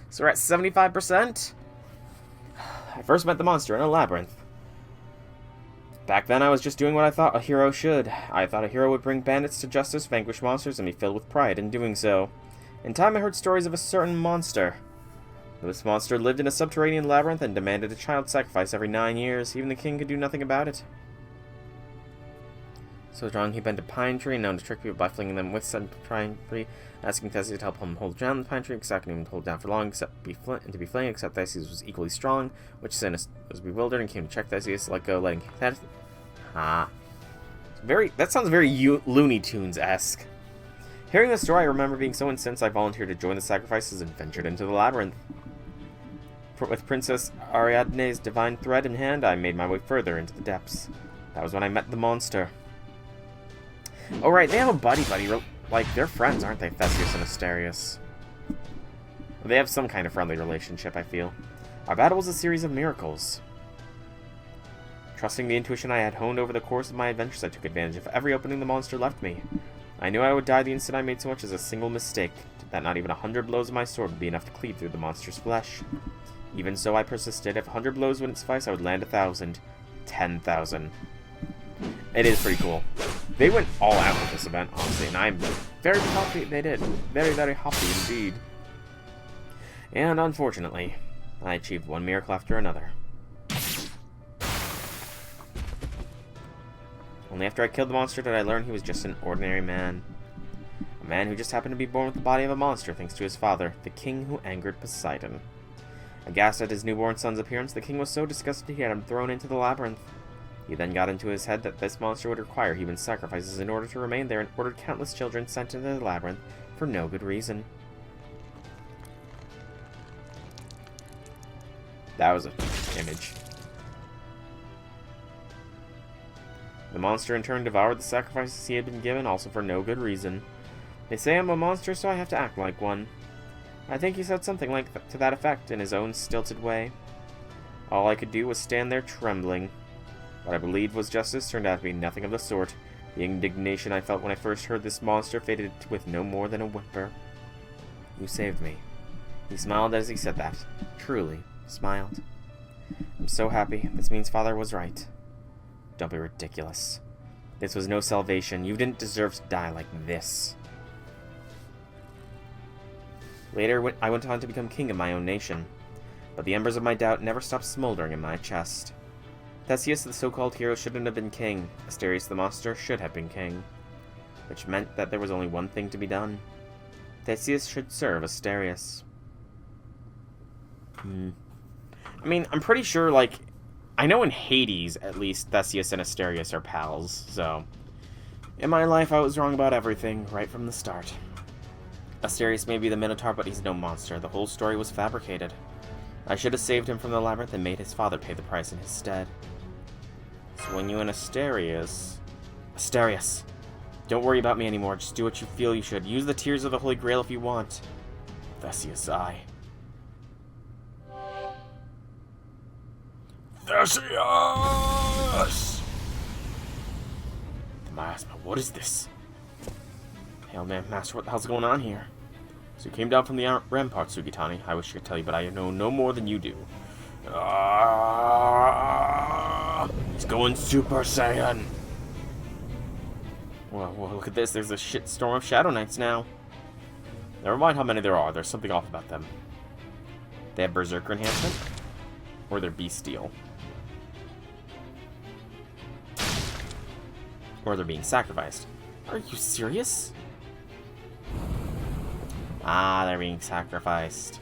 So we're at 75%? I first met the monster in a labyrinth. Back then, I was just doing what I thought a hero should. I thought a hero would bring bandits to justice, vanquish monsters, and be filled with pride in doing so. In time, I heard stories of a certain monster. This monster lived in a subterranean labyrinth and demanded a child sacrifice every 9 years. Even the king could do nothing about it. So strong, he bent a pine tree, known to trick people by flinging them with said pine tree, asking Theseus to help him hold down the pine tree, because I couldn't even hold it down for long, except to be flaying, except Theseus was equally strong, which Sinus was bewildered and came to check Theseus to let go, letting that... That sounds very Looney Tunes-esque. Hearing the story, I remember being so incensed I volunteered to join the sacrifices and ventured into the labyrinth. With Princess Ariadne's divine thread in hand, I made my way further into the depths. That was when I met the monster. Oh right, they have a buddy-buddy, like, they're friends, aren't they, Theseus and Asterius? They have some kind of friendly relationship, I feel. Our battle was a series of miracles. Trusting the intuition I had honed over the course of my adventures, I took advantage of every opening the monster left me. I knew I would die the instant I made so much as a single mistake, that not even 100 blows of my sword would be enough to cleave through the monster's flesh. Even so, I persisted. If 100 blows wouldn't suffice, I would land 1,000. 10,000. It is pretty cool. They went all out with this event, honestly, and I'm very happy they did. Very, very happy indeed. And unfortunately, I achieved one miracle after another. Only after I killed the monster did I learn he was just an ordinary man. A man who just happened to be born with the body of a monster thanks to his father, the king who angered Poseidon. Aghast at his newborn son's appearance, the king was so disgusted he had him thrown into the labyrinth. He then got into his head that this monster would require human sacrifices in order to remain there, and ordered countless children sent into the labyrinth for no good reason. That was an image. The monster in turn devoured the sacrifices he had been given, also for no good reason. They say I'm a monster, so I have to act like one. I think he said something to that effect in his own stilted way. All I could do was stand there trembling. What I believed was justice turned out to be nothing of the sort. The indignation I felt when I first heard this monster faded with no more than a whimper. You saved me. He smiled as he said that. Truly smiled. I'm so happy. This means Father was right. Don't be ridiculous. This was no salvation. You didn't deserve to die like this. Later, I went on to become king of my own nation. But the embers of my doubt never stopped smoldering in my chest. Theseus, the so-called hero, shouldn't have been king. Asterius, the monster, should have been king. Which meant that there was only one thing to be done. Theseus should serve Asterius. I mean, I'm pretty sure, like, I know in Hades, at least, Theseus and Asterius are pals, so... In my life, I was wrong about everything, right from the start. Asterius may be the Minotaur, but he's no monster. The whole story was fabricated. I should have saved him from the labyrinth and made his father pay the price in his stead. So when you and Asterius... Asterius! Don't worry about me anymore, just do what you feel you should. Use the tears of the Holy Grail if you want. Theseus, Theseus! The miasma, what is this? Hail man, master, what the hell's going on here? So you came down from the rampart, Sugitani. I wish I could tell you, but I know no more than you do. He's going Super Saiyan! Well, look at this. There's a shitstorm of Shadow Knights now. Never mind how many there are. There's something off about them. They have Berserker enhancement? Or they're Bestial? Or they're being sacrificed. Are you serious? Ah, they're being sacrificed.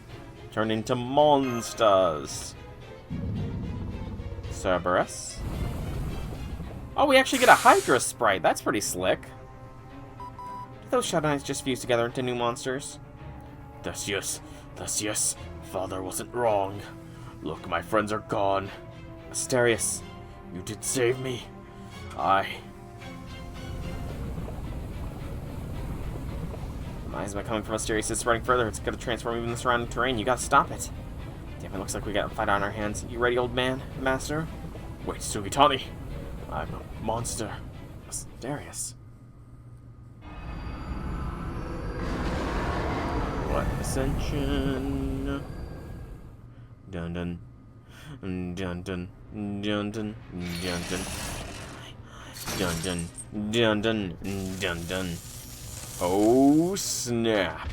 Turned into monsters. Cerberus. Oh, we actually get a Hydra sprite. That's pretty slick. Did those Shadow Knights just fuse together into new monsters? Theseus, Father wasn't wrong. Look, my friends are gone. Asterius, you did save me. Miasma coming from Asterius is spreading further. It's going to transform even the surrounding terrain. You gotta stop it. Damn, it looks like we got a fight on our hands. You ready, old man? Master? Wait, Sugitani. I'm a monster. Asterius. What? Ascension. Dun dun. Dun dun. Dun dun. Dun dun. Dun dun. Dun dun. Dun dun. Oh, snap.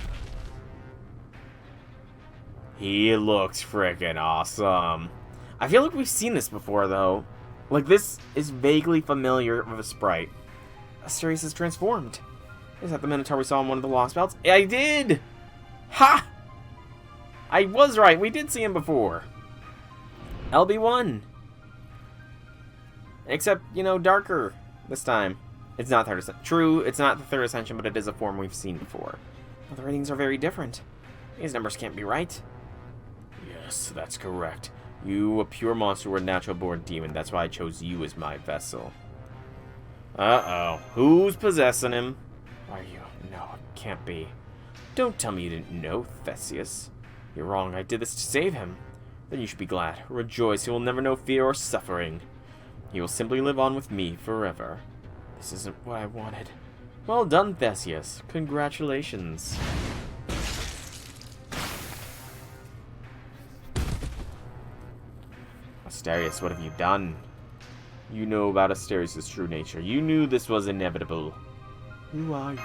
He looks freaking awesome. I feel like we've seen this before, though. Like, this is vaguely familiar of a sprite. Asterius is transformed. Is that the Minotaur we saw in one of the Lost Belts? I did! Ha! I was right. We did see him before. LB1. Except, you know, darker this time. It's not third ascension. True, it's not the third ascension, but it is a form we've seen before. Well, the ratings are very different. These numbers can't be right. Yes, that's correct. You, a pure monster, were a natural-born demon. That's why I chose you as my vessel. Uh-oh. Who's possessing him? Are you? No, it can't be. Don't tell me you didn't know, Theseus. You're wrong. I did this to save him. Then you should be glad. Rejoice. He will never know fear or suffering. He will simply live on with me forever. This isn't what I wanted. Well done, Theseus. Congratulations. Asterius, what have you done? You know about Asterius' true nature. You knew this was inevitable. Who are you?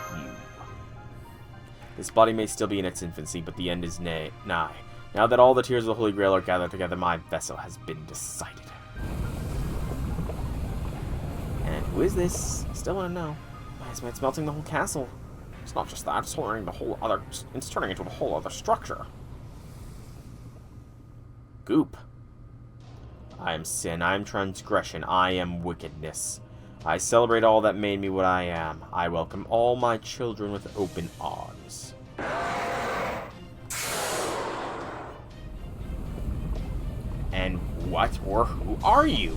This body may still be in its infancy, but the end is nigh. Now that all the tears of the Holy Grail are gathered together, my vessel has been decided. And who is this? Still want to know. Why is it melting the whole castle? It's not just that, it's turning into a whole other structure. Goop. I am sin, I am transgression, I am wickedness. I celebrate all that made me what I am. I welcome all my children with open arms. And what or who are you?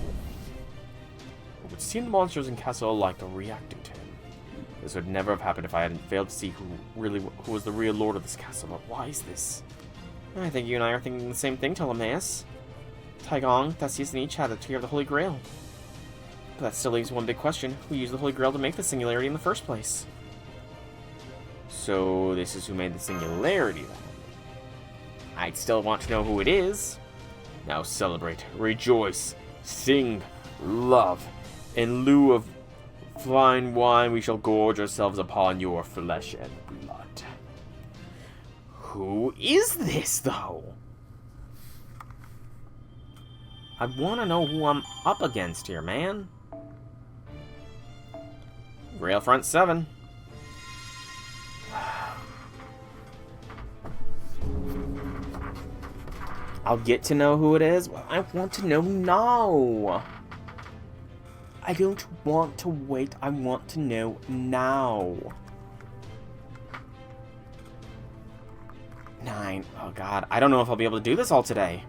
It would seem the monsters in Castle alike are reacting to him. This would never have happened if I hadn't failed to see who was the real lord of this castle. But why is this? I think you and I are thinking the same thing, Ptolemaeus. Taigong, Theseus, and each had a tear of the Holy Grail. But that still leaves one big question. Who used the Holy Grail to make the singularity in the first place? So, this is who made the singularity, then. I'd still want to know who it is. Now celebrate, rejoice, sing, love. In lieu of fine wine, we shall gorge ourselves upon your flesh and blood. Who is this, though? I want to know who I'm up against here, man. Grail Front 7. I'll get to know who it is. Well, I want to know now. I don't want to wait. I want to know now. 9. Oh, God. I don't know if I'll be able to do this all today.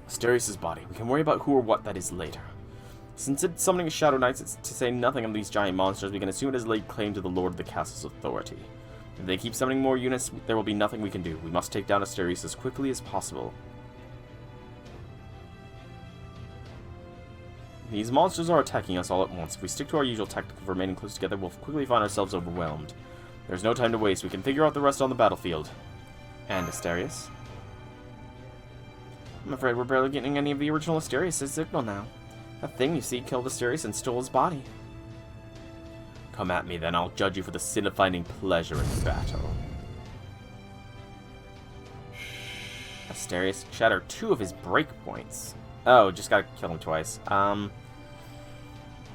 Asterius' body. We can worry about who or what that is later. Since it's summoning Shadow Knights, it's to say nothing of these giant monsters, we can assume it has laid claim to the Lord of the Castle's authority. If they keep summoning more units, there will be nothing we can do. We must take down Asterius as quickly as possible. These monsters are attacking us all at once. If we stick to our usual tactic of remaining close together, we'll quickly find ourselves overwhelmed. There's no time to waste. We can figure out the rest on the battlefield. And Asterius? I'm afraid we're barely getting any of the original Asterius' signal now. That thing you see killed Asterius and stole his body. Come at me, then. I'll judge you for the sin of finding pleasure in battle. Asterius shattered 2 of his breakpoints. Oh, just gotta kill him twice.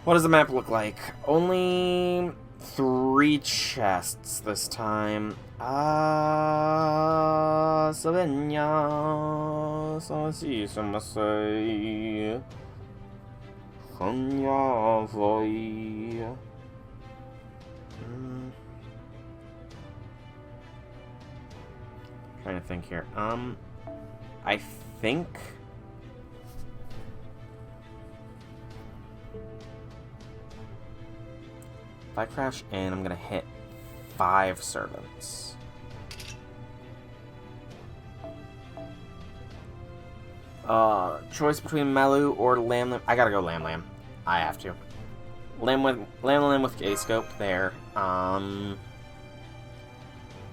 What does the map look like? Only 3 chests this time. Savenya, Sansi, Samasai, Hanya, Voi. Trying to think here. I think. If I crash in, I'm gonna hit 5 servants. Choice between Malu or Lam. I gotta go Lam. I have to. Lam with A-scope there.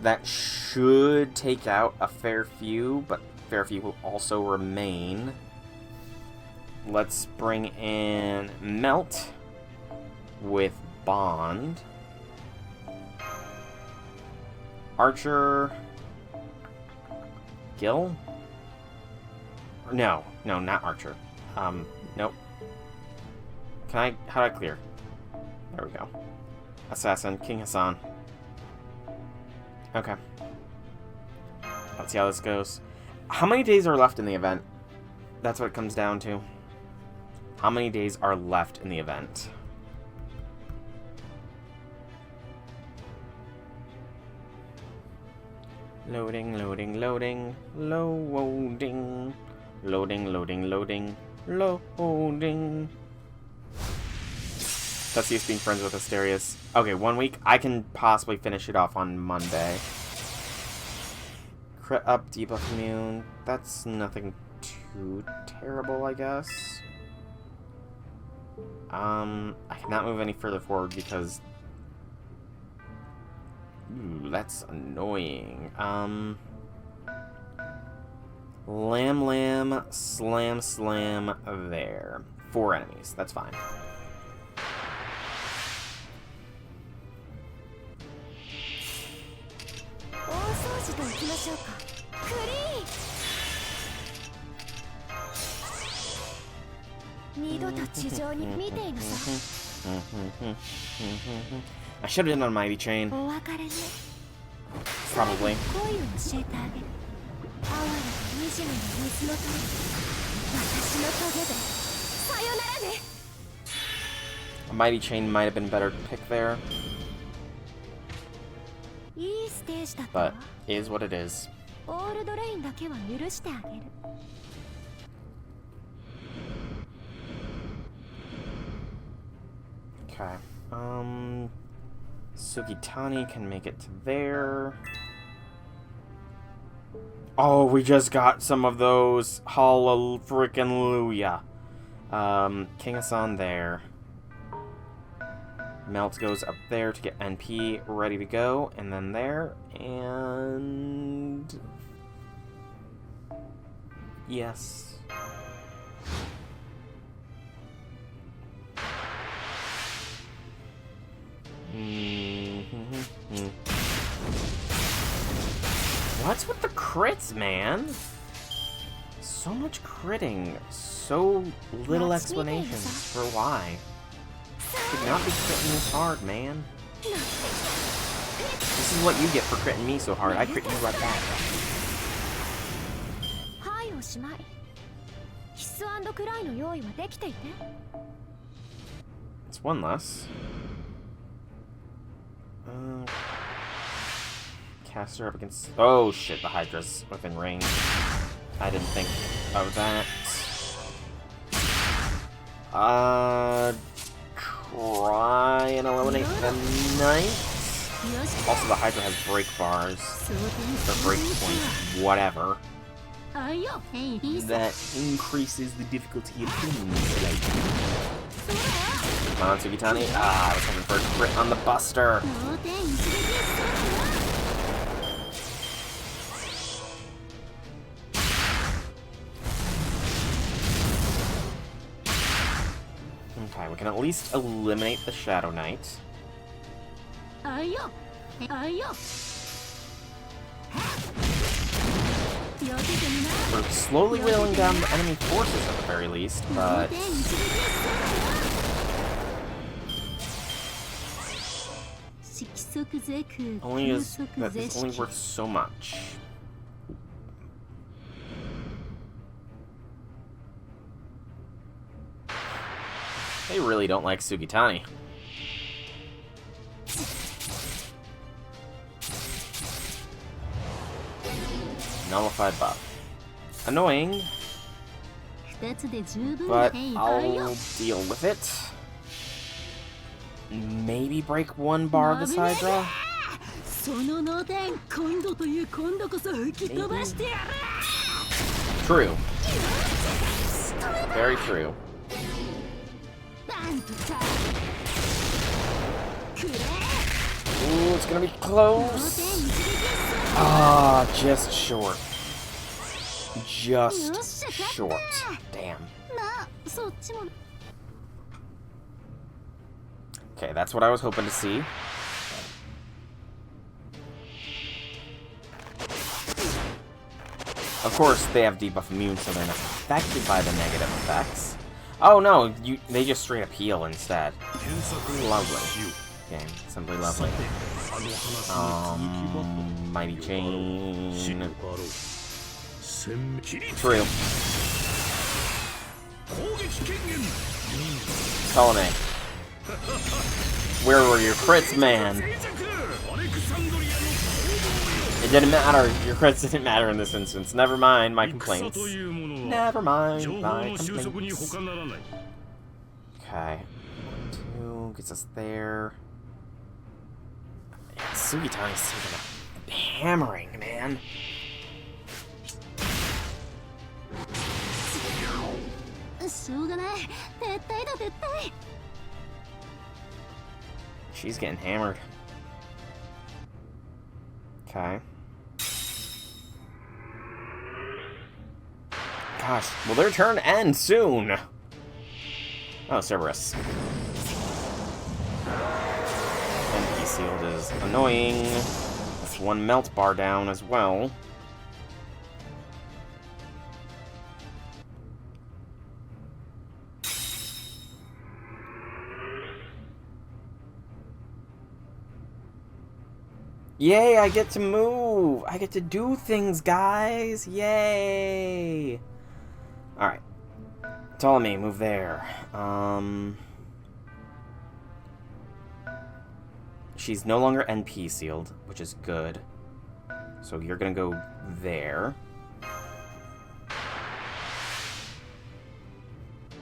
That should take out a fair few, but fair few will also remain. Let's bring in Melt with Bond. Archer. Gil? No, not Archer. Nope. How do I clear? There we go. Assassin, King Hassan. Okay. Let's see how this goes. How many days are left in the event? That's what it comes down to. How many days are left in the event? Loading. Loading. Theseus being friends with Asterius. Okay, 1 week. I can possibly finish it off on Monday. Crit up, debuff immune. That's nothing too terrible, I guess. I cannot move any further forward because... Ooh, that's annoying. Lamb, lamb, slam, slam, there. 4 enemies. That's fine. I should have done a mighty chain. Probably. A mighty chain might have been better to pick there. But is what it is. Okay. Sugitani can make it to there. Oh, we just got some of those. Hallelujah. King-san there. Melt goes up there to get NP ready to go, and then there, and... yes. What's with the crits, man? So much critting, so little explanations for why. Should not be critting this hard, man. This is what you get for critting me so hard. I crit you right back. It's one less. Caster up against... oh shit, the Hydra's within range. I didn't think of that. Try and eliminate the Knight. Also, the Hydra has break bars. Or break points, whatever. That increases the difficulty of things. Come on, Sugitani. Ah, I was hoping for a crit on the Buster. Okay, we can at least eliminate the Shadow Knight. We're slowly whittling down the enemy forces at the very least, but... that's only worth so much. They really don't like Sugitani. Nullified buff. Annoying, but I'll deal with it. Maybe break one bar of this Hydra? Maybe. True. Very true. Ooh, it's gonna be close. Ah, just short. Just short. Damn. Okay, that's what I was hoping to see. Of course, they have debuff immune, so they're not affected by the negative effects. Oh no, they just straight up heal instead. Lovely. Game, simply lovely. Mighty Chain. True. Ptolemy. Where were your crits, man? It didn't matter. Your crits didn't matter in this instance. Never mind my complaints. Never mind my complaints. Okay. 1, 2 gets us there. Sugitani's taking a hammering, man. She's getting hammered. Okay. gosh, will their turn end soon? Oh, Cerberus. NP sealed is annoying. That's one melt bar down as well. Yay, I get to move! I get to do things, guys! Yay! Alright. Ptolemy, move there. She's no longer NP sealed, which is good. So you're gonna go there.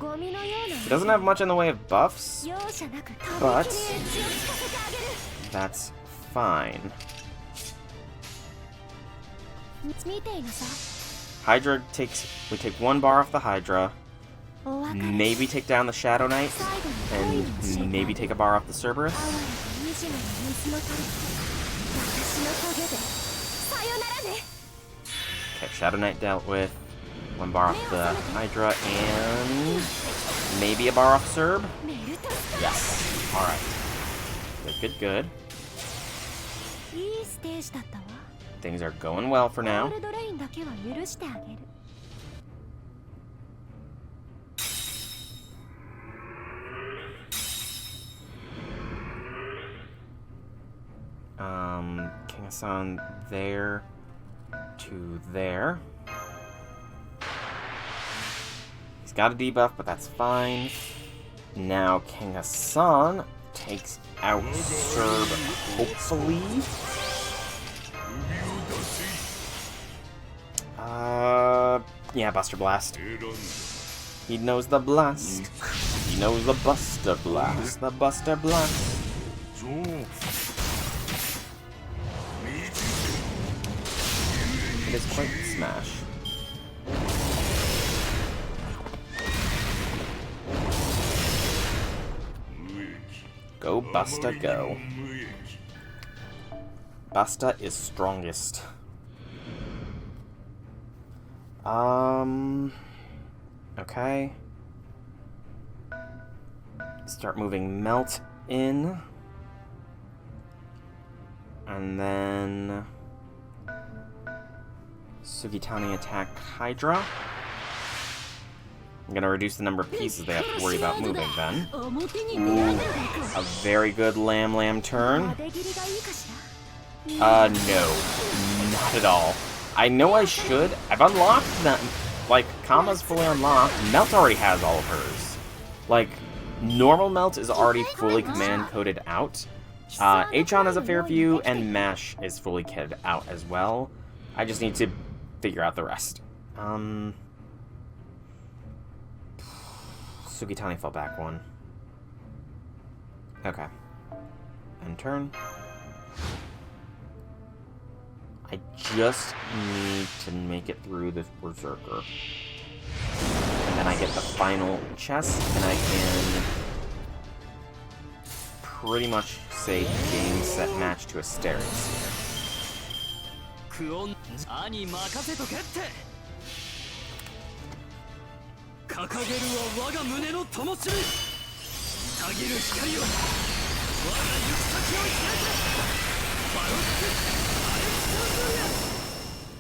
She doesn't have much in the way of buffs, but that's fine. Hydra we take 1 bar off the Hydra, maybe take down the Shadow Knight, and maybe take a bar off the Cerberus. Okay, Shadow Knight dealt with. 1 bar off the Hydra, and maybe a bar off Cerb? Yes. Alright. Good, good, good. Things are going well for now. King Hassan there to there. He's got a debuff, but that's fine. Now King Hassan takes out Cerb, hopefully. Yeah, Buster Blast. He knows the blast. He knows the Buster Blast. The Buster Blast. It is quite the smash. Go, Buster, go. Buster is strongest. Okay. Start moving Melt in. And then Sugitani attack Hydra. I'm gonna reduce the number of pieces they have to worry about moving then. Ooh, a very good Lamb turn. No. Not at all. I know I should. I've unlocked them. Like, Kama's fully unlocked. Melt already has all of hers. Like, normal Melt is already fully command-coded out. Achon has a fair few, and Mash is fully kitted out as well. I just need to figure out the rest. Sugitani fell back 1. Okay. End turn. I just need to make it through this Berserker. And then I get the final chest, and I can pretty much say game, set, match to Asterius.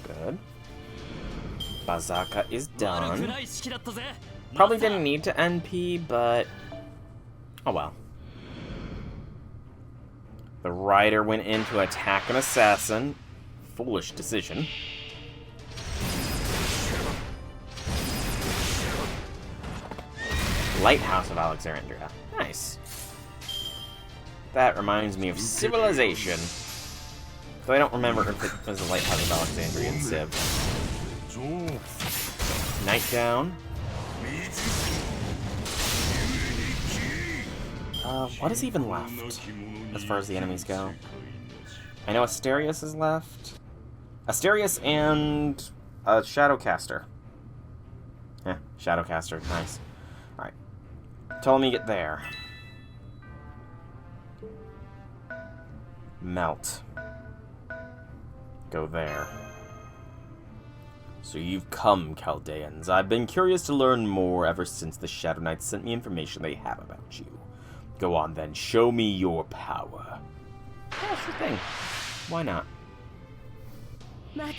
Good. Bazaka is done. Probably didn't need to NP, but oh well. The Rider went in to attack an assassin. Foolish decision. Lighthouse of Alexandria. Nice. That reminds me of Civilization. Though I don't remember if it was the Lighthouse of Alexandria in Civ. Knight down. What is even left? As far as the enemies go. I know Asterius is left. Asterius and Shadowcaster. Yeah, Shadowcaster, nice. Alright. Ptolemy, get there. Melt. Go there. So you've come, Chaldeans. I've been curious to learn more ever since the Shadow Knights sent me information they have about you. Go on then, show me your power. Yeah, sure thing. Why not? I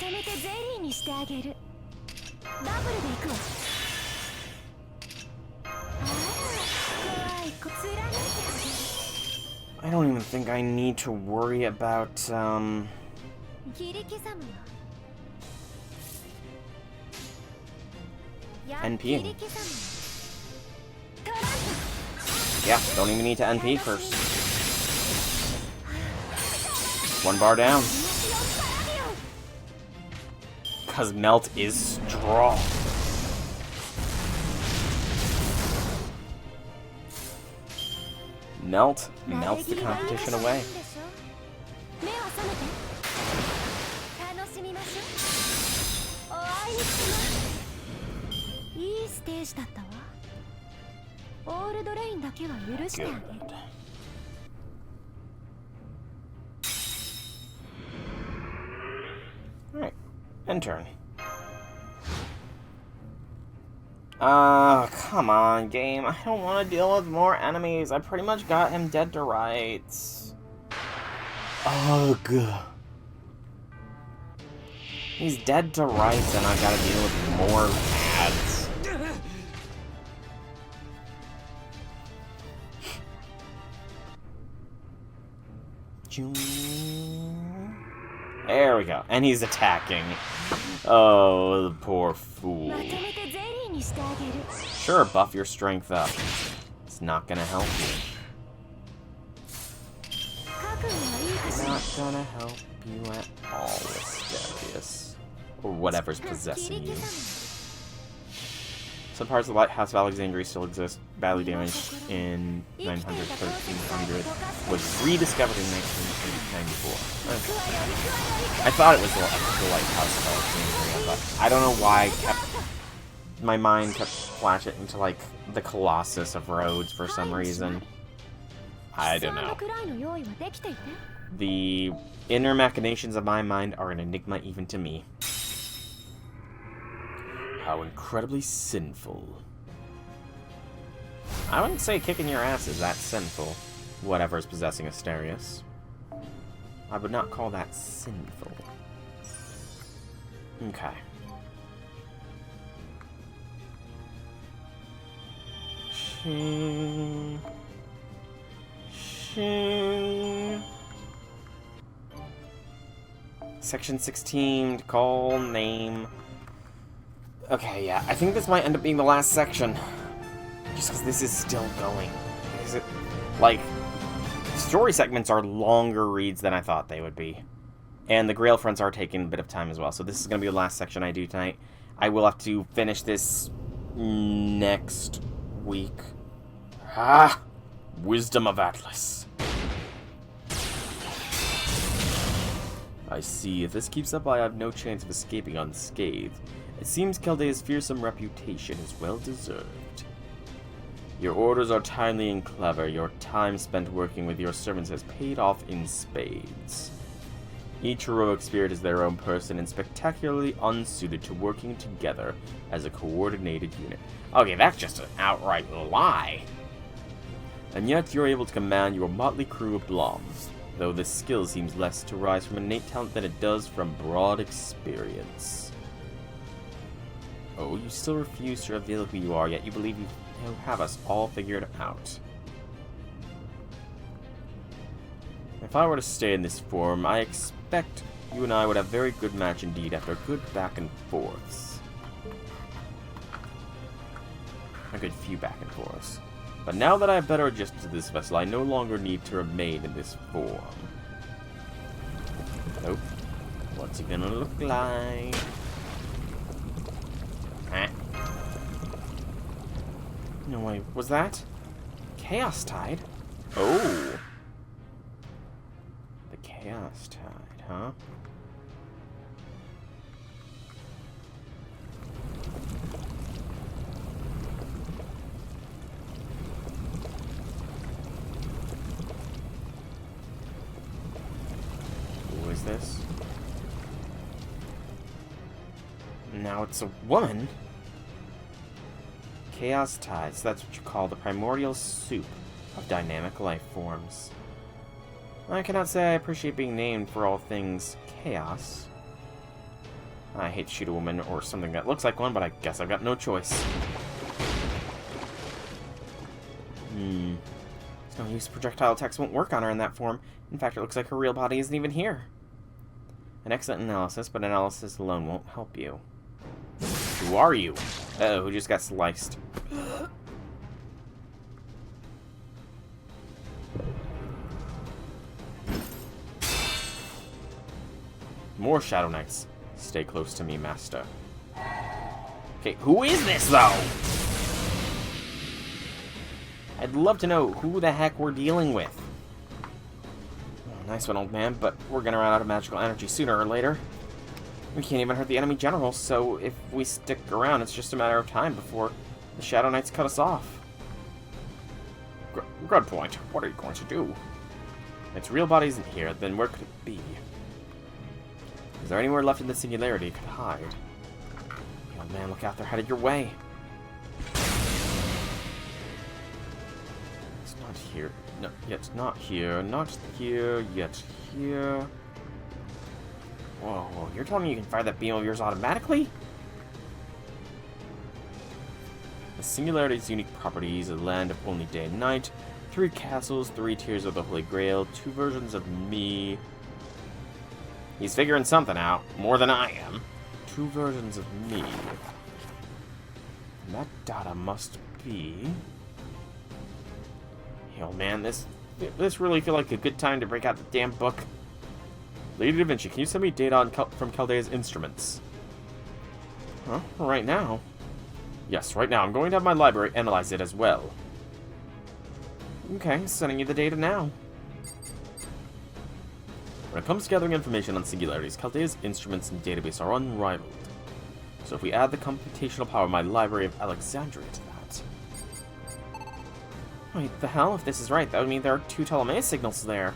don't even think I need to worry about, NP. Yeah, don't even need to NP first. One bar down. Because Melt is strong. Melt melts the competition away. Good. Alright, end turn. Come on, game. I don't want to deal with more enemies. I pretty much got him dead to rights. Ugh. He's dead to rights and I gotta deal with more ads. There we go. And he's attacking. Oh, the poor fool. Sure, buff your strength up. It's not gonna help you. Not gonna help you at all, Asterius. Or whatever's possessing you. Some parts of the Lighthouse of Alexandria still exist. Badly damaged in 900, 1300. Was rediscovered in 1994. I thought it was the Lighthouse of Alexandria, but I don't know why my mind kept flashing into, like, the Colossus of Rhodes for some reason. I don't know. The inner machinations of my mind are an enigma even to me. How incredibly sinful. I wouldn't say kicking your ass is that sinful. Whatever is possessing Asterius. I would not call that sinful. Okay. Section 16, call, name. Okay, yeah, I think this might end up being the last section. Just because this is still going. Is it, like, story segments are longer reads than I thought they would be. And the Grail Fronts are taking a bit of time as well. So this is going to be the last section I do tonight. I will have to finish this next week. Ah! Wisdom of Atlas. I see. If this keeps up, I have no chance of escaping unscathed. It seems Chaldea's fearsome reputation is well deserved. Your orders are timely and clever. Your time spent working with your servants has paid off in spades. Each heroic spirit is their own person and spectacularly unsuited to working together as a coordinated unit. Okay, that's just an outright lie. And yet you're able to command your motley crew of Bloms, though this skill seems less to rise from innate talent than it does from broad experience. Oh, you still refuse to reveal who you are, yet you believe you have us all figured out. If I were to stay in this form, I expect you and I would have a very good match indeed after a good back and forths. A good few back and forths. But now that I have better adjusted to this vessel, I no longer need to remain in this form. Nope. What's it gonna look like? Huh? No, wait, was that? Chaos Tide? Oh! The Chaos Tide, huh? Who is this? Now Now it's a woman. Chaos Tides, that's what you call the primordial soup of dynamic life forms. I cannot say I appreciate being named for all things chaos. I hate to shoot a woman or something that looks like one, but I guess I've got no choice. There's no use. Projectile attacks won't work on her in that form. In fact, it looks like her real body isn't even here. An excellent analysis, but analysis alone won't help you. Who are you? Uh-oh, who just got sliced? More Shadow Knights. Stay close to me, Master. Okay, who is this, though? I'd love to know who the heck we're dealing with. Oh, nice one, old man, but we're gonna run out of magical energy sooner or later. We can't even hurt the enemy general, so if we stick around, it's just a matter of time before the Shadow Knights cut us off. Good point. What are you going to do? If its real body isn't here, then where could it be? Is there anywhere left in the singularity it could hide? Oh man, look out, they're headed your way. It's not here. No, yet not here. Not here, yet here. Whoa, you're telling me you can fire that beam of yours automatically? The singularity's unique properties: a land of only day and night, 3 castles, 3 tiers of the Holy Grail, 2 versions of me. He's figuring something out, more than I am. 2 versions of me. And that data must be... Yo, man, this really feel like a good time to break out the damn book. Lady Da Vinci, can you send me data on from Chaldea's instruments? Huh? Right now? Yes, right now. I'm going to have my library analyze it as well. Okay, sending you the data now. When it comes to gathering information on singularities, Chaldea's instruments and database are unrivaled. So if we add the computational power of my Library of Alexandria to that... Wait, the hell? If this is right, that would mean there are 2 Ptolemaic signals there.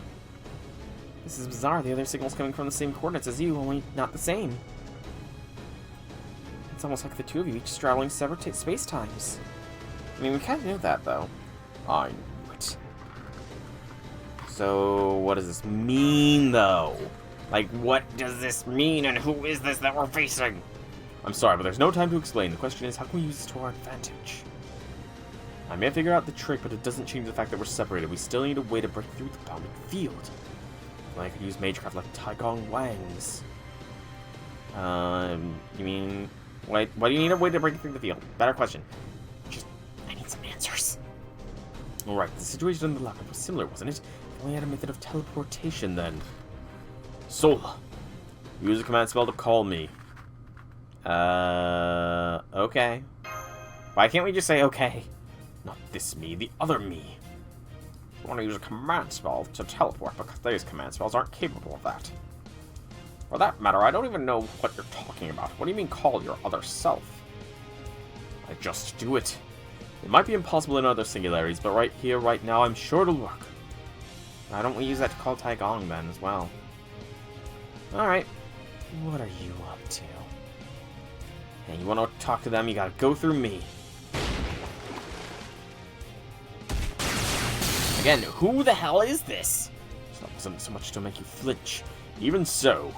This is bizarre. The other signal's coming from the same coordinates as you, only not the same. It's almost like the 2 of you each straddling separate space-times. I mean, we kind of knew that, though. I knew it. So, what does this mean, though? Like, what does this mean, and who is this that we're facing? I'm sorry, but there's no time to explain. The question is, how can we use this to our advantage? I may have figured out the trick, but it doesn't change the fact that we're separated. We still need a way to break through the bounded field. I could use magecraft like Taigong Wang's. You mean... Why do you need a way to break through the field? Better question. I need some answers. Alright, the situation in the lab was similar, wasn't it? We only had a method of teleportation then. Sola, use a command spell to call me. Okay. Why can't we just say okay? Not this me, the other me. I want to use a command spell to teleport because these command spells aren't capable of that. For that matter, I don't even know what you're talking about. What do you mean call your other self? I just do it. It might be impossible in other singularities, but right here, right now, I'm sure it'll work. Why don't we use that to call Taigong then as well? Alright. What are you up to? Hey, you want to talk to them, you gotta go through me. Again, who the hell is this? That wasn't so much to make you flinch. Even so.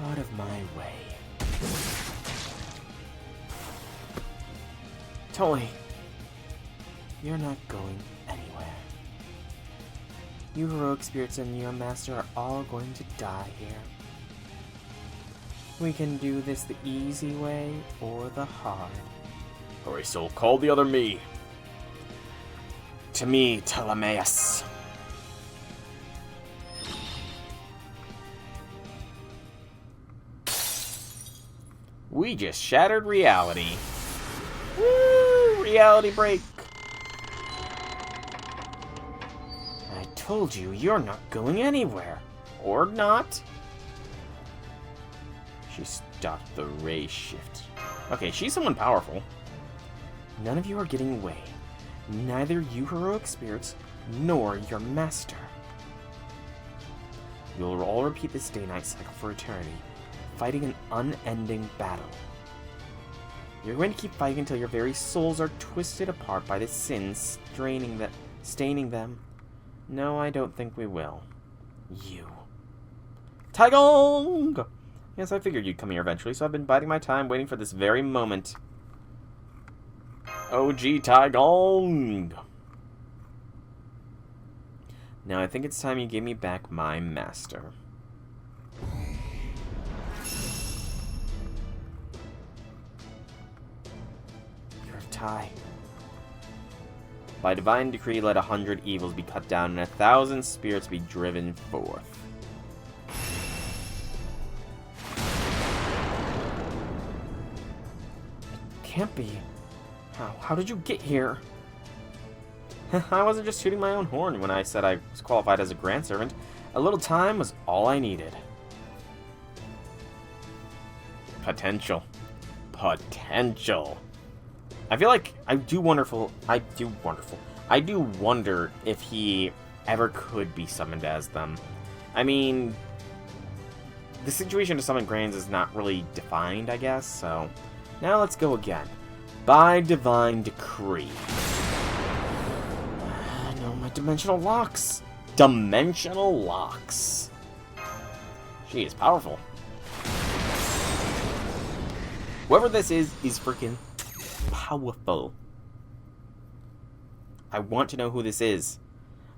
Out of my way. Totally. You're not going anywhere. You heroic spirits and your master are all going to die here. We can do this the easy way or the hard. Hurry, soul, call the other me. To me, Ptolemaeus. We just shattered reality. Woo! Reality break. I told you, you're not going anywhere. Or not. She stopped the ray shift. Okay, she's someone powerful. None of you are getting away. Neither you heroic spirits, nor your master. You will all repeat this day-night cycle for eternity, fighting an unending battle. You're going to keep fighting until your very souls are twisted apart by the sins staining them. No, I don't think we will. You. Taigong! Yes, I figured you'd come here eventually, so I've been biding my time waiting for this very moment. OG Taigong! Now I think it's time you gave me back my master. You're a Tai. By divine decree, let 100 evils be cut down and 1,000 spirits be driven forth. Can't be. How did you get here? I wasn't just shooting my own horn when I said I was qualified as a grand servant. A little time was all I needed. Potential. Potential. I feel like I do wonder if he ever could be summoned as them. I mean, the situation to summon grands is not really defined, I guess, so... Now let's go again. By divine decree. No, my dimensional locks. Dimensional locks. She is powerful. Whoever this is freaking powerful. I want to know who this is.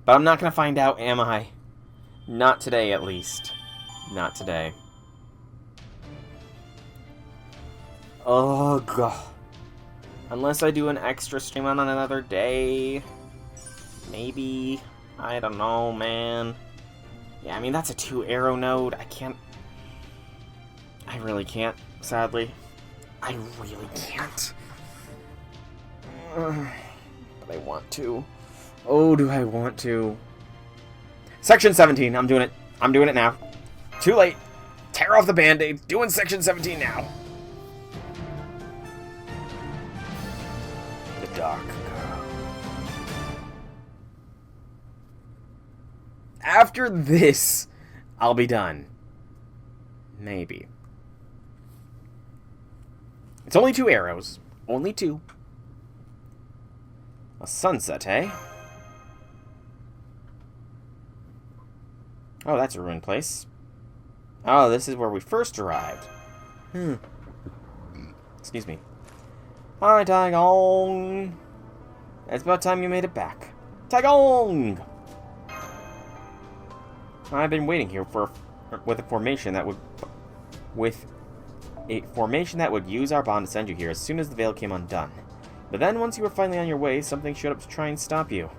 But I'm not going to find out, am I? Not today, at least. Not today. Oh, God. Unless I do an extra stream on another day. Maybe. I don't know, man. Yeah, I mean, that's a 2-arrow node. I really can't, sadly. I really can't. But I want to. Oh, do I want to. Section 17. I'm doing it. I'm doing it now. Too late. Tear off the band-aid. Doing Section 17 now. Dark girl. After this, I'll be done. Maybe. It's only 2 arrows. Only 2. A sunset, eh? Oh, that's a ruined place. Oh, this is where we first arrived. Excuse me. Hi, Taigong. It's about time you made it back. Taigong! I've been waiting here with a formation that would use our bond to send you here as soon as the veil came undone. But then, once you were finally on your way, something showed up to try and stop you.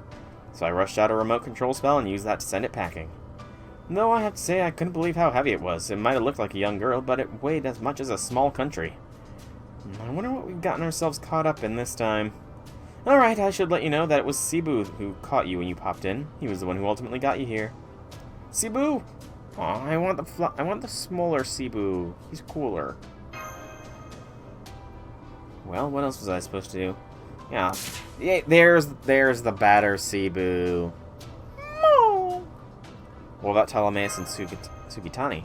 So I rushed out a remote control spell and used that to send it packing. Though I have to say I couldn't believe how heavy it was. It might have looked like a young girl, but it weighed as much as a small country. I wonder what we've gotten ourselves caught up in this time. Alright, I should let you know that it was Cebu who caught you when you popped in. He was the one who ultimately got you here. Cebu! Aw, I want the smaller Cebu. He's cooler. Well, what else was I supposed to do? Yeah, there's the batter Cebu. What about Ptolemaeus and Sugitani?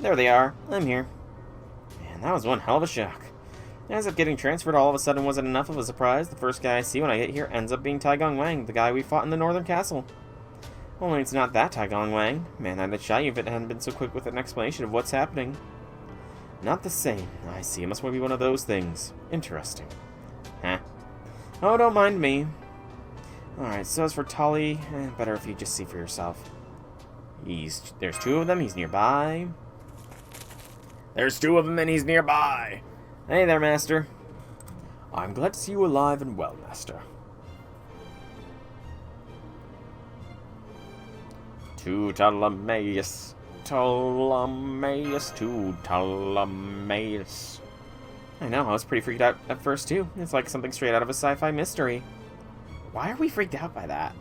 There they are. I'm here. Man, that was one hell of a shock. As if getting transferred all of a sudden wasn't enough of a surprise, the first guy I see when I get here ends up being Taigong Wang, the guy we fought in the Northern Castle. Only it's not that Taigong Wang. Man, I'd have shot you if it hadn't been so quick with an explanation of what's happening. Not the same. I see. It must be one of those things. Interesting. Huh. Oh, don't mind me. Alright, so as for Tali, better if you just see for yourself. There's 2 of them, he's nearby. There's 2 of them and he's nearby. Hey there, Master. I'm glad to see you alive and well, Master. To Ptolemaeus. Ptolemaeus to Ptolemaeus. I know, I was pretty freaked out at first, too. It's like something straight out of a sci-fi mystery. Why are we freaked out by that?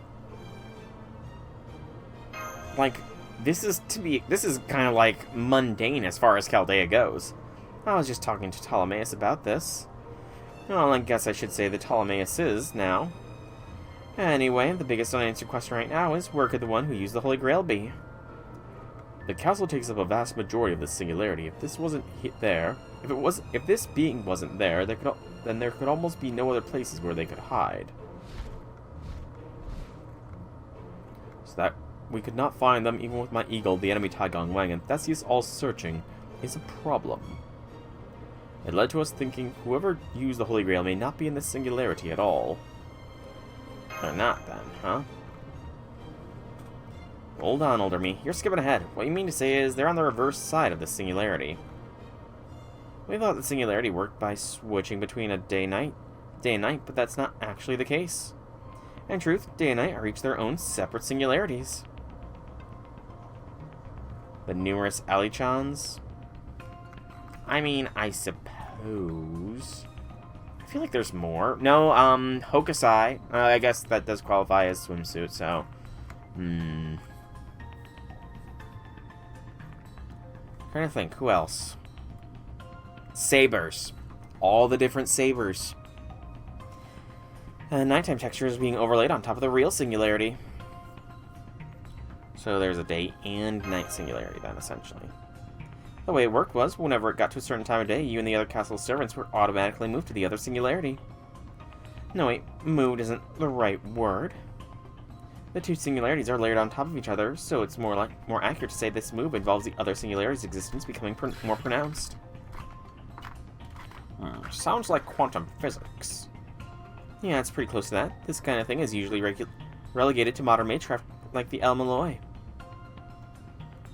Like, this is kind of like mundane as far as Chaldea goes. I was just talking to Ptolemaeus about this. Well, I guess I should say that Ptolemaeus is now. Anyway, the biggest unanswered question right now is, where could the one who used the Holy Grail be? The castle takes up a vast majority of the singularity. If this wasn't there, if this being wasn't there, then there could almost be no other places where they could hide. So that we could not find them even with my eagle, the enemy Tai Gong Wang, and Theseus all searching is a problem. It led to us thinking whoever used the Holy Grail may not be in this singularity at all. They're not then, huh? Hold on, older me. You're skipping ahead. What you mean to say is they're on the reverse side of the singularity. We thought the singularity worked by switching between a day and night, but that's not actually the case. In truth, day and night are each their own separate singularities. The numerous Alichans? I mean, I suppose. I feel like there's more. No, Hokusai. I guess that does qualify as swimsuit, so. Trying to think, who else? Sabers. All the different sabers. Nighttime texture is being overlaid on top of the real singularity. So there's a day and night singularity then, essentially. The way it worked was, whenever it got to a certain time of day, you and the other castle servants were automatically moved to the other singularity. No, wait, moved isn't the right word. The two singularities are layered on top of each other, so it's more accurate to say this move involves the other singularity's existence becoming more pronounced. Sounds like quantum physics. Yeah, it's pretty close to that. This kind of thing is usually relegated to modern magecraft like the El Malloy.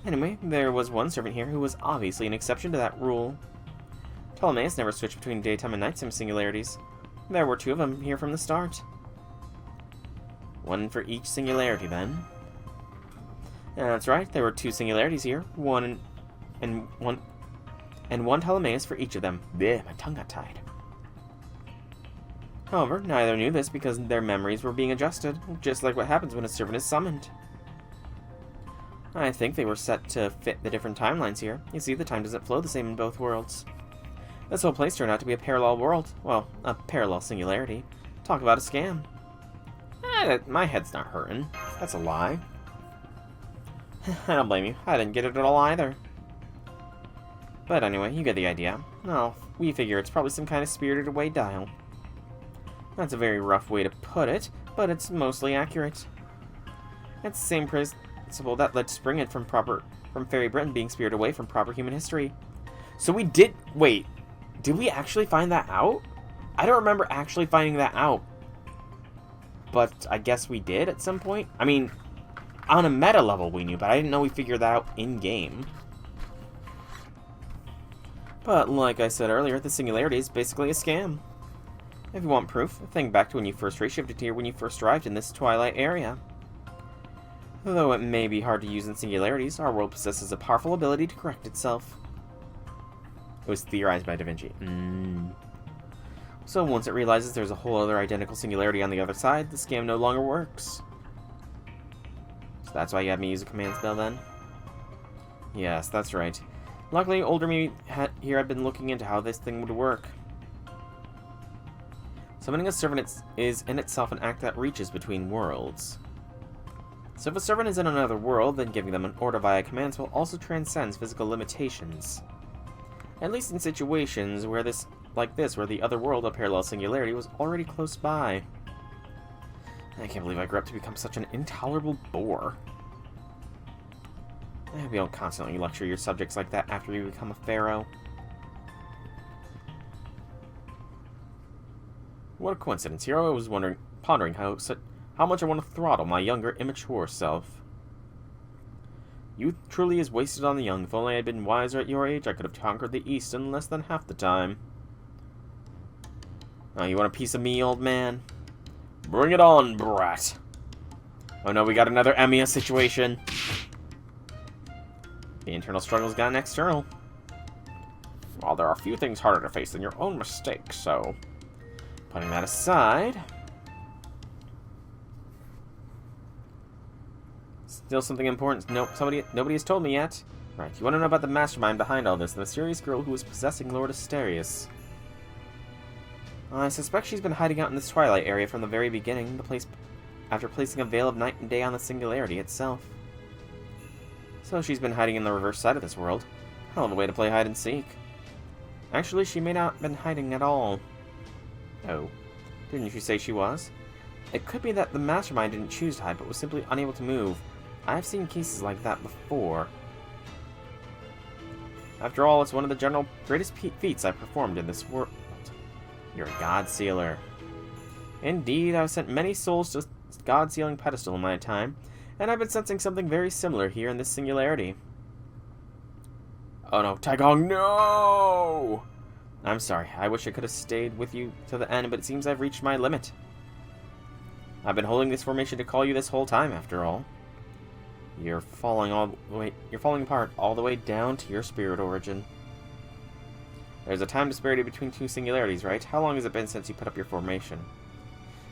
Anyway, there was one servant here who was obviously an exception to that rule. Ptolemaeus never switched between daytime and nighttime singularities. There were two of them here from the start. One for each singularity, then. That's right, there were two singularities here. One Ptolemaeus for each of them. Bleh, my tongue got tied. However, neither knew this because their memories were being adjusted, just like what happens when a servant is summoned. I think they were set to fit the different timelines here. You see, the time doesn't flow the same in both worlds. This whole place turned out to be a parallel world. Well, a parallel singularity. Talk about a scam. My head's not hurting. That's a lie. I don't blame you. I didn't get it at all either. But anyway, you get the idea. Well, we figure it's probably some kind of spirited away dial. That's a very rough way to put it, but it's mostly accurate. It's the same principle that led to Springhead from Fairy Britain being spirited away from proper human history. So we did... Wait, did we actually find that out? I don't remember actually finding that out. But I guess we did at some point. I mean, on a meta level we knew, but I didn't know we figured that out in-game. But like I said earlier, the singularity is basically a scam. If you want proof, think back to when you first reshifted here when you first arrived in this twilight area. Though it may be hard to use in singularities, our world possesses a powerful ability to correct itself. It was theorized by Da Vinci. So once it realizes there's a whole other identical singularity on the other side, the scam no longer works. So that's why you had me use a command spell then? Yes, that's right. Luckily, older me here had been looking into how this thing would work. Summoning a servant is in itself an act that reaches between worlds. So if a servant is in another world, then giving them an order via command spell also transcends physical limitations. At least in situations where where the other world, a parallel singularity, was already close by. I can't believe I grew up to become such an intolerable bore. I hope you don't constantly lecture your subjects like that after you become a pharaoh. What a coincidence. Here I was pondering how much I want to throttle my younger, immature self. Youth truly is wasted on the young. If only I had been wiser at your age, I could have conquered the East in less than half the time. Oh, you want a piece of me, old man? Bring it on, brat. Oh no, we got another Emiya situation. The internal struggle's got an external. Well, there are few things harder to face than your own mistakes, so... Putting that aside... Still something important. Nope, nobody has told me yet. Right, you want to know about the mastermind behind all this, the mysterious girl who was possessing Lord Asterius. I suspect she's been hiding out in this twilight area from the very beginning, after placing a veil of night and day on the singularity itself. So she's been hiding in the reverse side of this world. Hell of a way to play hide and seek. Actually, she may not have been hiding at all. Oh, didn't you say she was? It could be that the mastermind didn't choose to hide, but was simply unable to move. I've seen cases like that before. After all, it's one of the general greatest feats I've performed in this world. You're a God Sealer. Indeed, I've sent many souls to God Sealing pedestal in my time, and I've been sensing something very similar here in this singularity. Oh no, Taigong, no! I'm sorry, I wish I could have stayed with you to the end, but it seems I've reached my limit. I've been holding this formation to call you this whole time, after all. You're falling apart all the way down to your spirit origin. There's a time disparity between two singularities, right? How long has it been since you put up your formation?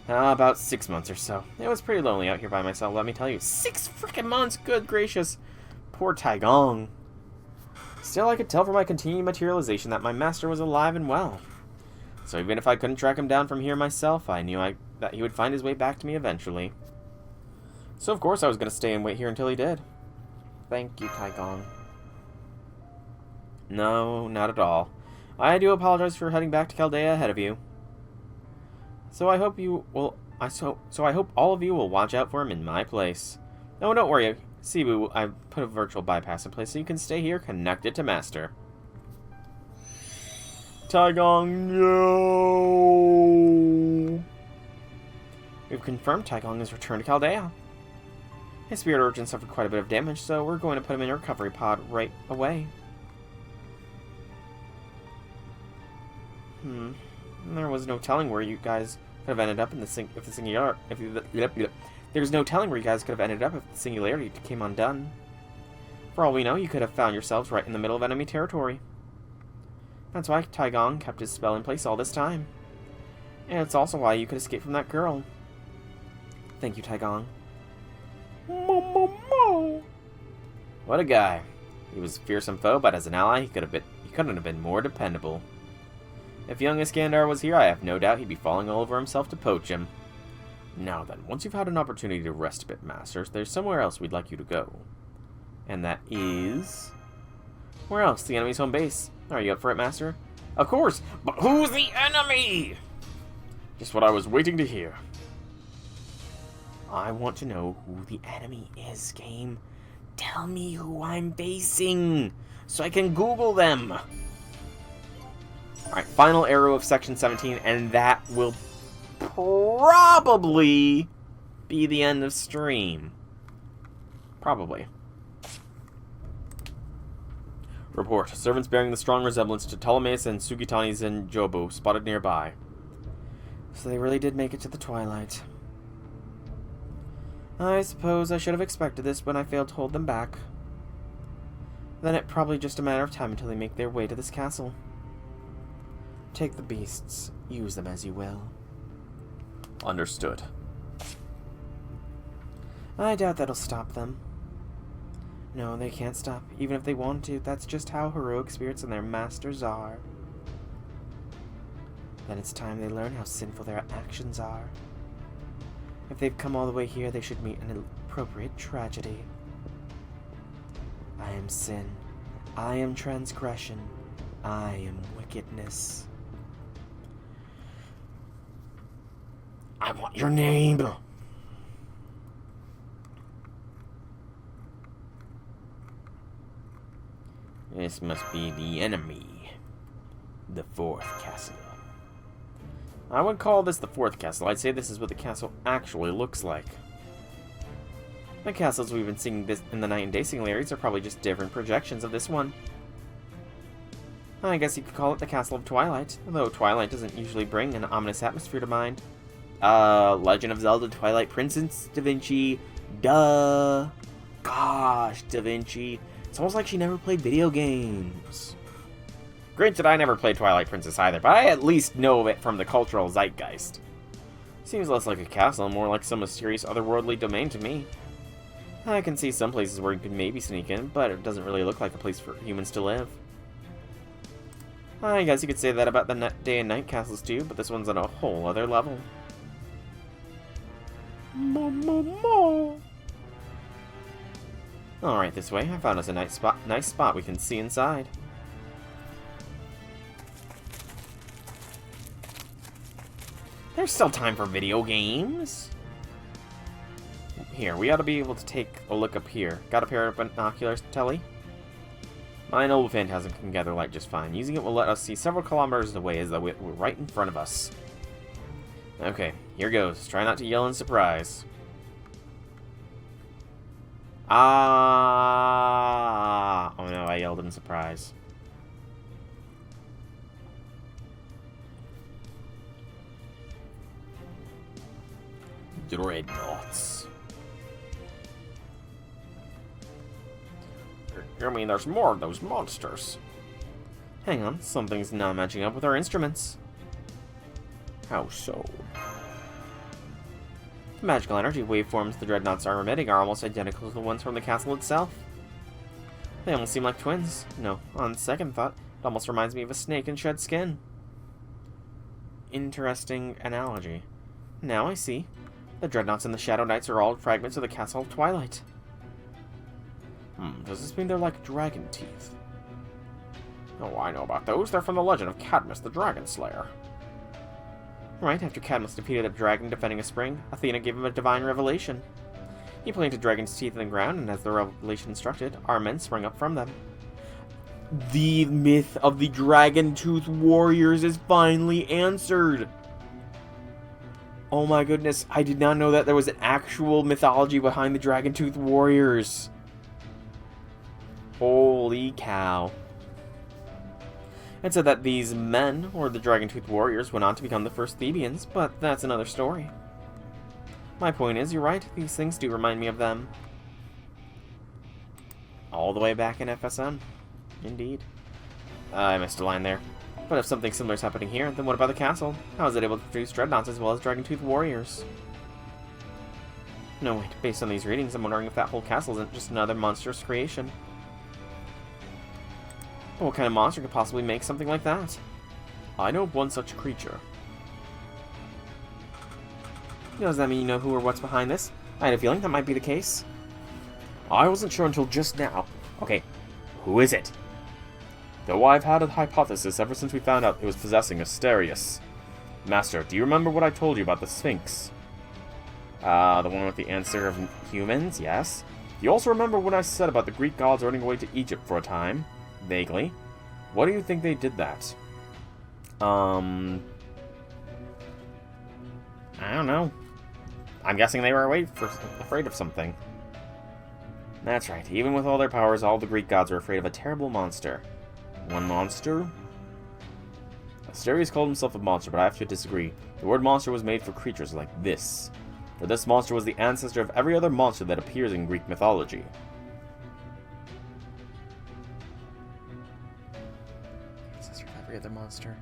About 6 months or so. It was pretty lonely out here by myself, let me tell you. 6 freaking months! Good gracious! Poor Taigong. Still, I could tell from my continued materialization that my master was alive and well. So even if I couldn't track him down from here myself, I knew that he would find his way back to me eventually. So of course I was going to stay and wait here until he did. Thank you, Taigong. No, not at all. I do apologize for heading back to Chaldea ahead of you. So I hope I hope all of you will watch out for him in my place. No, don't worry, Cebu, I put a virtual bypass in place so you can stay here connected to Master. Taigong, no! We've confirmed Taigong has returned to Chaldea. His spirit origin suffered quite a bit of damage, so we're going to put him in a recovery pod right away. There was no telling where you guys could have ended up in the There's no telling where you guys could have ended up if the singularity came undone. For all we know, you could have found yourselves right in the middle of enemy territory. That's why Taigong kept his spell in place all this time. And it's also why you could escape from that girl. Thank you, Taigong. What a guy. He was a fearsome foe, but as an ally, he couldn't have been more dependable. If young Iskandar was here, I have no doubt he'd be falling all over himself to poach him. Now then, once you've had an opportunity to rest a bit, Masters, there's somewhere else we'd like you to go. And that is... where else? The enemy's home base. Are you up for it, Master? Of course! But who's the enemy? Just what I was waiting to hear. I want to know who the enemy is, game. Tell me who I'm facing, so I can Google them. Alright, final arrow of Section 17, and that will probably be the end of stream. Probably. Report. Servants bearing the strong resemblance to Ptolemaeus and Sugitani Zenjobu spotted nearby. So they really did make it to the twilight. I suppose I should have expected this when I failed to hold them back. Then it's probably just a matter of time until they make their way to this castle. Take the beasts. Use them as you will. Understood. I doubt that'll stop them. No, they can't stop, even if they want to. That's just how heroic spirits and their masters are. Then it's time they learn how sinful their actions are. If they've come all the way here, they should meet an appropriate tragedy. I am sin. I am transgression. I am wickedness. I want your name! This must be the enemy. The fourth castle. I wouldn't call this the fourth castle. I'd say this is what the castle actually looks like. The castles we've been seeing in the night and day singularities are probably just different projections of this one. I guess you could call it the Castle of Twilight, although Twilight doesn't usually bring an ominous atmosphere to mind. Legend of Zelda Twilight Princess Da Vinci. Duh. Gosh, Da Vinci. It's almost like she never played video games. Granted, I never played Twilight Princess either, but I at least know of it from the cultural zeitgeist. Seems less like a castle and more like some mysterious otherworldly domain to me. I can see some places where you could maybe sneak in, but it doesn't really look like a place for humans to live. I guess you could say that about the day and night castles too, but this one's on a whole other level. Alright, this way. I found us a nice spot we can see inside. There's still time for video games. Here, we ought to be able to take a look up here. Got a pair of binoculars, Telly? My noble phantasm can gather light just fine. Using it will let us see several kilometers away as though we're right in front of us. Okay, here goes. Try not to yell in surprise. Ah! Oh no, I yelled in surprise. Dreadnoughts. You mean there's more of those monsters? Hang on, something's not matching up with our instruments. How so? The magical energy waveforms the dreadnoughts are emitting are almost identical to the ones from the castle itself. They almost seem like twins. No, on second thought, it almost reminds me of a snake in shed skin. Interesting analogy. Now I see. The dreadnoughts and the shadow knights are all fragments of the castle of Twilight. Does this mean they're like dragon teeth? Oh, I know about those. They're from the legend of Cadmus the Dragon Slayer. Right, after Cadmus defeated a dragon defending a spring, Athena gave him a divine revelation. He planted dragon's teeth in the ground, and as the revelation instructed, our men sprung up from them. The myth of the dragon-tooth warriors is finally answered! Oh my goodness, I did not know that there was an actual mythology behind the dragon-tooth warriors. Holy cow. It said that these men, or the dragon-tooth warriors, went on to become the first Thebians, but that's another story. My point is, you're right, these things do remind me of them. All the way back in FSM. Indeed. I missed a line there. But if something similar is happening here, then what about the castle? How is it able to produce dreadnoughts as well as dragon-tooth warriors? No, wait, based on these readings, I'm wondering if that whole castle isn't just another monstrous creation. But what kind of monster could possibly make something like that? I know of one such creature. Does that mean you know who or what's behind this? I had a feeling that might be the case. I wasn't sure until just now. Okay, who is it? Though I've had a hypothesis ever since we found out it was possessing Asterius. Master, do you remember what I told you about the Sphinx? The one with the answer of humans, yes. Do you also remember what I said about the Greek gods running away to Egypt for a time? Vaguely. What do you think they did that? I don't know. I'm guessing they were afraid of something. That's right. Even with all their powers, all the Greek gods are afraid of a terrible monster. One monster? Asterius called himself a monster, but I have to disagree. The word monster was made for creatures like this. For this monster was the ancestor of every other monster that appears in Greek mythology. Ancestor of every other monster.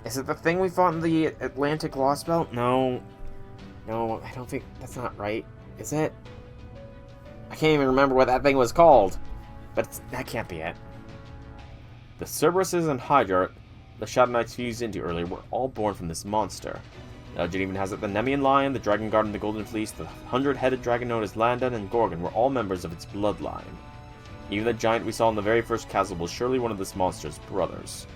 Is it the thing we fought in the Atlantic Lost Belt? No. No, I don't think that's not right. Is it? I can't even remember what that thing was called. But that can't be it. The Cerberuses and Hydra the Shadow Knights fused into earlier were all born from this monster. The legend even has it the Nemean Lion, the Dragon Guard and the Golden Fleece, the 100-headed dragon known as Landon, and Gorgon were all members of its bloodline. Even the giant we saw in the very first castle was surely one of this monster's brothers.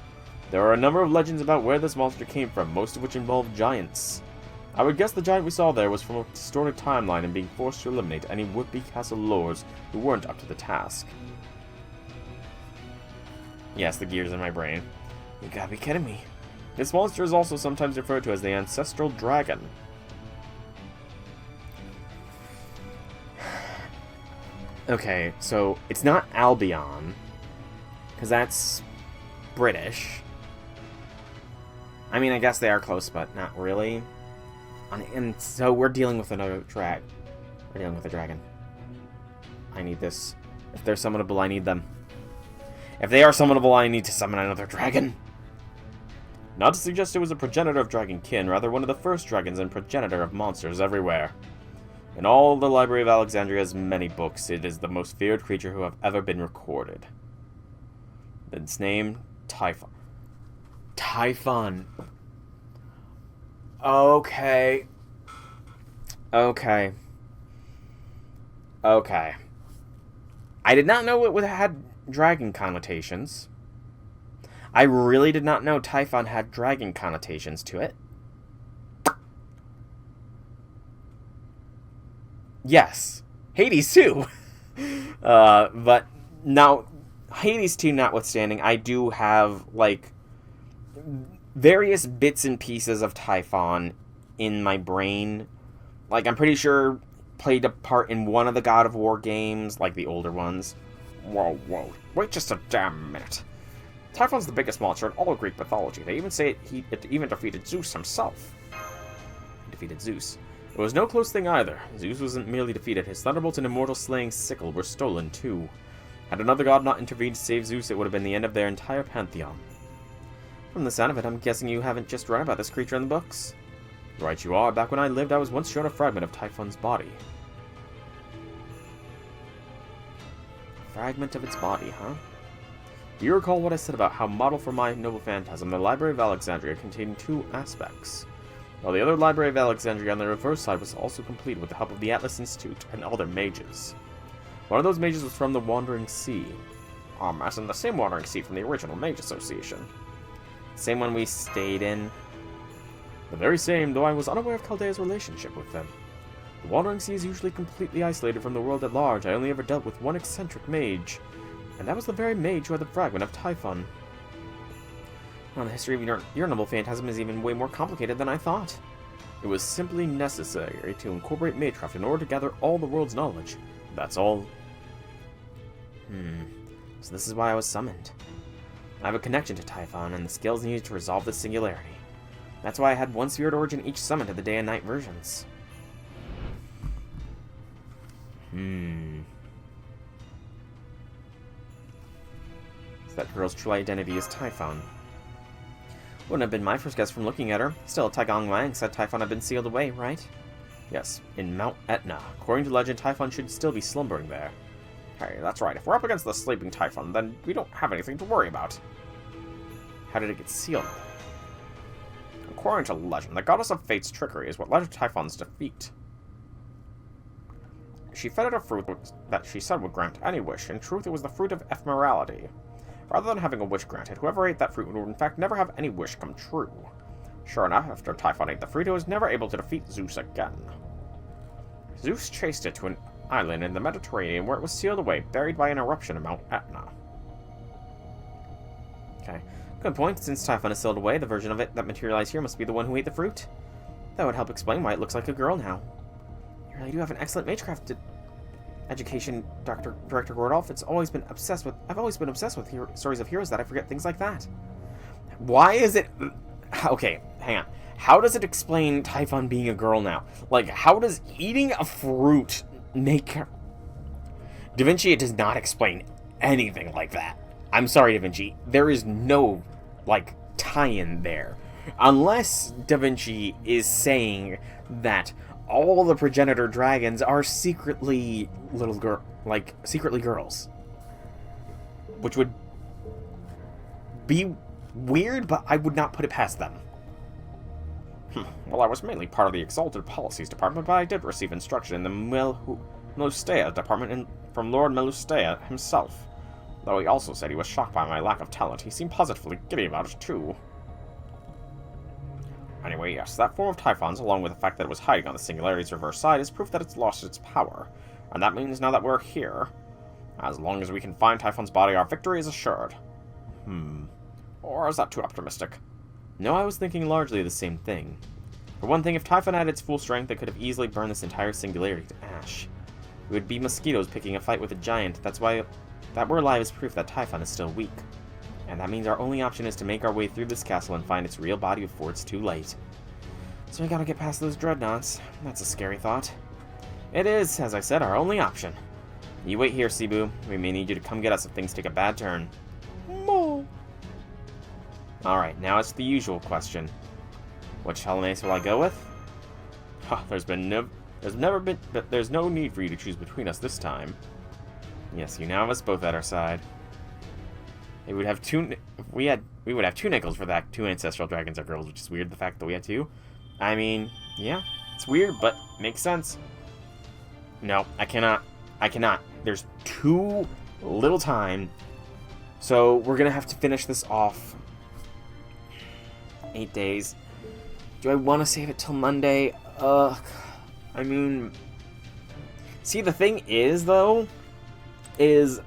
There are a number of legends about where this monster came from, most of which involve giants. I would guess the giant we saw there was from a distorted timeline and being forced to eliminate any would-be castle lords who weren't up to the task. Yes, the gears in my brain. You gotta be kidding me. This monster is also sometimes referred to as the Ancestral Dragon. Okay, so it's not Albion, because that's British. I mean, I guess they are close, but not really. And so we're dealing with another drag. We're dealing with a dragon. I need this. If they're summonable, I need them. If they are summonable, I need to summon another dragon. Not to suggest it was a progenitor of dragonkin, rather one of the first dragons and progenitor of monsters everywhere. In all the Library of Alexandria's many books, it is the most feared creature who have ever been recorded. Its name, Typhon. Typhon. Okay. Okay. Okay. I did not know it had dragon connotations. I really did not know Typhon had dragon connotations to it. Yes. Hades too. But now, Hades 2 notwithstanding, I do have, like, various bits and pieces of Typhon in my brain. Like, I'm pretty sure played a part in one of the God of War games, like the older ones. Whoa, wait just a damn minute. Typhon's the biggest monster in all of Greek mythology. They even say it even defeated Zeus himself. He defeated Zeus. It was no close thing either. Zeus wasn't merely defeated. His thunderbolt and immortal slaying sickle were stolen too. Had another god not intervened to save Zeus, it would have been the end of their entire pantheon. From the sound of it, I'm guessing you haven't just read about this creature in the books? Right you are. Back when I lived, I was once shown a fragment of Typhon's body. Fragment of its body, huh? Do you recall what I said about how, model for my noble phantasm, the Library of Alexandria contained two aspects? While the other Library of Alexandria on the reverse side was also complete with the help of the Atlas Institute and all their mages. One of those mages was from the Wandering Sea. As in the same Wandering Sea from the original Mage Association. Same one we stayed in. The very same, though I was unaware of Chaldea's relationship with them. The Wandering Sea is usually completely isolated from the world at large. I only ever dealt with one eccentric mage. And that was the very mage who had the fragment of Typhon. Well, the history of your noble phantasm is even way more complicated than I thought. It was simply necessary to incorporate magecraft in order to gather all the world's knowledge. That's all. So this is why I was summoned. I have a connection to Typhon and the skills needed to resolve this singularity. That's why I had one spirit origin each summoned to the day and night versions. So that girl's true identity is Typhon. Wouldn't have been my first guess from looking at her. Still, Taigong Wang said Typhon had been sealed away, right? Yes, in Mount Etna. According to legend, Typhon should still be slumbering there. Hey, that's right. If we're up against the sleeping Typhon, then we don't have anything to worry about. How did it get sealed? According to legend, the goddess of fate's trickery is what led to Typhon's defeat. She fed it a fruit that she said would grant any wish. In truth, it was the fruit of ephemerality. Rather than having a wish granted, whoever ate that fruit would in fact never have any wish come true. Sure enough, after Typhon ate the fruit, it was never able to defeat Zeus again. Zeus chased it to an island in the Mediterranean where it was sealed away, buried by an eruption of Mount Etna. Okay. Good point. Since Typhon is sealed away, the version of it that materialized here must be the one who ate the fruit. That would help explain why it looks like a girl now. You really do have an excellent magecraft education, Director Gordolf. I've always been obsessed with stories of heroes that I forget things like that. Why is it... Okay, hang on. How does it explain Typhon being a girl now? Like, how does eating a fruit make her... Da Vinci, it does not explain anything like that. I'm sorry, Da Vinci. There is no, like, tie-in there. Unless Da Vinci is saying that all the progenitor dragons are secretly secretly girls. Which would be weird, but I would not put it past them. Well, I was mainly part of the Exalted Policies Department, but I did receive instruction in the Melustea Department from Lord Melustea himself. Though he also said he was shocked by my lack of talent, he seemed positively giddy about it too. Anyway, yes, that form of Typhon's, along with the fact that it was hiding on the Singularity's reverse side, is proof that it's lost its power. And that means now that we're here, as long as we can find Typhon's body, our victory is assured. Or is that too optimistic? No, I was thinking largely the same thing. For one thing, if Typhon had its full strength, it could have easily burned this entire Singularity to ash. It would be mosquitoes picking a fight with a giant. That's why that we're alive is proof that Typhon is still weak. And that means our only option is to make our way through this castle and find its real body before it's too late. So we gotta get past those dreadnoughts. That's a scary thought. It is, as I said, our only option. You wait here, Cebu. We may need you to come get us if things take a bad turn. Alright, now it's the usual question. Which Helmace will I go with? There's no need for you to choose between us this time. Yes, you now have us both at our side. We would have two nickels for that. Two ancestral dragons are girls, which is weird, the fact that we had two. I mean, yeah, it's weird, but makes sense. No, I cannot. I cannot. There's too little time. So we're going to have to finish this off. 8 days. Do I want to save it till Monday? I mean... See, the thing is, though, is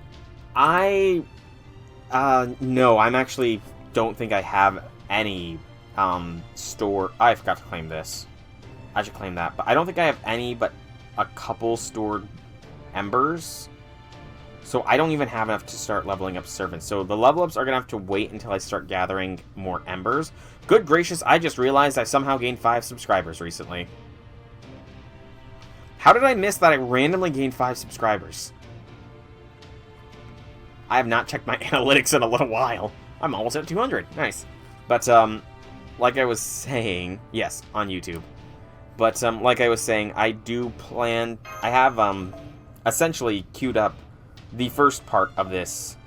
I... no, I'm actually... don't think I have any, store... I forgot to claim this. I should claim that. But I don't think I have any but a couple stored embers. So I don't even have enough to start leveling up servants. So the level ups are going to have to wait until I start gathering more embers. Good gracious, I just realized I somehow gained 5 subscribers recently. How did I miss that I randomly gained 5 subscribers? I have not checked my analytics in a little while. I'm almost at 200. Nice. But, like I was saying... Yes, on YouTube. But, like I was saying, I do plan... I have, essentially queued up the first part of this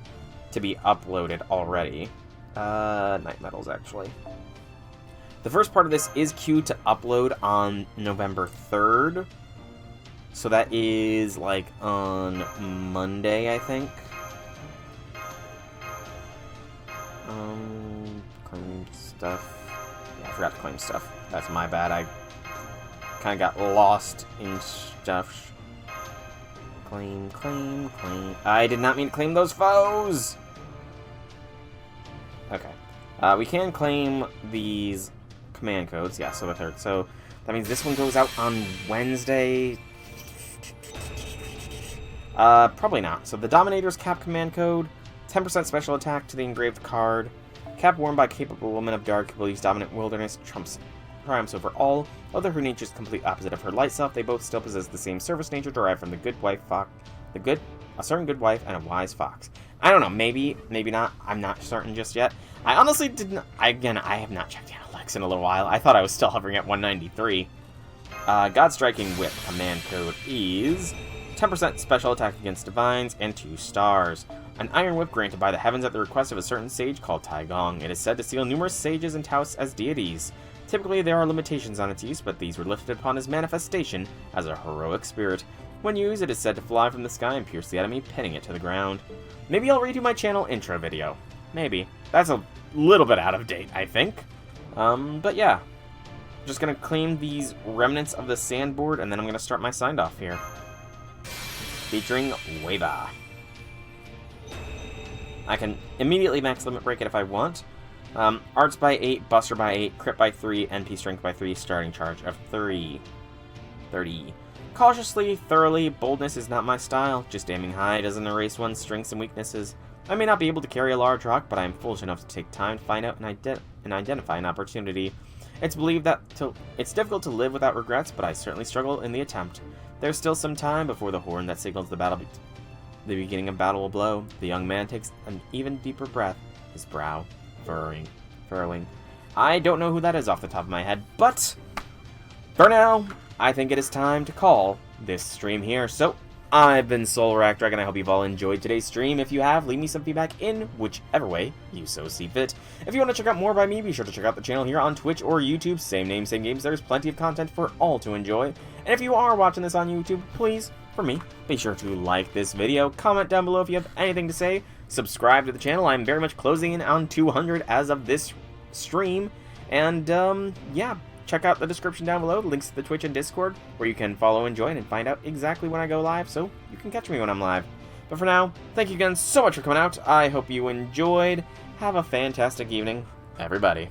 to be uploaded already. Night Metals, actually. The first part of this is queued to upload on November 3rd. So that is, like, on Monday, I think. Claim stuff. Yeah, I forgot to claim stuff. That's my bad. I kind of got lost in stuff. Claim. I did not mean to claim those foes! Okay. We can claim these command codes. Yeah, so the 3rd. So that means this one goes out on Wednesday. Probably not. So the Dominator's Cap command code, 10% special attack to the engraved card. Cap worn by capable woman of dark who believes dominant wilderness triumphs over all. Although her nature is the complete opposite of her light self, they both still possess the same service nature derived from the good wife fox, a certain good wife and a wise fox. I don't know, maybe not. I'm not certain just yet. I honestly didn't. I have not checked analytics in a little while. I thought I was still hovering at 193. God Striking Whip command code is 10% special attack against divines and 2 stars. An iron whip granted by the heavens at the request of a certain sage called Tai Gong. It is said to seal numerous sages and Taoists as deities. Typically, there are limitations on its use, but these were lifted upon his manifestation as a heroic spirit. When used, it is said to fly from the sky and pierce the enemy, pinning it to the ground. Maybe I'll redo my channel intro video. Maybe. That's a little bit out of date, I think. But yeah. Just gonna claim these remnants of the sandboard, and then I'm gonna start my signed-off here. Featuring Weva. I can immediately max limit break it if I want. Arts by 8, Buster by 8, Crit by 3, NP Strength by 3, starting charge of 30. Cautiously, thoroughly, boldness is not my style. Just aiming high doesn't erase one's strengths and weaknesses. I may not be able to carry a large rock, but I am foolish enough to take time to find out and identify an opportunity. It's believed that it's difficult to live without regrets, but I certainly struggle in the attempt. There's still some time before the horn that signals the beginning of battle will blow. The young man takes an even deeper breath, his brow furrowing. I don't know who that is off the top of my head, but for now, I think it is time to call this stream here. So, I've been Soulrack Dragon. I hope you've all enjoyed today's stream. If you have, leave me some feedback in whichever way you so see fit. If you want to check out more by me, be sure to check out the channel here on Twitch or YouTube. Same name, same games. There's plenty of content for all to enjoy. And if you are watching this on YouTube, please, for me, be sure to like this video, comment down below if you have anything to say, subscribe to the channel. I'm very much closing in on 200 as of this stream. And, yeah. Check out the description down below, links to the Twitch and Discord, where you can follow and join and find out exactly when I go live, so you can catch me when I'm live. But for now, thank you again so much for coming out. I hope you enjoyed. Have a fantastic evening, everybody.